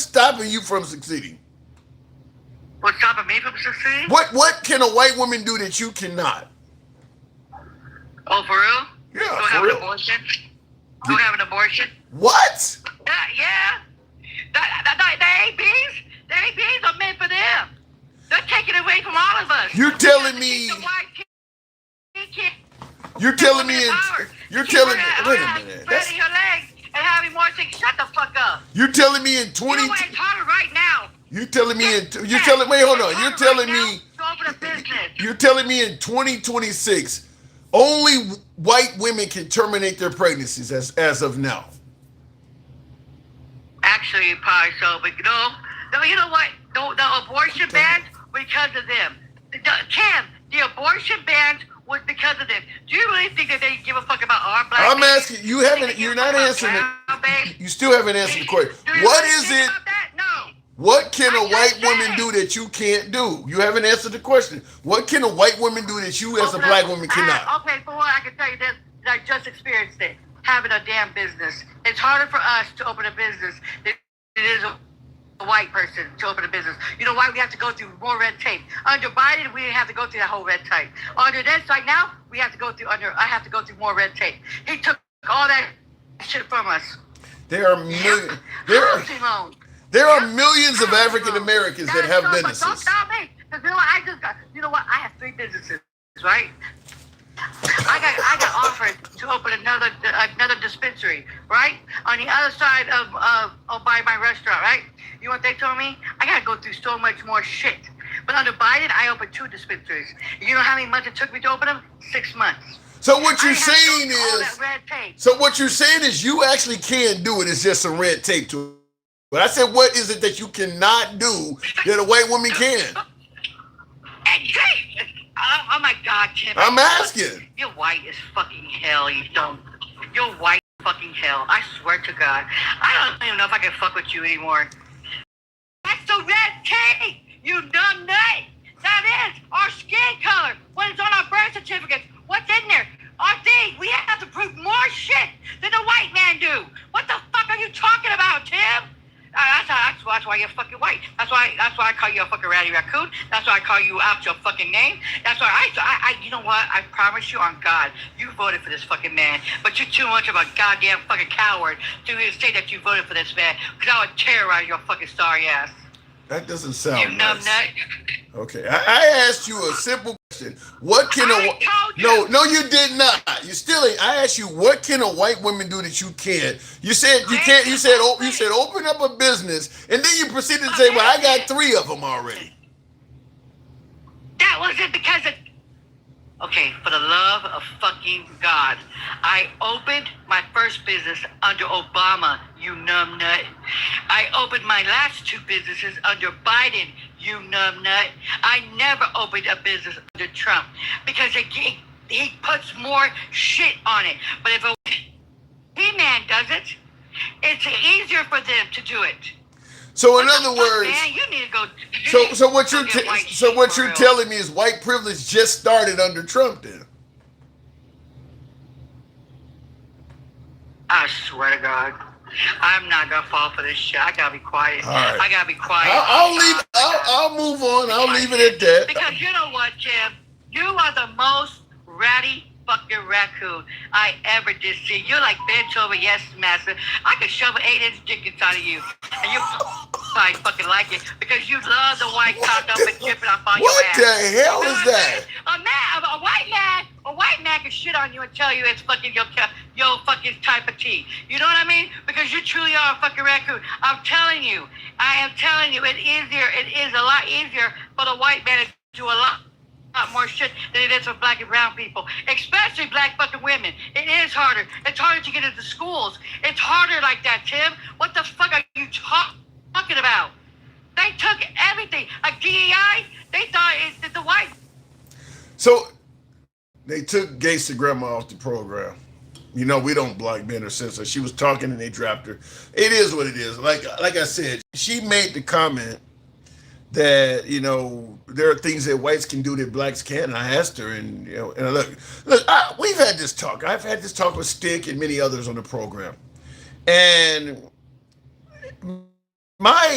stopping you from succeeding? What's stopping me from succeeding? What can a white woman do that you cannot? Oh, for real? Yeah, Go for have real. an abortion? Go have an abortion? What? Yeah. The ABs are meant for them. They're taking it away from all of us. You're telling me. You're telling me. Wait a minute. Spreading her legs and having more things. Shut the fuck up. You're telling me in 20. You know what, it's harder right now. You're telling me in. You're telling. Wait, hold on. You're telling me. To open a business. You're telling me in 2026, only white women can terminate their pregnancies as of now. Actually, probably so, but no, you know what? The abortion bans because of them. Tim, the abortion bans was because of them. Do you really think that they give a fuck about our black? I'm asking you. You're not answering it. You still haven't answered the question. What is it? No. What can a white woman do that you can't do? You haven't answered the question. What can a white woman do that you as a black woman cannot? Okay, for one, I can tell you this. I just experienced it. Having a damn business. It's harder for us to open a business than it is a white person to open a business. You know why? We have to go through more red tape. Under Biden, we didn't have to go through that whole red tape. Under this right now, I have to go through more red tape. He took all that shit from us. There are millions. There are millions of African Americans that have businesses. Don't tell me, because you know what? I have 3 businesses, right? I got offered to open another dispensary, right? On the other side of by my restaurant, right? You know what they told me? I gotta go through so much more shit. But under Biden, I opened 2 dispensaries. You know how many months it took me to open them? 6 months. So what you're saying is you actually can do it. It's just some red tape to it. But I said, what is it that you cannot do that a white woman can? Oh my God, Tim. I'm asking. You're white as fucking hell. You're white as fucking hell. I swear to God. I don't even know if I can fuck with you anymore. That's the red tape, you dumb nut. That is our skin color. When it's on our birth certificates, what's in there? Our thing. We have to prove more shit than the white man do. What the fuck are you talking about, Tim? That's why you're fucking white. That's why I call you a fucking ratty raccoon. That's why I call you out your fucking name. That's why I you know what? I promise you on God, you voted for this fucking man. But you're too much of a goddamn fucking coward to even say that you voted for this man. Because I would terrorize your fucking sorry ass. That doesn't sound you nice. Numbnut. Okay, I asked you a simple question. What can No, you did not. You still ain't. I asked you, what can a white woman do that you can't? You said you can't. You said open up a business, and then you proceeded to say, well, I got 3 of them already. That wasn't because of. Okay, for the love of fucking God, I opened my first business under Obama, you numbnut. I opened my last 2 businesses under Biden, you numbnut. I never opened a business under Trump because he puts more shit on it. But if a He-Man does it, it's easier for them to do it. So in other words, man, you need to go. So what you're telling me is white privilege just started under Trump then? I swear to God, I'm not gonna fall for this shit. I gotta be quiet. All right. I gotta be quiet. I'll move on. I'll leave it at that. Because you know what, Jim? You are the most ratty fucking raccoon I ever did see. You're like bent over, yes, master. I could shove an 8-inch dick inside of you, and you probably fucking like it because you love the white cock up and dripping off on your ass. What the hell is that? A white man can shit on you and tell you it's fucking your fucking type of tea. You know what I mean? Because you truly are a fucking raccoon. I am telling you, it is a lot easier for the white man to do a lot more shit than it is for black and brown people, especially black fucking women. It is harder. It's harder to get into schools. It's harder like that, Tim. What the fuck are you talking about? They took everything. Like DEI, they thought it's the white. So they took Gangsta Grandma off the program. You know, we don't block Ben or censor. She was talking and they dropped her. It is what it is. Like I said, she made the comment that, you know, there are things that whites can do that blacks can't. And I asked her, and, you know, and look, we've had this talk. I've had this talk with Stick and many others on the program. And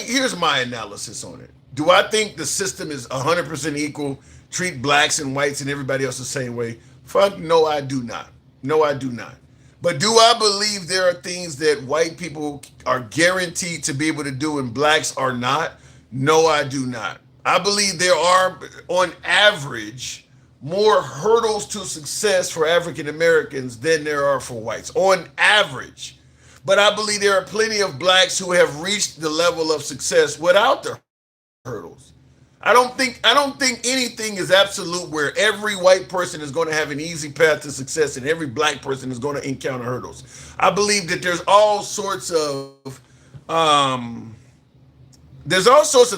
here's my analysis on it. Do I think the system is 100% equal, treat blacks and whites and everybody else the same way? Fuck, no, I do not. No, I do not. But do I believe there are things that white people are guaranteed to be able to do and blacks are not? No, I do not. I believe there are, on average, more hurdles to success for African Americans than there are for whites, on average. But I believe there are plenty of blacks who have reached the level of success without the hurdles. I don't think anything is absolute where every white person is going to have an easy path to success and every black person is going to encounter hurdles. I believe that there's all sorts of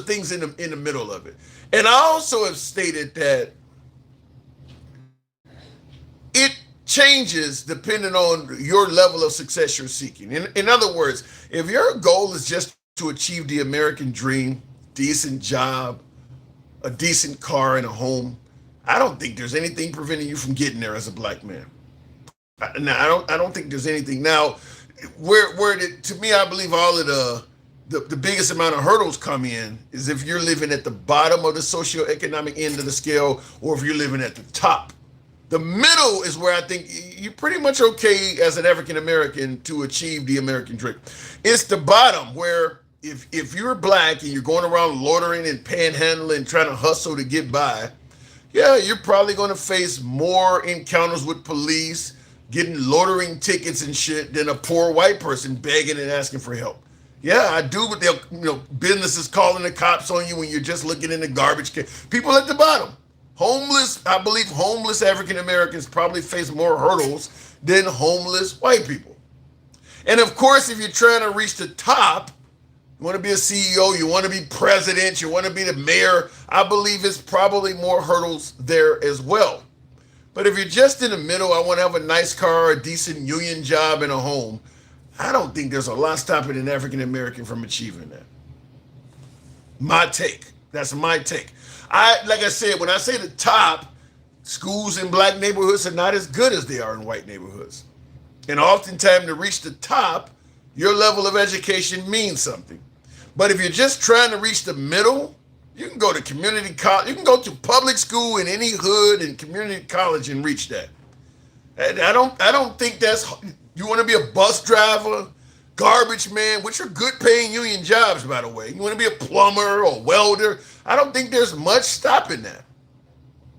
things in the middle of it. And I also have stated that it changes depending on your level of success you're seeking. In other words, if your goal is just to achieve the American dream, decent job, a decent car and a home, I don't think there's anything preventing you from getting there as a black man. Now, I don't think there's anything. Now, to me, I believe all of the biggest amount of hurdles come in is if you're living at the bottom of the socioeconomic end of the scale or if you're living at the top. The middle is where I think you're pretty much okay as an African American to achieve the American dream. It's the bottom where if you're black and you're going around loitering and panhandling, trying to hustle to get by, yeah, you're probably going to face more encounters with police, getting loitering tickets and shit than a poor white person begging and asking for help. Yeah, I do, but they'll, businesses calling the cops on you when you're just looking in the garbage can. People at the bottom. I believe homeless African Americans probably face more hurdles than homeless white people. And of course, if you're trying to reach the top, you want to be a CEO, you want to be president, you want to be the mayor, I believe it's probably more hurdles there as well. But if you're just in the middle, I want to have a nice car, a decent union job, and a home, I don't think there's a lot stopping an African American from achieving that. My take. That's my take. Like I said, when I say the top, schools in black neighborhoods are not as good as they are in white neighborhoods. And oftentimes to reach the top, your level of education means something. But if you're just trying to reach the middle, you can go to community college, you can go to public school in any hood and community college and reach that. And I don't think that's, you want to be a bus driver, garbage man, which are good paying union jobs, by the way. You want to be a plumber or welder. I don't think there's much stopping that.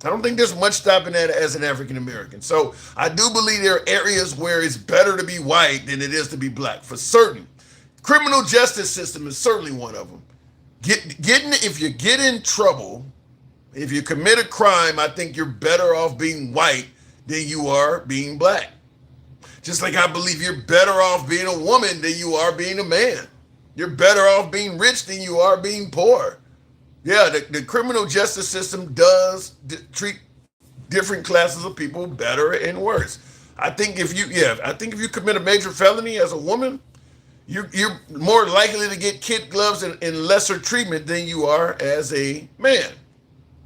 I don't think there's much stopping that as an African American. So I do believe there are areas where it's better to be white than it is to be black, for certain. Criminal justice system is certainly one of them. If you get in trouble, if you commit a crime, I think you're better off being white than you are being black. Just like I believe you're better off being a woman than you are being a man. You're better off being rich than you are being poor. Yeah, the criminal justice system does treat different classes of people better and worse. I think if you commit a major felony as a woman, you're more likely to get kid gloves and lesser treatment than you are as a man.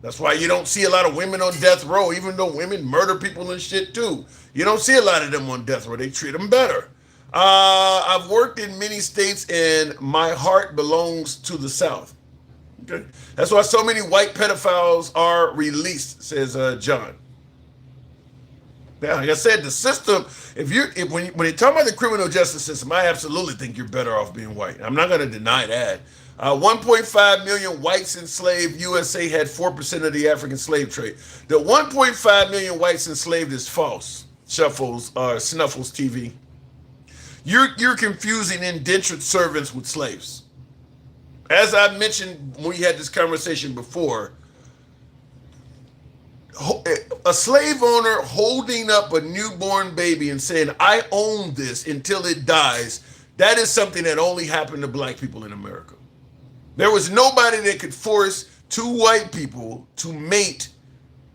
That's why you don't see a lot of women on death row, even though women murder people and shit too. You don't see a lot of them on death row. They treat them better. I've worked in many states and my heart belongs to the South. Okay? That's why so many white pedophiles are released, says John. Yeah, like I said, the system. When you talk about the criminal justice system, I absolutely think you're better off being white. I'm not going to deny that. 1.5 million whites enslaved. USA had 4% of the African slave trade. The 1.5 million whites enslaved is false. Snuffles TV. You're confusing indentured servants with slaves. As I mentioned when we had this conversation before, a slave owner holding up a newborn baby and saying, I own this until it dies, that is something that only happened to black people in America. There was nobody that could force two white people to mate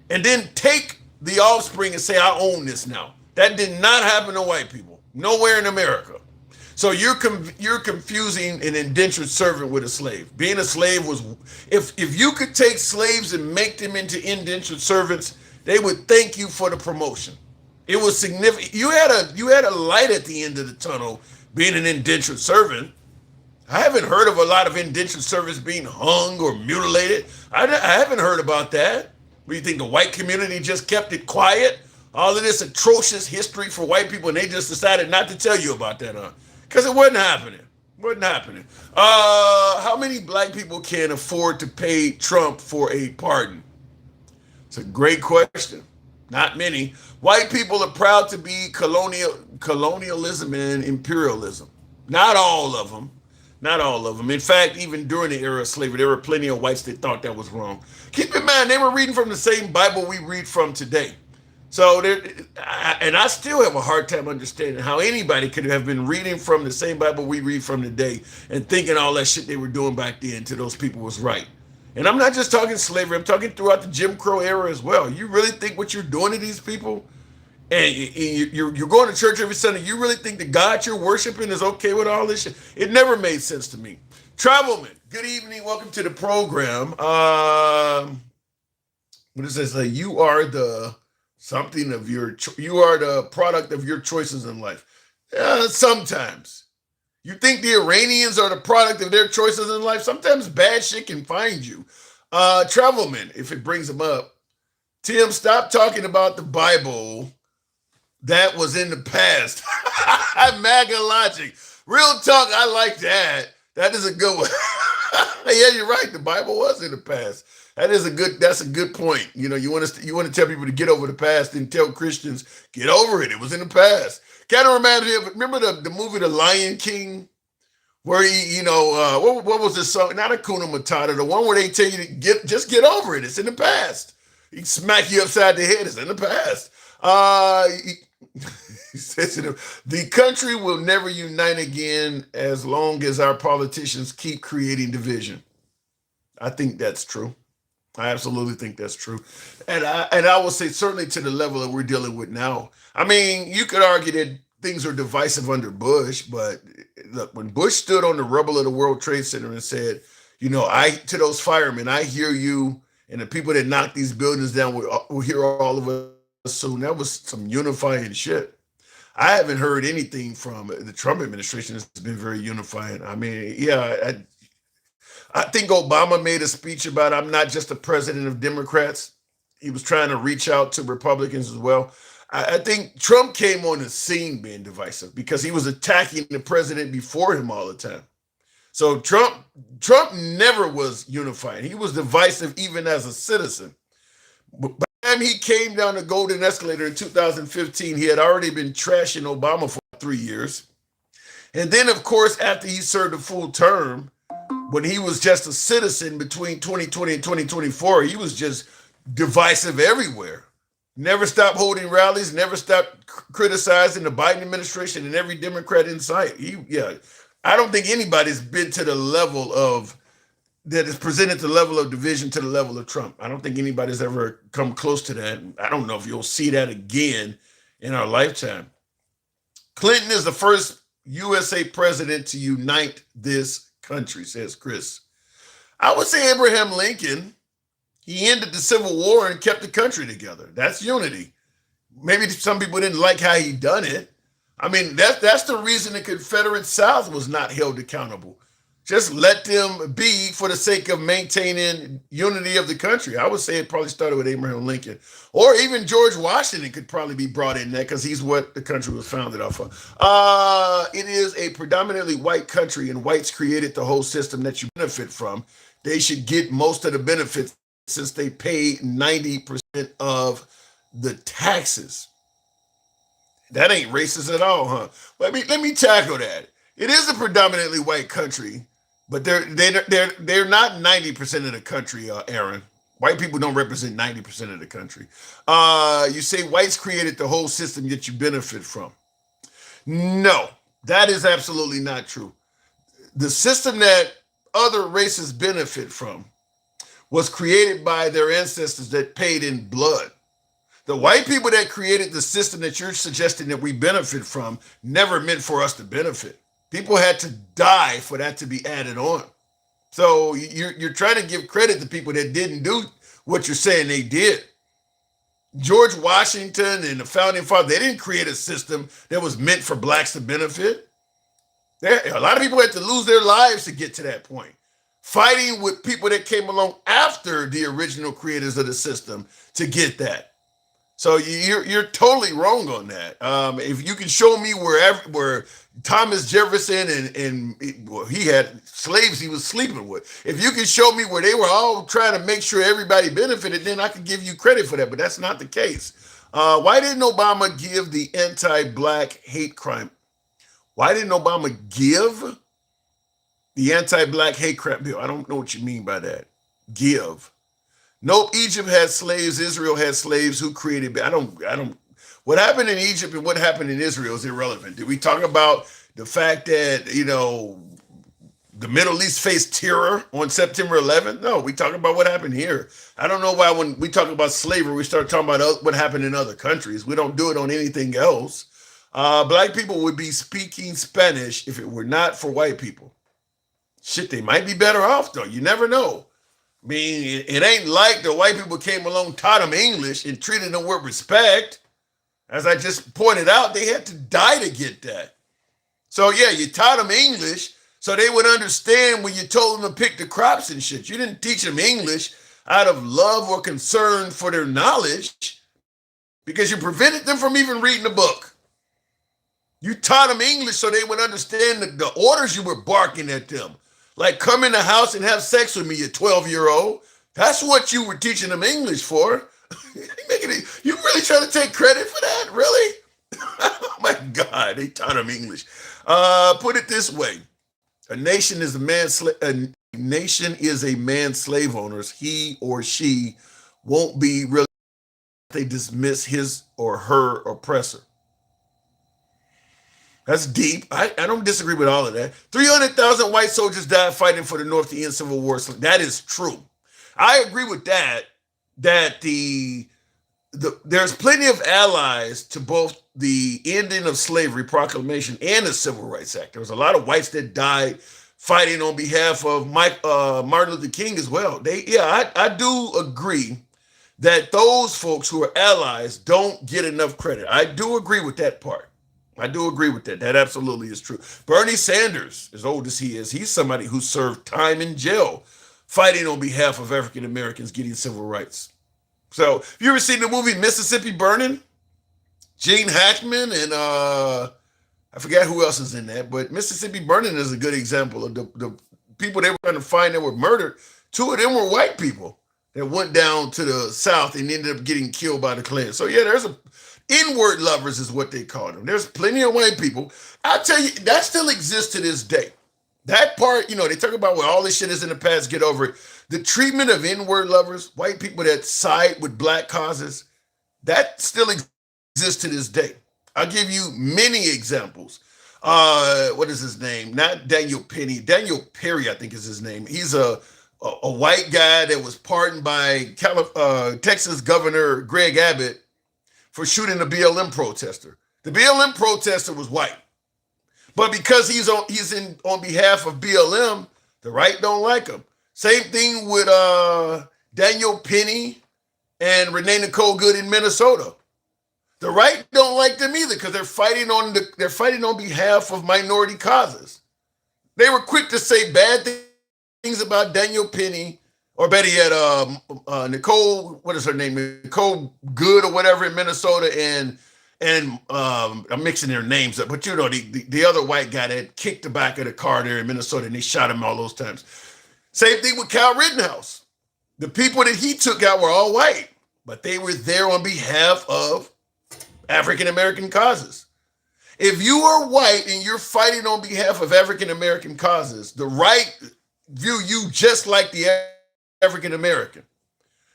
and then take the offspring and say, I own this now. That did not happen to white people. Nowhere in America. So you're confusing an indentured servant with a slave. Being a slave was, if you could take slaves and make them into indentured servants, they would thank you for the promotion. It was significant. You had a light at the end of the tunnel being an indentured servant. I haven't heard of a lot of indentured servants being hung or mutilated. I haven't heard about that. What do you think, the white community just kept it quiet? All of this atrocious history for white people, and they just decided not to tell you about that, huh? Because it wasn't happening. How many black people can afford to pay Trump for a pardon? It's a great question. Not many. White people are proud to be colonialism and imperialism. Not all of them. Not all of them. In fact, even during the era of slavery, there were plenty of whites that thought that was wrong. Keep in mind, they were reading from the same Bible we read from today. So, and I still have a hard time understanding how anybody could have been reading from the same Bible we read from today and thinking all that shit they were doing back then to those people was right. And I'm not just talking slavery, I'm talking throughout the Jim Crow era as well. You really think what you're doing to these people, and you're going to church every Sunday, you really think the God you're worshiping is okay with all this shit? It never made sense to me. Travelman, good evening, welcome to the program. What does this say? You are the product of your choices in life. Sometimes. You think the Iranians are the product of their choices in life? Sometimes bad shit can find you. Travelman, if it brings them up. Tim, stop talking about the Bible that was in the past. MAGA logic. Real talk, I like that. That is a good one. Yeah, you're right. The Bible was in the past. That's a good point. You know, you want to tell people to get over the past and tell Christians, get over it. It was in the past. Kind of reminds me of, remember the movie The Lion King, where he, what was the song? Not Hakuna Matata, the one where they tell you to just get over it. It's in the past. He smack you upside the head. It's in the past. He says the country will never unite again as long as our politicians keep creating division. I think that's true. I absolutely think that's true. And I will say certainly to the level that we're dealing with now. I mean, you could argue that things are divisive under Bush, but look, when Bush stood on the rubble of the World Trade Center and said, to those firemen, I hear you, and the people that knock these buildings down will hear all of us soon. That was some unifying shit. I haven't heard anything from the Trump administration that's been very unifying. I mean, yeah, I think Obama made a speech about I'm not just the president of Democrats. He was trying to reach out to Republicans as well. I think Trump came on the scene being divisive because he was attacking the president before him all the time. So Trump never was unifying. He was divisive even as a citizen. By the time he came down the golden escalator in 2015, he had already been trashing Obama for 3 years. And then, of course, after he served a full term, when he was just a citizen between 2020 and 2024, he was just divisive everywhere. Never stopped holding rallies, never stopped criticizing the Biden administration and every Democrat in sight. I don't think anybody's been to the level that has presented the level of division to the level of Trump. I don't think anybody's ever come close to that. I don't know if you'll see that again in our lifetime. Clinton is the first USA president to unite this country, says Chris. I would say Abraham Lincoln. He ended the Civil War and kept the country together. That's unity. Maybe some people didn't like how he done it. I mean, that's the reason the Confederate South was not held accountable. Just let them be for the sake of maintaining unity of the country. I would say it probably started with Abraham Lincoln, or even George Washington could probably be brought in there because he's what the country was founded off of. It is a predominantly white country, and whites created the whole system that you benefit from. They should get most of the benefits since they pay 90% of the taxes. That ain't racist at all, huh? Let me tackle that. It is a predominantly white country, but they're not 90% of the country, Aaron. White people don't represent 90% of the country. You say whites created the whole system that you benefit from. No, that is absolutely not true. The system that other races benefit from was created by their ancestors that paid in blood. The white people that created the system that you're suggesting that we benefit from never meant for us to benefit. People had to die for that to be added on. So you're trying to give credit to people that didn't do what you're saying they did. George Washington and the founding fathers, they didn't create a system that was meant for blacks to benefit. A lot of people had to lose their lives to get to that point. Fighting with people that came along after the original creators of the system to get that. So you're totally wrong on that. If you can show me where Thomas Jefferson and he had slaves he was sleeping with. If you can show me where they were all trying to make sure everybody benefited, then I can give you credit for that. But that's not the case. Why didn't Obama give the anti-black hate crime? Why didn't Obama give the anti-black hate crime bill? I don't know what you mean by that. Give. Nope, Egypt had slaves. Israel had slaves. Who created it? I don't. What happened in Egypt and what happened in Israel is irrelevant. Did we talk about the fact that, the Middle East faced terror on September 11th? No, we talk about what happened here. I don't know why when we talk about slavery, we start talking about what happened in other countries. We don't do it on anything else. Black people would be speaking Spanish if it were not for white people. Shit, they might be better off, though. You never know. I mean, it ain't like the white people came along, taught them English, and treated them with respect. As I just pointed out, they had to die to get that. So, yeah, you taught them English so they would understand when you told them to pick the crops and shit. You didn't teach them English out of love or concern for their knowledge because you prevented them from even reading the book. You taught them English so they would understand the orders you were barking at them. Like, come in the house and have sex with me, you 12-year-old. That's what you were teaching them English for. You really trying to take credit for that? Really? Oh, my God. They taught them English. Put it this way. A nation is a man's slave owner. He or she won't be really they dismiss his or her oppressor. That's deep. I don't disagree with all of that. 300,000 white soldiers died fighting for the North to end Civil War. That is true. I agree with that there's plenty of allies to both the ending of slavery proclamation and the Civil Rights Act. There was a lot of whites that died fighting on behalf of Martin Luther King as well. I do agree that those folks who are allies don't get enough credit. I do agree with that part. I do agree with that. That absolutely is true. Bernie Sanders, as old as he is, he's somebody who served time in jail fighting on behalf of African Americans getting civil rights. So, have you ever seen the movie Mississippi Burning? Gene Hackman and I forget who else is in that, but Mississippi Burning is a good example of the people they were trying to find that were murdered. Two of them were white people that went down to the South and ended up getting killed by the Klan. So, yeah, there's N-word lovers is what they call them. There's plenty of white people. I'll tell you, that still exists to this day. That part, they talk about where all this shit is in the past, get over it. The treatment of N-word lovers, white people that side with black causes, that still exists to this day. I'll give you many examples. What is his name? Not Daniel Penny. Daniel Perry, I think is his name. He's a white guy that was pardoned by Texas Governor Greg Abbott for shooting a BLM protester. The BLM protester was white. But because he's on behalf of BLM, the right don't like him. Same thing with Daniel Penny and Renee Nicole Good in Minnesota. The right don't like them either because they're fighting on behalf of minority causes. They were quick to say bad things about Daniel Penny, or better yet, Nicole, what is her name? Nicole Good or whatever in Minnesota, and I'm mixing their names up, but you know, the other white guy that kicked the back of the car there in Minnesota and they shot him all those times. Same thing with Kyle Rittenhouse. The people that he took out were all white, but they were there on behalf of African-American causes. If you are white and you're fighting on behalf of African-American causes, the right view you just like the African-American.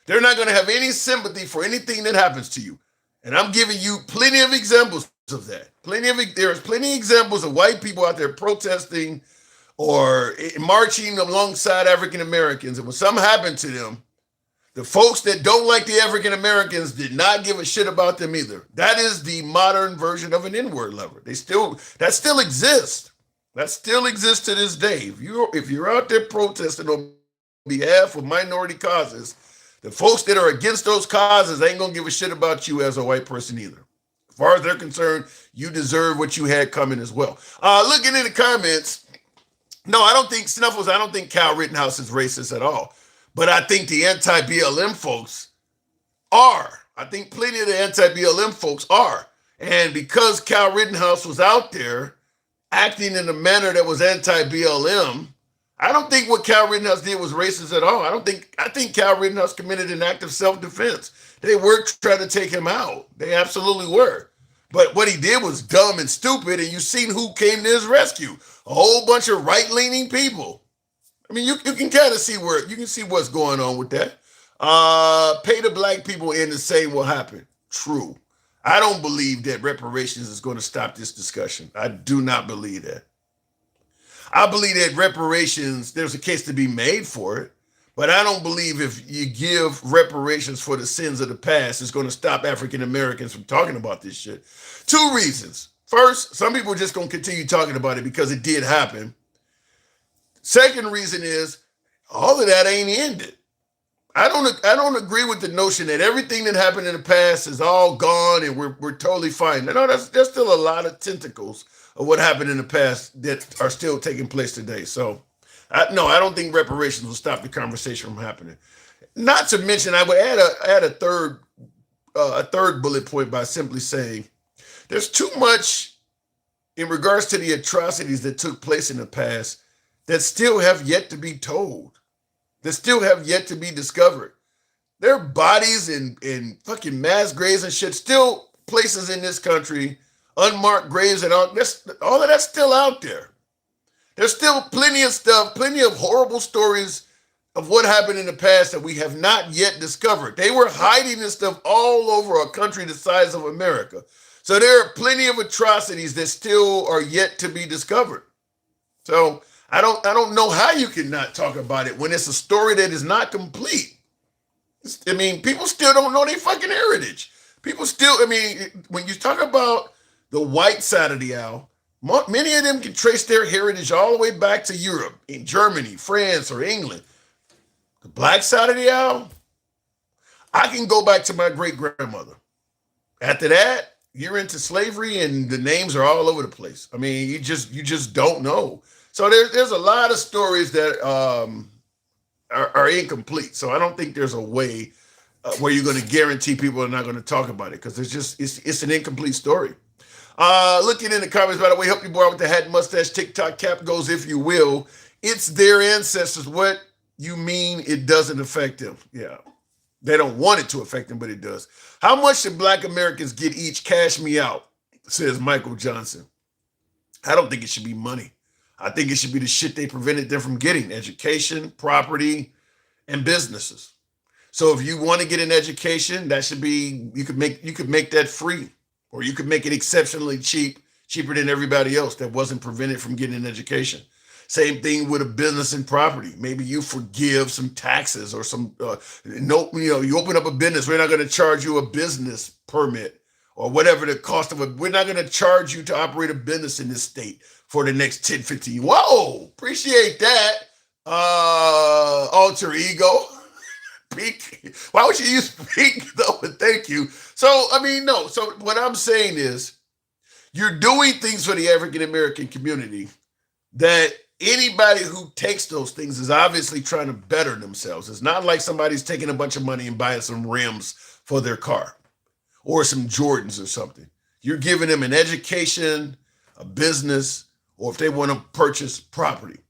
They're not going to have any sympathy for anything that happens to you. And I'm giving you plenty of examples of that. There's plenty of examples of white people out there protesting or marching alongside African-Americans. And when something happened to them, the folks that don't like the African-Americans did not give a shit about them either. That is the modern version of an N-word lover. That still exists. That still exists to this day. If you're out there protesting on behalf of minority causes, the folks that are against those causes ain't gonna give a shit about you as a white person either. As far as they're concerned, you deserve what you had coming as well. Looking in the comments, no, I don't think Snuffles, I don't think Kyle Rittenhouse is racist at all. But I think the anti-BLM folks are. I think plenty of the anti-BLM folks are. And because Kyle Rittenhouse was out there acting in a manner that was anti-BLM, I don't think what Kyle Rittenhouse did was racist at all. I think Kyle Rittenhouse committed an act of self-defense. They were trying to take him out. They absolutely were. But what he did was dumb and stupid, and you've seen who came to his rescue. A whole bunch of right-leaning people. I mean, you can kind of see what's going on with that. Pay the black people in the same will happen. True. I don't believe that reparations is going to stop this discussion. I do not believe that. I believe that reparations, there's a case to be made for it, but I don't believe if you give reparations for the sins of the past, it's going to stop African Americans from talking about this shit. Two reasons. First, some people are just going to continue talking about it because it did happen. Second reason is all of that ain't ended. I don't agree with the notion that everything that happened in the past is all gone and we're totally fine. No, there's still a lot of tentacles of what happened in the past that are still taking place today. So, I don't think reparations will stop the conversation from happening. Not to mention, I would add a third bullet point by simply saying there's too much in regards to the atrocities that took place in the past that still have yet to be told, that still have yet to be discovered. There are bodies in fucking mass graves and shit, still places in this country, unmarked graves and all of that's still out there. There's still plenty of stuff, plenty of horrible stories of what happened in the past that we have not yet discovered. They were hiding this stuff all over a country the size of America. So there are plenty of atrocities that still are yet to be discovered. So I don't know how you can not talk about it when it's a story that is not complete. I mean, people still don't know their fucking heritage. People still, when you talk about the white side of the aisle, many of them can trace their heritage all the way back to Europe, in Germany, France, or England. The black side of the aisle, I can go back to my great-grandmother. After that, you're into slavery and the names are all over the place. I mean, you just don't know. So there's a lot of stories that are incomplete. So I don't think there's a way where you're going to guarantee people are not going to talk about it because it's an incomplete story. Looking in the comments, by the way, help you boy out with the hat, mustache, TikTok cap goes, if you will. It's their ancestors. What you mean it doesn't affect them? Yeah. They don't want it to affect them, but it does. How much should black Americans get each? Cash me out, says Michael Johnson. I don't think it should be money. I think it should be the shit they prevented them from getting: education, property, and businesses. So if you want to get an education, that should be, you could make that free, or you could make it exceptionally cheap, cheaper than everybody else that wasn't prevented from getting an education. Same thing with a business and property. Maybe you forgive some taxes or some, you open up a business. We're not going to charge you a business permit or whatever the cost of it. We're not going to charge you to operate a business in this state for the next 10, 15 years. Whoa, appreciate that. Alter ego. Peak. Why would you use peak though? But thank you. So, no. So what I'm saying is you're doing things for the African-American community that anybody who takes those things is obviously trying to better themselves. It's not like somebody's taking a bunch of money and buying some rims for their car or some Jordans or something. You're giving them an education, a business, or if they want to purchase property.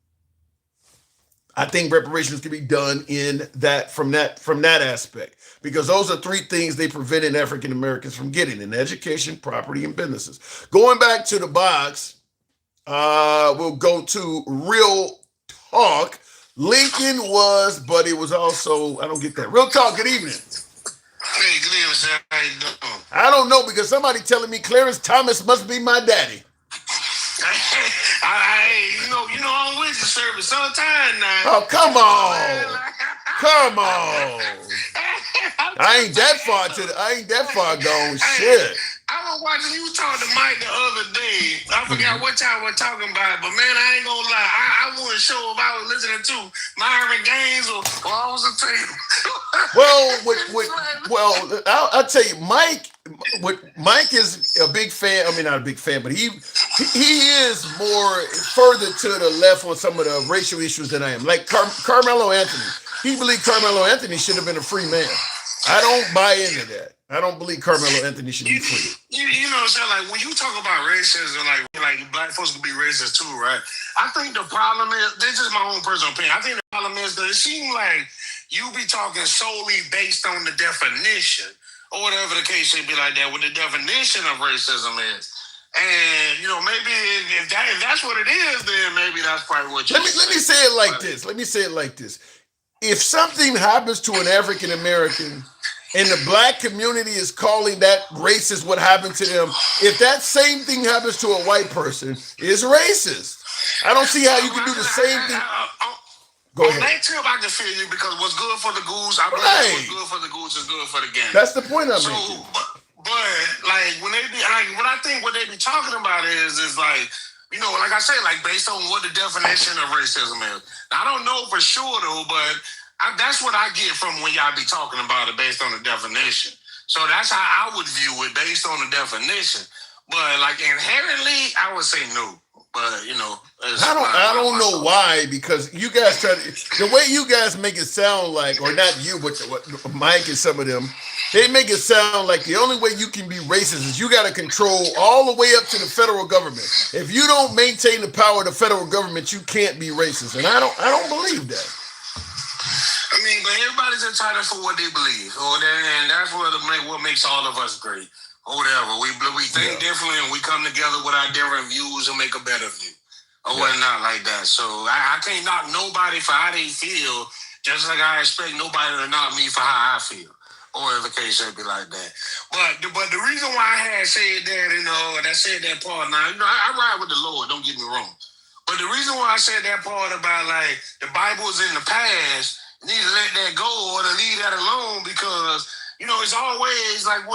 I think reparations can be done in that from that aspect, because those are three things they prevented African Americans from getting: in education, property, and businesses. Going back to the box, we'll go to real talk. Lincoln was, but it was also, I don't get that. Real talk, good evening. Hey, good evening, sir. How you doing? I don't know, because somebody telling me Clarence Thomas must be my daddy. I'm with you, sir, but sometime now. Oh, come on. Come on. I ain't that far gone. Shit. I was watching you talk to Mike the other day. I forgot what time we're talking about, but man, I ain't gonna lie. I wasn't sure if I was listening to Myron Gaines or I was a tape. Well, I'll tell you, Mike is a big fan. I mean, not a big fan, but he is more further to the left on some of the racial issues than I am. Like Carmelo Anthony. He believed Carmelo Anthony should have been a free man. I don't buy into that. I don't believe Carmelo Anthony should be free. You know what I'm saying? Like, when you talk about racism, like black folks can be racist too, right? I think the problem is, this is my own personal opinion, I think the problem is that it seems like you be talking solely based on the definition, or whatever the case may be like that, what the definition of racism is. And, maybe if that's what it is, then maybe that's probably what you Let me say it like this. If something happens to an African American and the black community is calling that racist, what happened to them, if that same thing happens to a white person, it's racist. I don't see how you can do the same thing. Go ahead. On that tip, I can feel you, because what's good for the goose, I believe what's good for the goose is good for the game. That's the point I'm making. But like when they be like, what I think what they be talking about is like, like I say, like based on what the definition of racism is. Now, I don't know for sure though, but that's what I get from when y'all be talking about it based on the definition. So that's how I would view it based on the definition. But like inherently, I would say no. But I don't know why, because you guys the way you guys make it sound like, or not you, but Mike and some of them, they make it sound like the only way you can be racist is you got to control all the way up to the federal government. If you don't maintain the power of the federal government, you can't be racist, and I don't believe that. I mean, but everybody's entitled for what they believe, and that's what makes all of us great. Or whatever. We think differently, and we come together with our different views and make a better view. Or whatnot like that. So I can't knock nobody for how they feel, just like I expect nobody to knock me for how I feel. Or whatever the case may be like that. But the reason why I had said that, and I said that part now, I ride with the Lord, don't get me wrong. But the reason why I said that part about like the Bible is in the past, you need to let that go or to leave that alone, because it's always like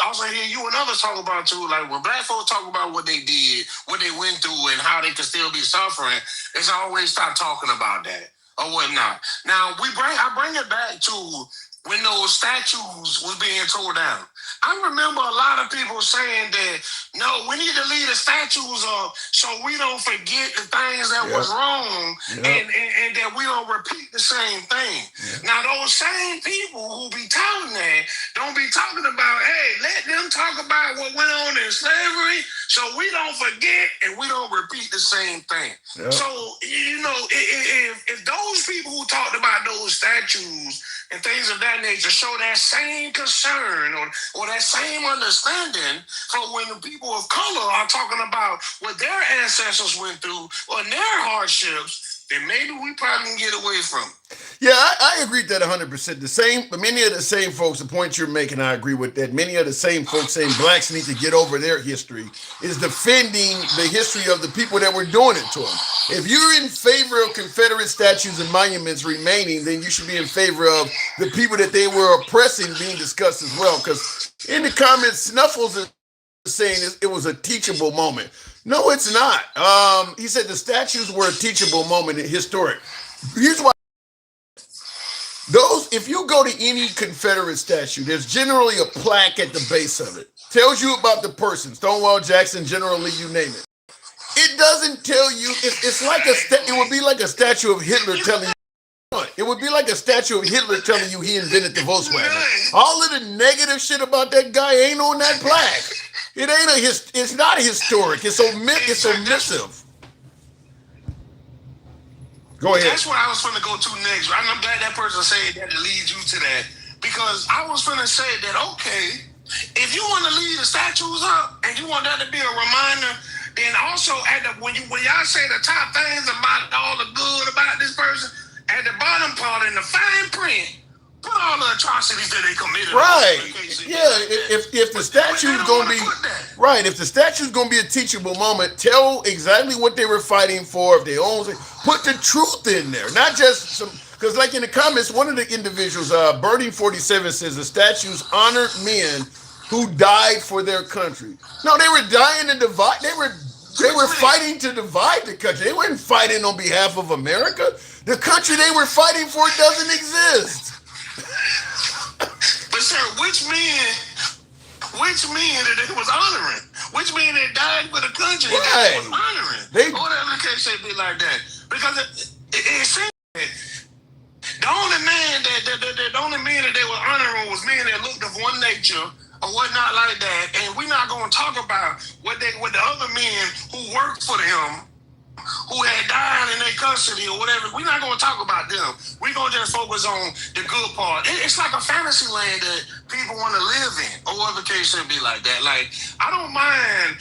also hear you and others talk about too, like when black folks talk about what they did, what they went through, and how they could still be suffering, it's always stop talking about that or whatnot. Now I bring it back to when those statues was being tore down. I remember a lot of people saying that, no, we need to leave the statues up so we don't forget the things that was wrong and that we don't repeat the same thing. Now, those same people who be talking that don't be talking about, hey, let them talk about what went on in slavery so we don't forget and we don't repeat the same thing. So, if those people who talked about those statues and things of that nature show that same concern or that same understanding for when the people of color are talking about what their ancestors went through or their hardships, then maybe we probably can get away from it. Yeah, I agree with that 100%. Many of the same folks, the point you're making, I agree with that. Many of the same folks saying blacks need to get over their history is defending the history of the people that were doing it to them. If you're in favor of Confederate statues and monuments remaining, then you should be in favor of the people that they were oppressing being discussed as well. Because in the comments, Snuffles is saying it was a teachable moment. No, it's not. He said the statues were a teachable moment in historic. Here's why. If you go to any Confederate statue, there's generally a plaque at the base of it. Tells you about the person, Stonewall Jackson, General Lee, you name it. It it doesn't tell you. It's like it would be like a statue of Hitler telling you. It would be like a statue of Hitler telling you he invented the Volkswagen. All of the negative shit about that guy ain't on that plaque. It ain't it's not historic. It's omissive. Go ahead. That's what I was going to go to next. I'm glad that person said that to lead you to that. Because I was going to say that, okay, if you want to leave the statues up and you want that to be a reminder, then also when y'all say the top things about all the good about this person, at the bottom part in the fine print, put all the atrocities that they committed. Right. Yeah. If the statue's gonna be right, if the statue's gonna be a teachable moment, tell exactly what they were fighting for. If they own it, put the truth in there, not just some. Because, like in the comments, one of the individuals, Birding 47, says the statues honored men who died for their country. No, they were dying to divide. They were fighting to divide the country. They weren't fighting on behalf of America. The country they were fighting for doesn't exist. But sir, which men that they was honoring? Which men that died for the country that they was honoring? Whatever the case may be like that. Because it seems that the only man that they were honoring was men that looked of one nature or whatnot like that. And we're not going to talk about what the other men who worked for them, who had died in their custody or whatever. We're not going to talk about them. We're going to just focus on the good part. It's like a fantasy land that people want to live in, or whatever the case should be like that. Like, I don't mind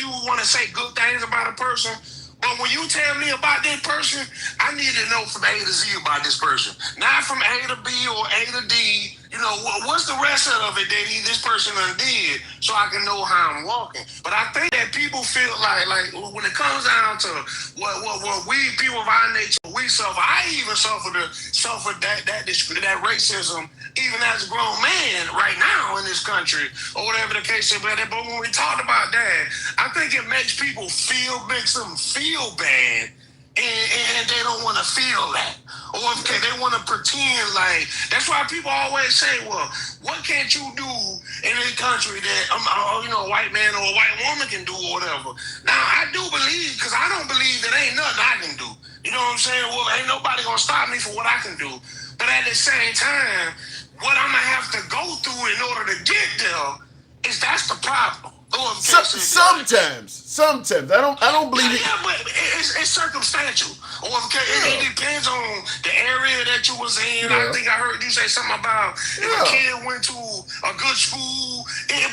you want to say good things about a person, but when you tell me about that person, I need to know from A to Z about this person. Not from A to B or A to D. You know, what's the rest of it that this person undid, so I can know how I'm walking. But I think that people feel like when it comes down to what we people of our nature, we suffer. I even suffer that racism even as a grown man right now in this country, or whatever the case is. But when we talked about that, I think it makes makes them feel bad. And they don't want to feel that. Or they want to pretend like, that's why people always say, well, what can't you do in this country that a white man or a white woman can do or whatever. Now, I do believe, because I don't believe that ain't nothing I can do. You know what I'm saying? Well, ain't nobody going to stop me for what I can do. But at the same time, what I'm going to have to go through in order to get there that's the problem. Sometimes I don't believe it. Yeah, but it's circumstantial. It depends on the area that you was in. I think I heard you say something about if a kid went to a good school.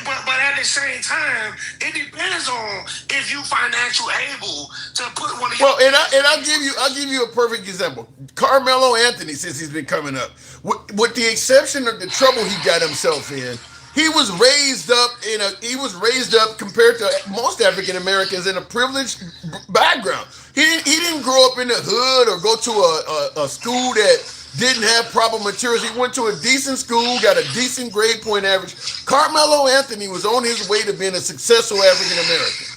But at the same time, it depends on if you financially able to put one of your. Well, I'll give you a perfect example. Carmelo Anthony, since he's been coming up, with the exception of the trouble he got himself in. He was raised up compared to most African Americans in a privileged background. He didn't grow up in the hood or go to a school that didn't have proper materials. He went to a decent school, got a decent grade point average. Carmelo Anthony was on his way to being a successful African American.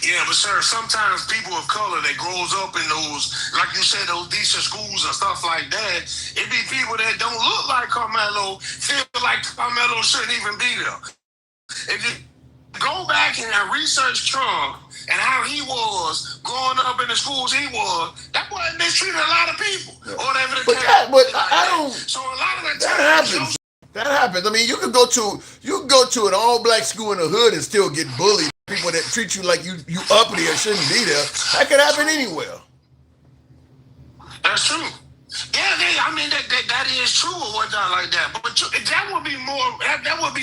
Yeah, but sir, sometimes people of color that grows up in those, like you said, those decent schools and stuff like that, it be people that don't look like Carmelo, feel like Carmelo shouldn't even be there. If you go back and research Trump and how he was growing up in the schools he was, that boy mistreated a lot of people. Or whatever the case. I don't. So a lot of the that times, happens. That happens. I mean, you can go to an all-black school in the hood and still get bullied. People that treat you like you uppity or shouldn't be there. That could happen anywhere. That's true. Yeah, that is true or whatnot like that. But that would be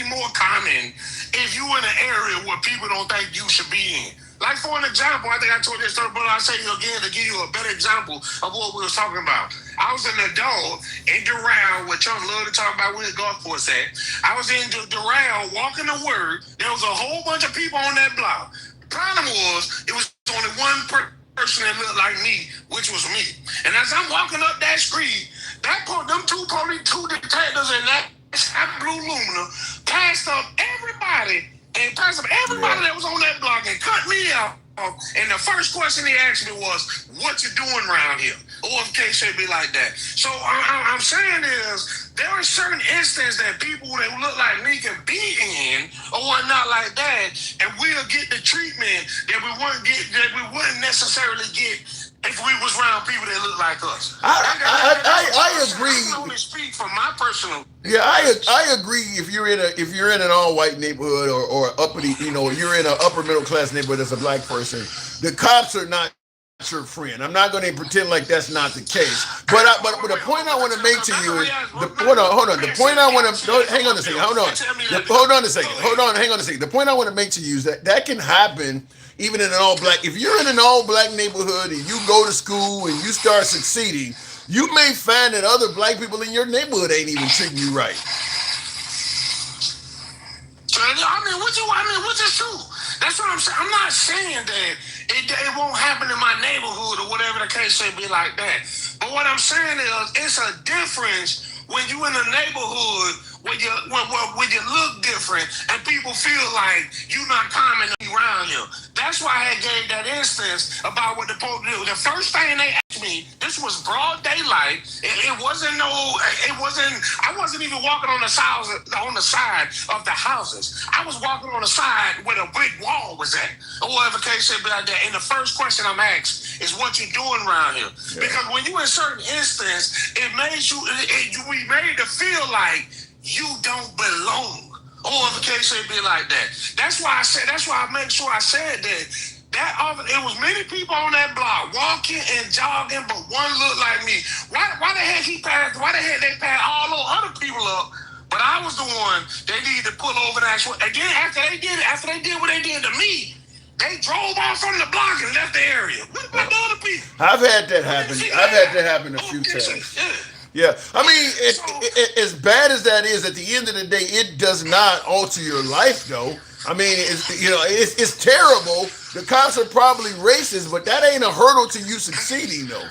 more common if you in an area where people don't think you should be in. Like for an example, I think I told this story, but I'll say it again to give you a better example of what we was talking about. I was an adult in Doral, which I love to talk about where the golf course at. I was in Doral walking to work. There was a whole bunch of people on that block. The problem was it was only one person that looked like me, which was me. And as I'm walking up that street, them two detectives in that blue Lumina passed up everybody. And passed up everybody that was on that block and cut me out. And the first question he asked me was, "What you doing around here?" or if case should be like that. So I'm saying is there are certain instances that people that look like me can be in or whatnot like that, and we'll get the treatment that we wouldn't necessarily get if we was around people that look like us. I agree. I can only speak from my personal. Yeah, I agree. If you're in an all white neighborhood or uppity, you're in an upper middle class neighborhood as a black person, the cops are not your friend. I'm not going to pretend like that's not the case. But the point I want to make to you is hold on. The point I want to hang on a second. Hold on a second. The point I want to make to you is that can happen even in an all black. If you're in an all black neighborhood and you go to school and you start succeeding, you may find that other black people in your neighborhood ain't even treating you right. Which is true. That's what I'm saying. I'm not saying that it won't happen in my neighborhood or whatever the case may be like that. But what I'm saying is, it's a difference when you in a neighborhood where you look different and people feel like you're not common around you. That's why I gave that instance about what the Pope did. The first thing they asked me, this was broad daylight. I wasn't even walking on the side of the houses. I was walking on the side where the brick wall was at, or whatever case it be like that. And the first question I'm asked is, what you doing around here? Yeah. Because when you in certain instance, we made to feel like you don't belong. Or if the case may be like that. That's why I make sure I said that. It was many people on that block walking and jogging, but one looked like me. Why the heck they passed all those other people up, but I was the one they needed to pull over and ask. Again, after they did what they did to me, they drove off from the block and left the area. What about the other people? I've had that happen a few times. Yeah, I mean, as bad as that is, at the end of the day, it does not alter your life, though. I mean, it's terrible. The cops are probably racist, but that ain't a hurdle to you succeeding, though.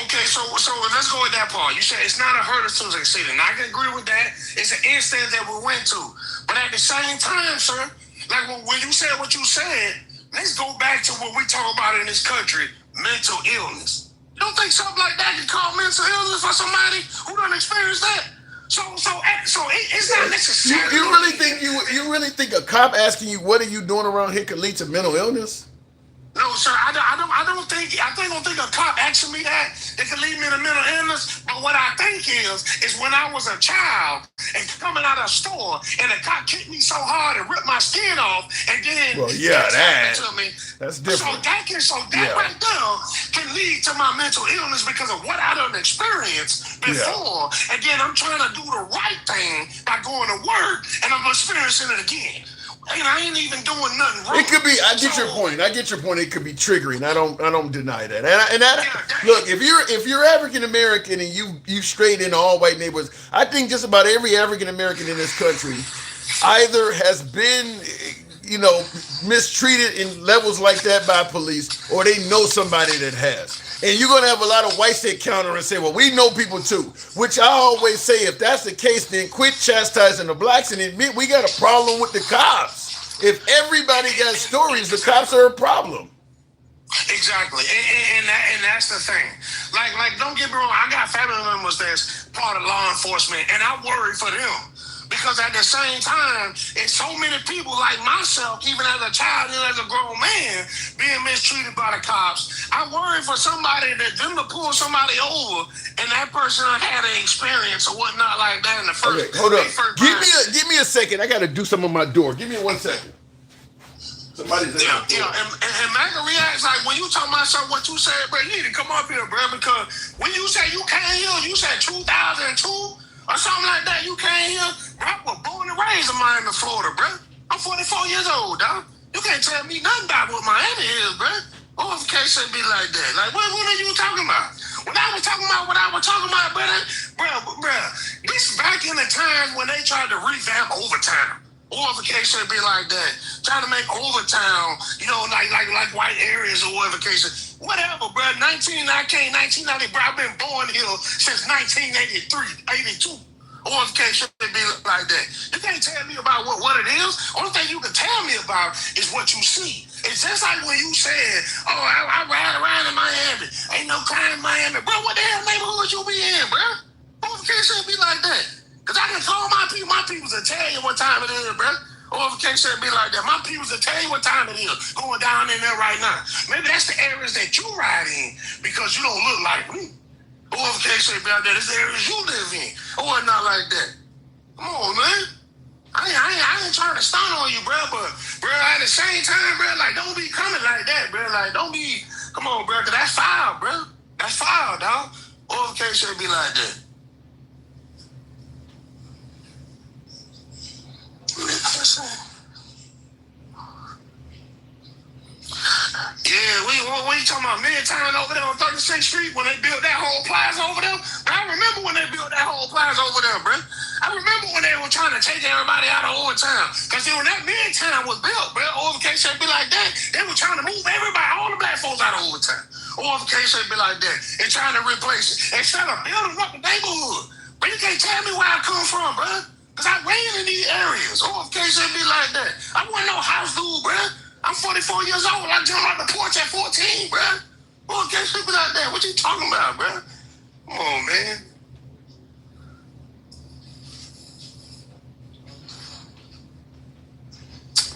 Okay, so let's go with that part. You said it's not a hurdle to succeeding. I can agree with that. It's an instance that we went to, but at the same time, sir, like when you said what you said, let's go back to what we talk about in this country: mental illness. You don't think something like that can cause mental illness for somebody who don't experience that? So it's not necessarily. You really think a cop asking you what are you doing around here could lead to mental illness? No, sir. I don't think a cop asking me that could lead me to mental illness. But what I think is when I was a child and coming out of a store and a cop kicked me so hard and ripped my skin off and then to me. That's different. So that right there can lead to my mental illness because of what I done experienced before. Yeah. And then I'm trying to do the right thing by going to work and I'm experiencing it again. And I ain't even doing nothing wrong. It could be. I get your point. It could be triggering. I don't deny that. Look, if you're African American and you strayed into all white neighborhoods, I think just about every African American in this country either has been, mistreated in levels like that by police, or they know somebody that has. And you're gonna have a lot of whites that counter and say, well, we know people too. Which I always say, if that's the case, then quit chastising the blacks and admit we got a problem with the cops. If everybody got stories, the cops are a problem. Exactly, and that's the thing. Like, don't get me wrong. I got family members that's part of law enforcement, and I worry for them. Because at the same time, it's so many people like myself, even as a child and as a grown man, being mistreated by the cops. I worry for somebody them to pull somebody over and that person had an experience or whatnot like that in the first. Okay, hold on. Give me a second. I got to do something on my door. Give me 1 second. Somebody's and MAGA reacts like when you talk about something, what you said, bro, you need to come up here, bro, because when you say you came here, you said 2002. Or something like that, you came here. I was born and raised in Miami, Florida, bro. I'm 44 years old, dog. You can't tell me nothing about what Miami is, bro. Or if case it be like that. Like, what are you talking about? When I was talking about what I was talking about, bro, this back in the time when they tried to revamp overtime. Or if case it be like that. Trying to make overtime, like white areas or whatever case. Whatever, bro. 1990, bro. I've been born here since 1983, 82. Or if case it be like that. You can't tell me about what it is. Only thing you can tell me about is what you see. It's just like when you said, oh, I ride around in Miami. Ain't no crime in Miami. Bro, what the hell neighborhood you be in, bro? Qualification be like that. Because I can call my people's will tell you what time it is, bro. Qualification be like that. My people's will tell you what time it is. Going down in there right now. Maybe that's the areas that you ride in because you don't look like me. Qualification be like that. It's the areas you live in. Or whatnot like that. Come on, man. I ain't trying to stunt on you, bro, but, bro, at the same time, bro, like, don't be coming like that, bro. Like, don't be, come on, bro, because that's foul, bro. That's foul, dog. Qualification be like that. Yeah, we talking about Midtown over there on 36th Street when they built that whole plaza over there. Bro, I remember when they built that whole plaza over there, bro. I remember when they were trying to take everybody out of Old Town. Because when that Midtown was built, bro, Overcation be like that. They were trying to move everybody, all the black folks out of Old Town. Overcation be like that. And trying to replace it. Instead of building up the neighborhood. But you can't tell me where I come from, bro. Because I ran in these areas. Overcation be like that. I wasn't no house dude, bro. I'm 44 years old. I jumped out the porch at 14, bro. Overcation be like that. What you talking about, bro? Come on, man.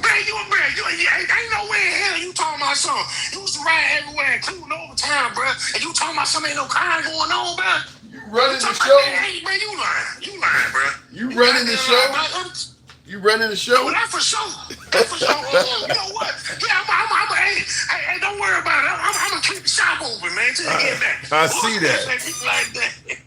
Ain't no way in hell you talking about something. You used to ride everywhere, including over town, bro. And you talking about something ain't no crime going on, bro. You running the show? Hey, man, you lying, bro. You running the show? You running the show? No, that's for sure. That's for sure. You know what? Yeah, hey, don't worry about it. I'm going to keep the shop open, man, till you get back. I see that.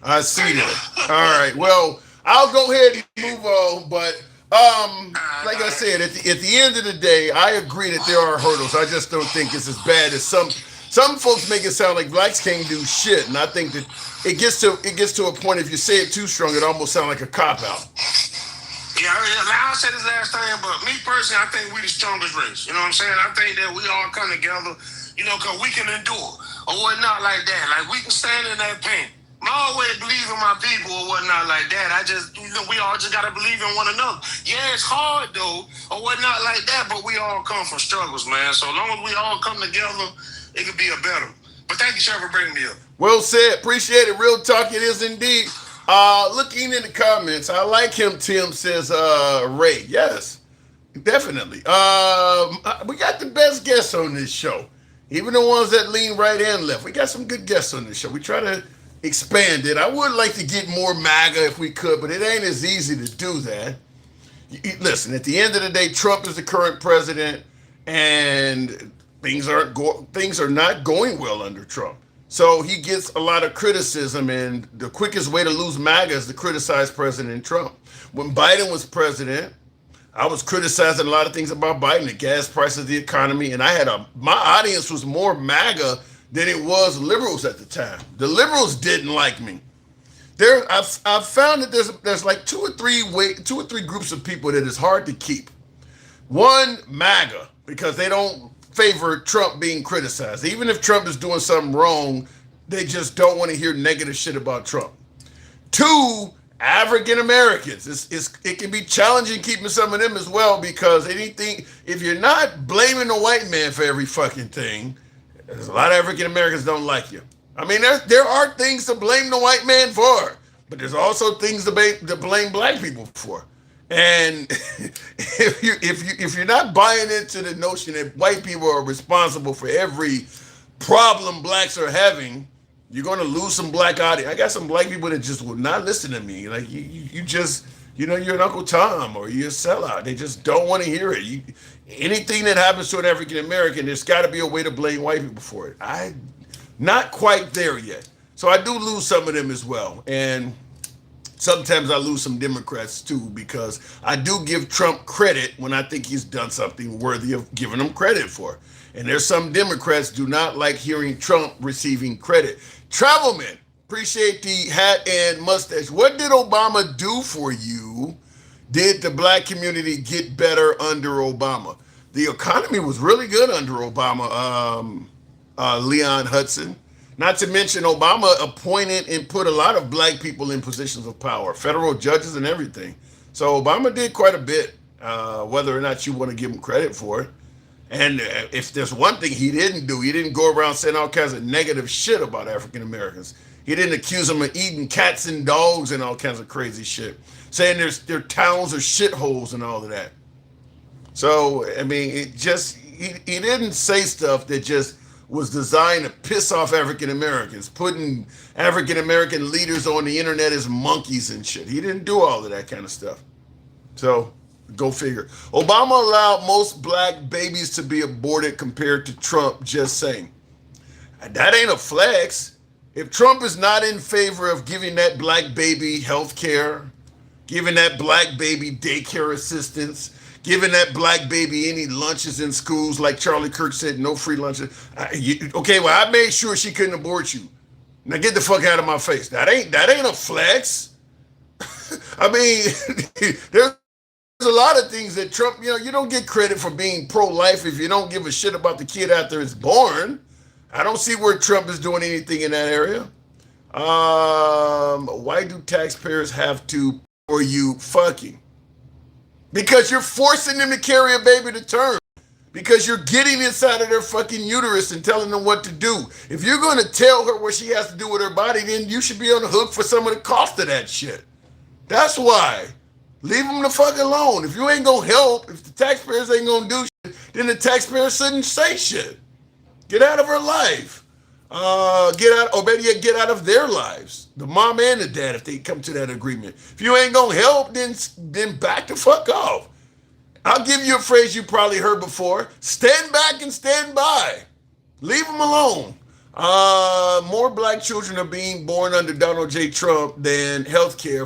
I see that. All right. Well, I'll go ahead and move on, but like I said, at the end of the day, I agree that there are hurdles. I just don't think it's as bad as some folks make it sound like blacks can't do shit, and I think that it gets to a point, if you say it too strong, it almost sounds like a cop-out. Yeah, I said this last time, but me personally, I think we the strongest race. You know what I'm saying? I think that we all come together, you know, because we can endure or whatnot like that. Like, we can stand in that pain. I always believe in my people or whatnot like that. I just, you know, we all just got to believe in one another. Yeah, it's hard, though, or whatnot like that, but we all come from struggles, man. So long as we all come together, it could be a better. But thank you, sir, for bringing me up. Well said. Appreciate it. Real talk, it is indeed. Looking in the comments, I like him. Tim says, Ray. Yes, definitely. We got the best guests on this show. Even the ones that lean right and left. We got some good guests on this show. We try to expand it. I would like to get more MAGA if we could, but it ain't as easy to do that. Listen, at the end of the day, Trump is the current president, and things are not going well under Trump. So he gets a lot of criticism, and the quickest way to lose MAGA is to criticize President Trump. When Biden was president, I was criticizing a lot of things about Biden, the gas prices, the economy, and my audience was more MAGA than it was liberals at the time. The liberals didn't like me. I've found that there's like two or three groups of people that is hard to keep. One, MAGA, because they don't favor Trump being criticized. Even if Trump is doing something wrong, they just don't want to hear negative shit about Trump. Two, African Americans. It can be challenging keeping some of them as well, because if you're not blaming the white man for every fucking thing, there's a lot of African Americans don't like you. I mean, there are things to blame the white man for, but there's also things to blame black people for. And if you're not buying into the notion that white people are responsible for every problem blacks are having, you're going to lose some black audience. I got some black people that just will not listen to me. Like you just, you know, you're an Uncle Tom or you're a sellout. They just don't want to hear it. Anything that happens to an African American, there's got to be a way to blame white people for it. I'm not quite there yet. So I do lose some of them as well. And sometimes I lose some Democrats too, because I do give Trump credit when I think he's done something worthy of giving him credit for. And there's some Democrats do not like hearing Trump receiving credit. Travelman, appreciate the hat and mustache. What did Obama do for you? Did the black community get better under Obama? The economy was really good under Obama, Leon Hudson. Not to mention Obama appointed and put a lot of black people in positions of power, federal judges and everything. So Obama did quite a bit, whether or not you want to give him credit for it. And if there's one thing he didn't do, he didn't go around saying all kinds of negative shit about African Americans. He didn't accuse them of eating cats and dogs and all kinds of crazy shit, saying their towns are shitholes and all of that. So, I mean, he didn't say stuff that just was designed to piss off African Americans, putting African American leaders on the internet as monkeys and shit. He didn't do all of that kind of stuff. So, go figure. Obama allowed most black babies to be aborted compared to Trump, just saying. That ain't a flex. If Trump is not in favor of giving that black baby health care, giving that black baby daycare assistance, giving that black baby any lunches in schools, like Charlie Kirk said, no free lunches. Okay, well, I made sure she couldn't abort you. Now get the fuck out of my face. That ain't a flex. I mean, there's a lot of things that Trump, you don't get credit for being pro-life if you don't give a shit about the kid after it's born. I don't see where Trump is doing anything in that area. Why do taxpayers have to for you fucking? Because you're forcing them to carry a baby to term. Because you're getting inside of their fucking uterus and telling them what to do. If you're going to tell her what she has to do with her body, then you should be on the hook for some of the cost of that shit. That's why. Leave them the fuck alone. If you ain't going to help, if the taxpayers ain't going to do shit, then the taxpayers shouldn't say shit. Get out of her life. Get out of their lives. The mom and the dad, if they come to that agreement. If you ain't gonna help, then back the fuck off. I'll give you a phrase you probably heard before. Stand back and stand by. Leave them alone. More black children are being born under Donald J. Trump than health care.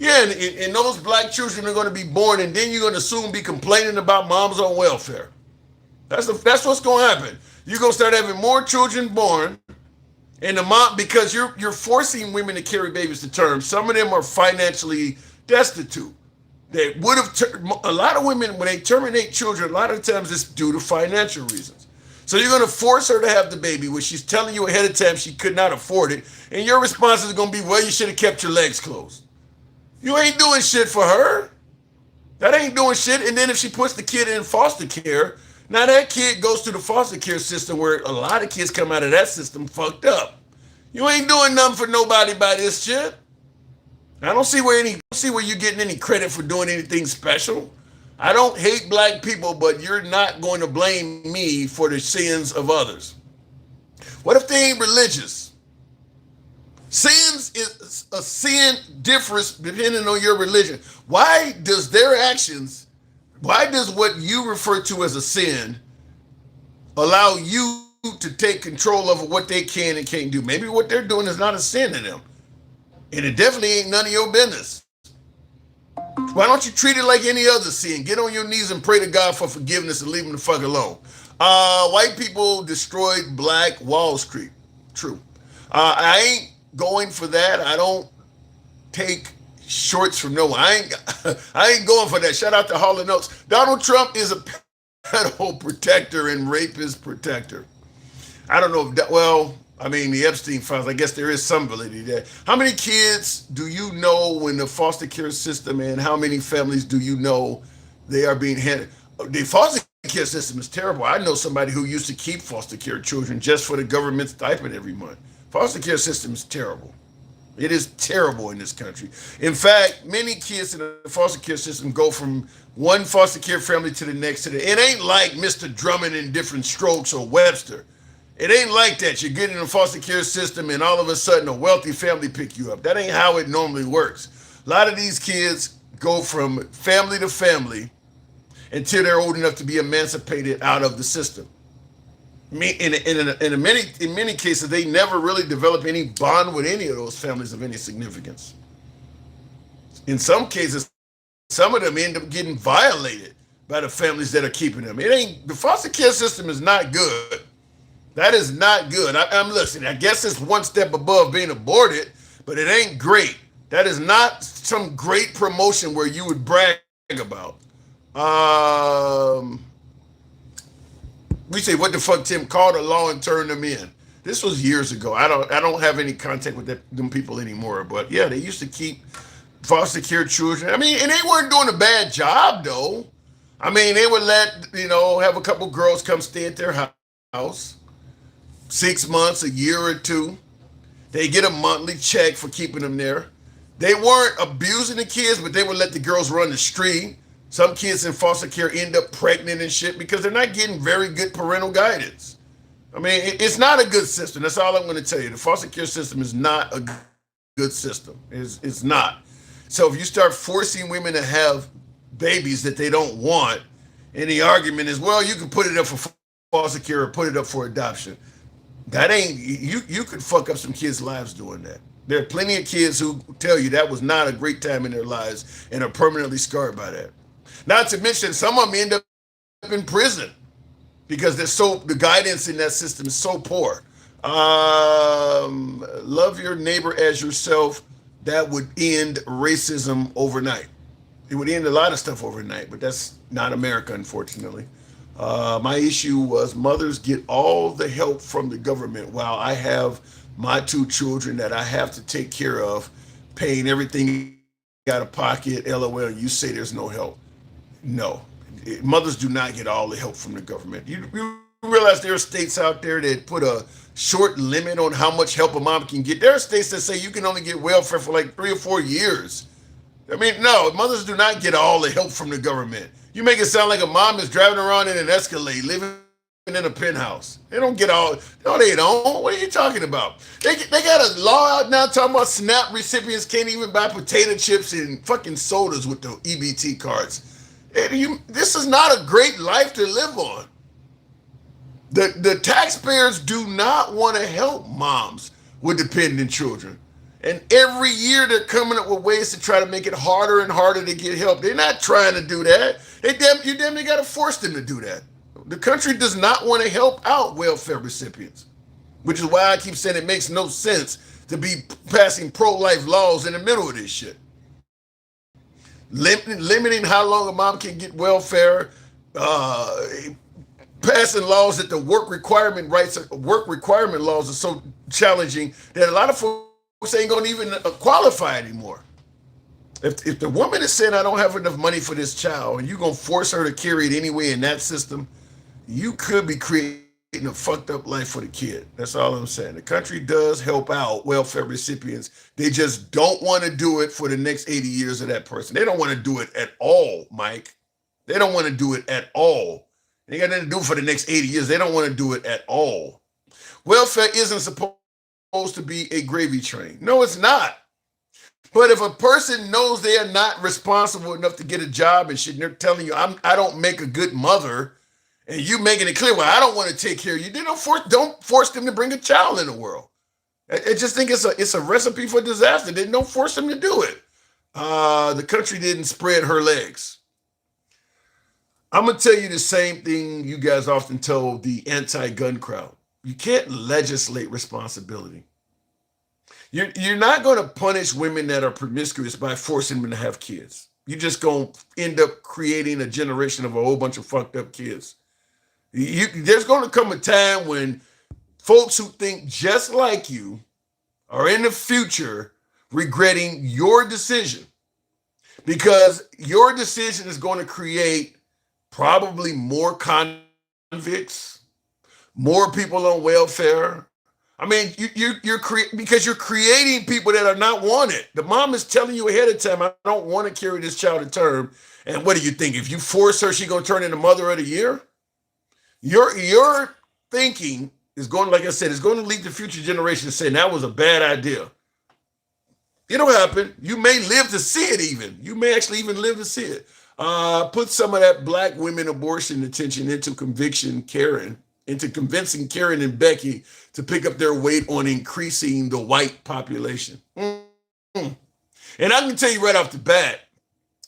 And those black children are going to be born, and then you're going to soon be complaining about moms on welfare. That's what's going to happen. You're going to start having more children born, and the mom, because you're forcing women to carry babies to term. Some of them are financially destitute. They would have, a lot of women, when they terminate children, a lot of times it's due to financial reasons. So you're going to force her to have the baby, which she's telling you ahead of time she could not afford it. And your response is going to be, well, you should have kept your legs closed. You ain't doing shit for her. That ain't doing shit. And then if she puts the kid in foster care, now that kid goes to the foster care system where a lot of kids come out of that system fucked up. You ain't doing nothing for nobody by this shit. I don't see where you're getting any credit for doing anything special. I don't hate black people, but you're not going to blame me for the sins of others. What if they ain't religious? A sin differs depending on your religion. Why does what you refer to as a sin allow you to take control over what they can and can't do? Maybe what they're doing is not a sin to them. And it definitely ain't none of your business. Why don't you treat it like any other sin? Get on your knees and pray to God for forgiveness and leave them the fuck alone. White people destroyed Black Wall Street. True. I ain't going for that. I don't take shorts from no one. I ain't going for that. Shout out to Hall & Oates. Donald Trump is a pedo protector and rapist protector. I don't know if that, the Epstein files, I guess there is some validity there. How many kids do you know in the foster care system, and how many families do you know they are being handed? The foster care system is terrible. I know somebody who used to keep foster care children just for the government stipend every month. Foster care system is terrible. It is terrible in this country. In fact, many kids in the foster care system go from one foster care family to the next. It ain't like Mr. Drummond in Different Strokes or Webster. It ain't like that. You get in the foster care system and all of a sudden a wealthy family pick you up. That ain't how it normally works. A lot of these kids go from family to family until they're old enough to be emancipated out of the system. In many cases, they never really develop any bond with any of those families of any significance. In some cases, some of them end up getting violated by the families that are keeping them. The foster care system is not good. That is not good. I'm listening. I guess it's one step above being aborted, but it ain't great. That is not some great promotion where you would brag about. We say, what the fuck, Tim? Called a law and turned them in. This was years ago. I don't have any contact with them people anymore. But yeah, they used to keep foster care children. And they weren't doing a bad job though. I mean, they would let, have a couple girls come stay at their house, 6 months, a year or two. They get a monthly check for keeping them there. They weren't abusing the kids, but they would let the girls run the street. Some kids in foster care end up pregnant and shit because they're not getting very good parental guidance. I mean, it's not a good system. That's all I'm going to tell you. The foster care system is not a good system. It's not. So if you start forcing women to have babies that they don't want, and the argument is, well, you can put it up for foster care or put it up for adoption. That ain't, you could fuck up some kids' lives doing that. There are plenty of kids who tell you that was not a great time in their lives and are permanently scarred by that. Not to mention, some of them end up in prison because the guidance in that system is so poor. Love your neighbor as yourself. That would end racism overnight. It would end a lot of stuff overnight, but that's not America, unfortunately. My issue was mothers get all the help from the government while I have my 2 children that I have to take care of, paying everything out of pocket, LOL, you say there's no help. No, mothers do not get all the help from the government. You realize there are states out there that put a short limit on how much help a mom can get. There are states that say you can only get welfare for like 3 or 4 years. I mean, no, mothers do not get all the help from the government. You make it sound like a mom is driving around in an Escalade, living in a penthouse. They don't get all, no, they don't. What are you talking about? They got a law out now talking about SNAP recipients can't even buy potato chips and fucking sodas with the EBT cards. This is not a great life to live on. The taxpayers do not want to help moms with dependent children. And every year they're coming up with ways to try to make it harder and harder to get help. They're not trying to do that. You damn near got to force them to do that. The country does not want to help out welfare recipients, which is why I keep saying it makes no sense to be passing pro-life laws in the middle of this shit. Limiting how long a mom can get welfare, passing laws that the work requirement laws are so challenging that a lot of folks ain't gonna even qualify anymore. If the woman is saying I don't have enough money for this child and you're gonna force her to carry it anyway in that system, you could be creating a fucked up life for the kid. That's all I'm saying. The country does help out welfare recipients. They just don't want to do it for the next 80 years of that person. They don't want to do it at all, Mike. They don't want to do it at all. They got nothing to do for the next 80 years. They don't want to do it at all. Welfare isn't supposed to be a gravy train. No, it's not. But if a person knows they are not responsible enough to get a job and shit, and they're telling you, I don't make a good mother, and you making it clear, well, I don't want to take care of you, then don't force them to bring a child in the world. I just think it's a recipe for disaster. Then don't force them to do it. The country didn't spread her legs. I'm going to tell you the same thing you guys often told the anti-gun crowd. You can't legislate responsibility. You're not going to punish women that are promiscuous by forcing them to have kids. You're just going to end up creating a generation of a whole bunch of fucked up kids. There's going to come a time when folks who think just like you are in the future regretting your decision, because your decision is going to create probably more convicts, more people on welfare. I mean, because you're creating people that are not wanted. The mom is telling you ahead of time, I don't want to carry this child to term. And what do you think? If you force her, she's going to turn into mother of the year? Your thinking is going, like I said, is going to lead to future generations saying that was a bad idea. It'll happen. You may live to see it even. You may actually even live to see it. Put some of that black women abortion attention into convincing Karen and Becky to pick up their weight on increasing the white population. And I can tell you right off the bat,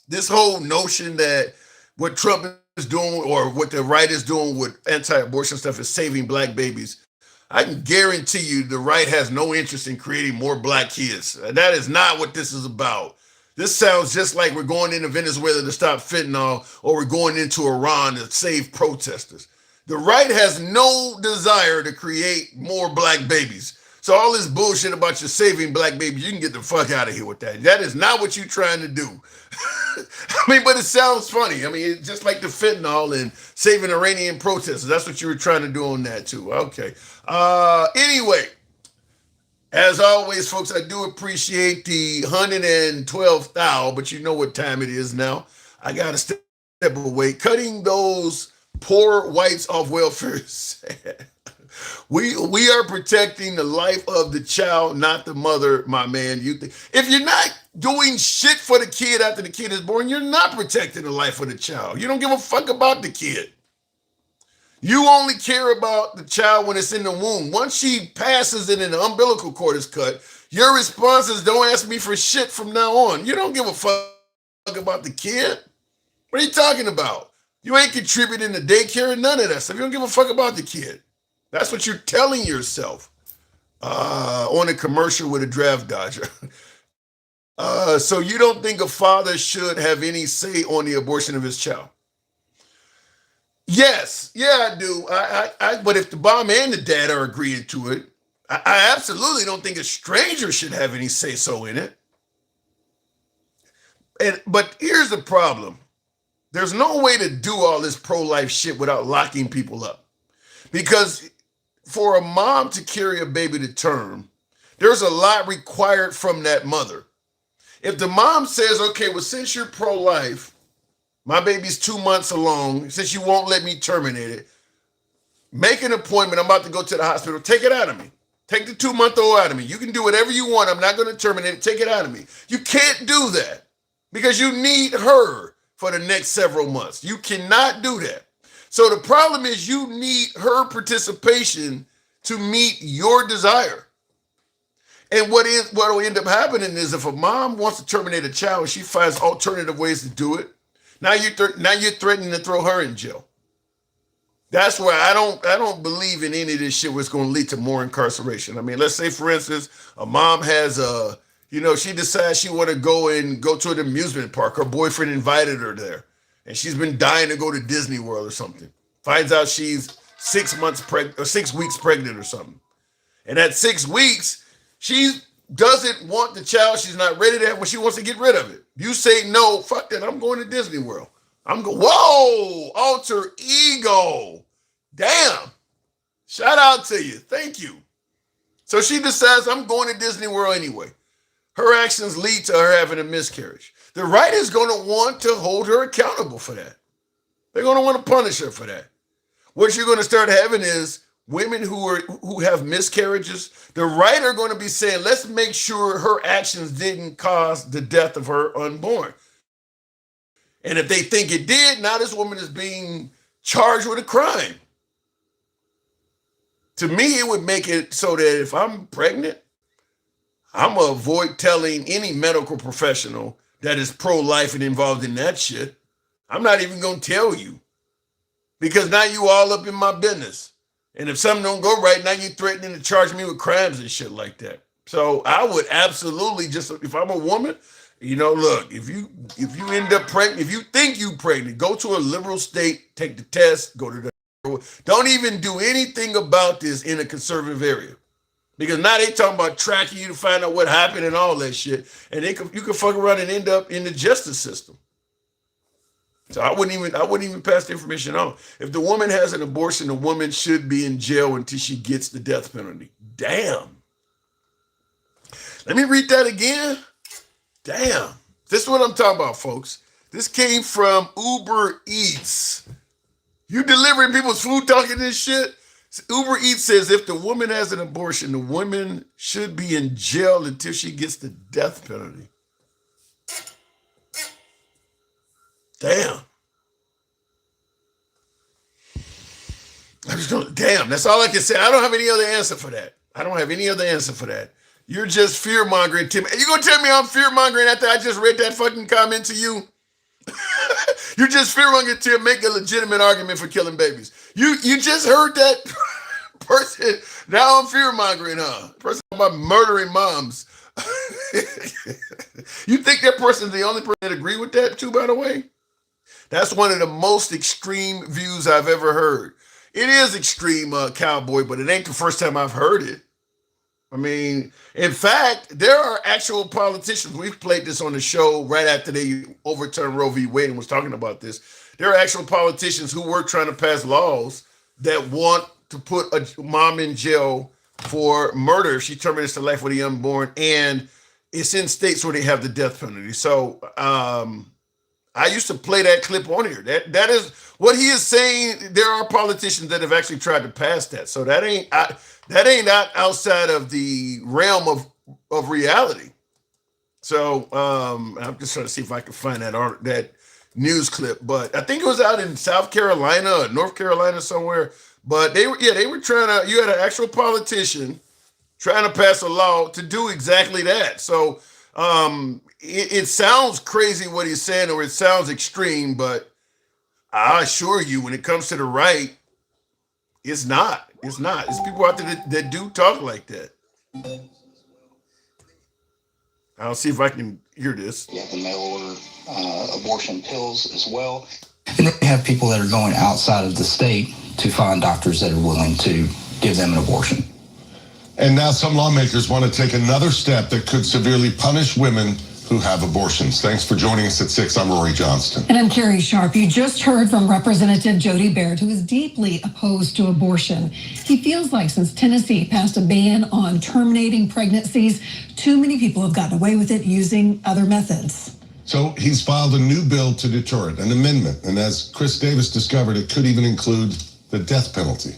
this whole notion that what Trump is doing or what the right is doing with anti-abortion stuff is saving black babies, I can guarantee you the right has no interest in creating more black kids. That is not what this is about. This sounds just like we're going into Venezuela to stop fentanyl, or we're going into Iran to save protesters. The right has no desire to create more black babies. So all this bullshit about you saving black babies, you can get the fuck out of here with that. That is not what you're trying to do. I mean, but it sounds funny. I mean, it's just like the fentanyl and saving Iranian protesters. That's what you were trying to do on that too. Okay. Anyway, as always, folks, I do appreciate the 112,000, but you know what time it is now. I got to step away. Cutting those poor whites off welfare is sad. We are protecting the life of the child, not the mother, my man. If you're not doing shit for the kid after the kid is born, you're not protecting the life of the child. You don't give a fuck about the kid. You only care about the child when it's in the womb. Once she passes it and the umbilical cord is cut, your response is don't ask me for shit from now on. You don't give a fuck about the kid. What are you talking about? You ain't contributing to daycare or none of that stuff. You don't give a fuck about the kid. That's what you're telling yourself on a commercial with a draft dodger. So you don't think a father should have any say on the abortion of his child? Yes, yeah, I do. But if the mom and the dad are agreeing to it, I absolutely don't think a stranger should have any say so in it. But here's the problem. There's no way to do all this pro-life shit without locking people up. Because for a mom to carry a baby to term, there's a lot required from that mother. If the mom says, okay, well, since you're pro-life, my baby's 2 months along, since you won't let me terminate it, make an appointment. I'm about to go to the hospital. Take it out of me. Take the 2-month-old out of me. You can do whatever you want. I'm not going to terminate it. Take it out of me. You can't do that because you need her for the next several months. You cannot do that. So the problem is you need her participation to meet your desire. And what will end up happening is if a mom wants to terminate a child, she finds alternative ways to do it. Now you're threatening to throw her in jail. That's why I don't believe in any of this shit where it's going to lead to more incarceration. I mean, let's say, for instance, a mom has she decides she want to go to an amusement park. Her boyfriend invited her there. And she's been dying to go to Disney World or something. Finds out she's 6 months pregnant or 6 weeks pregnant or something. And at 6 weeks, she doesn't want the child. She's not ready to have when she wants to get rid of it. You say, no, fuck that. I'm going to Disney World. Whoa, alter ego. Damn. Shout out to you. Thank you. So she decides I'm going to Disney World anyway. Her actions lead to her having a miscarriage. The right is going to want to hold her accountable for that. They're going to want to punish her for that. What you're going to start having is women who have miscarriages. The right are going to be saying, let's make sure her actions didn't cause the death of her unborn. And if they think it did, now this woman is being charged with a crime. To me, it would make it so that if I'm pregnant, I'm going to avoid telling any medical professional that is pro-life and involved in that shit. I'm not even going to tell you. Because now you all up in my business. And if something don't go right, now you're threatening to charge me with crimes and shit like that. So I would absolutely if I'm a woman, look, if you end up pregnant, if you think you pregnant, go to a liberal state, take the test, go to don't even do anything about this in a conservative area. Because now they talking about tracking you to find out what happened and all that shit. And you could fuck around and end up in the justice system. So I wouldn't even pass the information on. If the woman has an abortion, the woman should be in jail until she gets the death penalty. Damn. Let me read that again. Damn. This is what I'm talking about, folks. This came from Uber Eats. You delivering people's food talking this shit? Uber Eats says if the woman has an abortion, the woman should be in jail until she gets the death penalty. Damn. Damn, that's all I can say. I don't have any other answer for that. You're just fear-mongering, Tim. Are you going to tell me I'm fear-mongering after I just read that fucking comment to you? You're just fear-mongering to make a legitimate argument for killing babies. You just heard that person. Now I'm fear-mongering, huh? Person about murdering moms. You think that person's the only person that agree with that too, by the way? That's one of the most extreme views I've ever heard. It is extreme, cowboy, but it ain't the first time I've heard it. I mean, in fact, there are actual politicians. We've played this on the show right after they overturned Roe v. Wade and was talking about this. There are actual politicians who were trying to pass laws that want to put a mom in jail for murder if she terminates the life of the unborn, and it's in states where they have the death penalty. So I used to play that clip on here. That is what he is saying. There are politicians that have actually tried to pass that. So that ain't not outside of the realm of reality. So I'm just trying to see if I can find that news clip. But I think it was out in South Carolina or North Carolina somewhere. But they were trying to. You had an actual politician trying to pass a law to do exactly that. So it sounds crazy what he's saying, or it sounds extreme, but I assure you, when it comes to the right, it's not. It's not. It's people out there that do talk like that. I'll see if I can hear this. You have the mail order abortion pills as well. And then you have people that are going outside of the state to find doctors that are willing to give them an abortion. And now some lawmakers want to take another step that could severely punish women who have abortions. Thanks for joining us at 6. I'm Rory Johnston. And I'm Carrie Sharp. You just heard from Representative Jody Baird, who is deeply opposed to abortion. He feels like since Tennessee passed a ban on terminating pregnancies, too many people have gotten away with it using other methods. So he's filed a new bill to deter it, an amendment. And as Chris Davis discovered, it could even include the death penalty.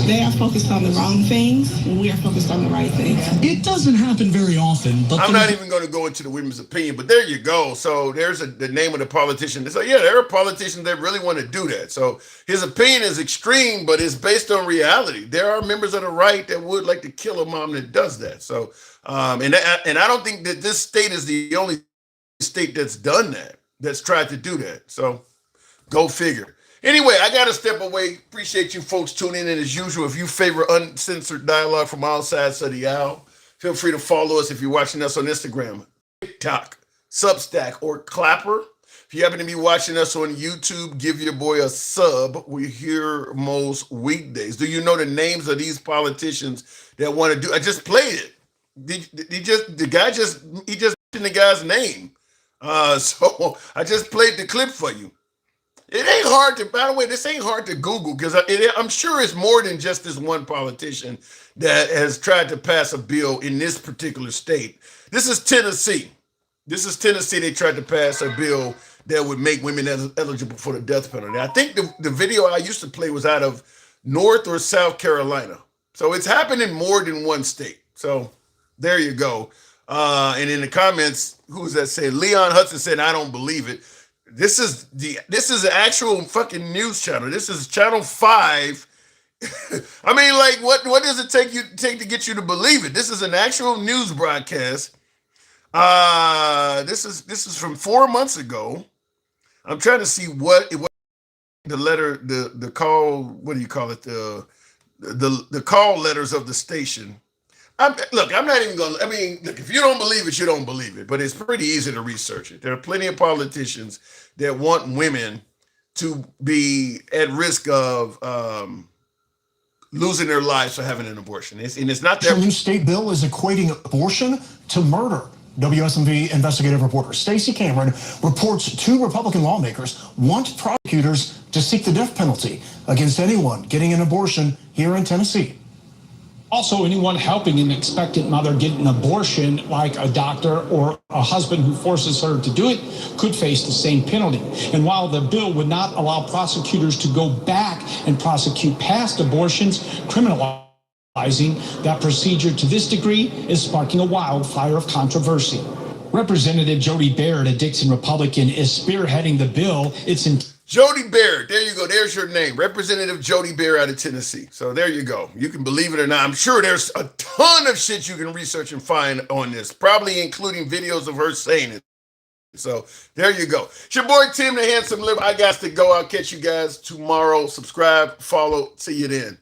They are focused on the wrong things, and we are focused on the right things. It doesn't happen very often. But I'm not even going to go into the women's opinion, but there you go. So there's the name of the politician. So yeah, there are politicians that really want to do that. So his opinion is extreme, but it's based on reality. There are members of the right that would like to kill a mom that does that. So and I don't think that this state is the only state that's done that, that's tried to do that. So go figure. Anyway, I got to step away. Appreciate you folks tuning in as usual. If you favor uncensored dialogue from all sides of the aisle, feel free to follow us if you're watching us on Instagram, TikTok, Substack, or Clapper. If you happen to be watching us on YouTube, give your boy a sub. We're here most weekdays. Do you know the names of these politicians that want to do? I just played it. He just mentioned the guy's name. So I just played the clip for you. It ain't hard to, by the way, this ain't hard to Google, because I'm sure it's more than just this one politician that has tried to pass a bill in this particular state. This is Tennessee. They tried to pass a bill that would make women eligible for the death penalty. I think the video I used to play was out of North or South Carolina. So it's happened in more than one state. So there you go. And in the comments, who's that say? Leon Hudson said, I don't believe it. This is an actual fucking news channel. This is Channel 5. I mean, like, what does it take to get you to believe it? This is an actual news broadcast. This is from 4 months ago. I'm trying to see what the letter, the call, what do you call it? The call letters of the station. I'm not even going to, if you don't believe it, you don't believe it, but it's pretty easy to research it. There are plenty of politicians that want women to be at risk of losing their lives for having an abortion. It's not that. The new state bill is equating abortion to murder. WSMV investigative reporter Stacey Cameron reports 2 Republican lawmakers want prosecutors to seek the death penalty against anyone getting an abortion here in Tennessee. Also, anyone helping an expectant mother get an abortion, like a doctor or a husband who forces her to do it, could face the same penalty. And while the bill would not allow prosecutors to go back and prosecute past abortions, criminalizing that procedure to this degree is sparking a wildfire of controversy. Representative Jody Baird, a Dixon Republican, is spearheading the bill. Jody Baird, there you go. There's your name. Representative Jody Baird out of Tennessee. So there you go. You can believe it or not. I'm sure there's a ton of shit you can research and find on this, probably including videos of her saying it. So there you go. It's your boy Tim the Handsome Liver. I got to go. I'll catch you guys tomorrow. Subscribe, follow. See you then.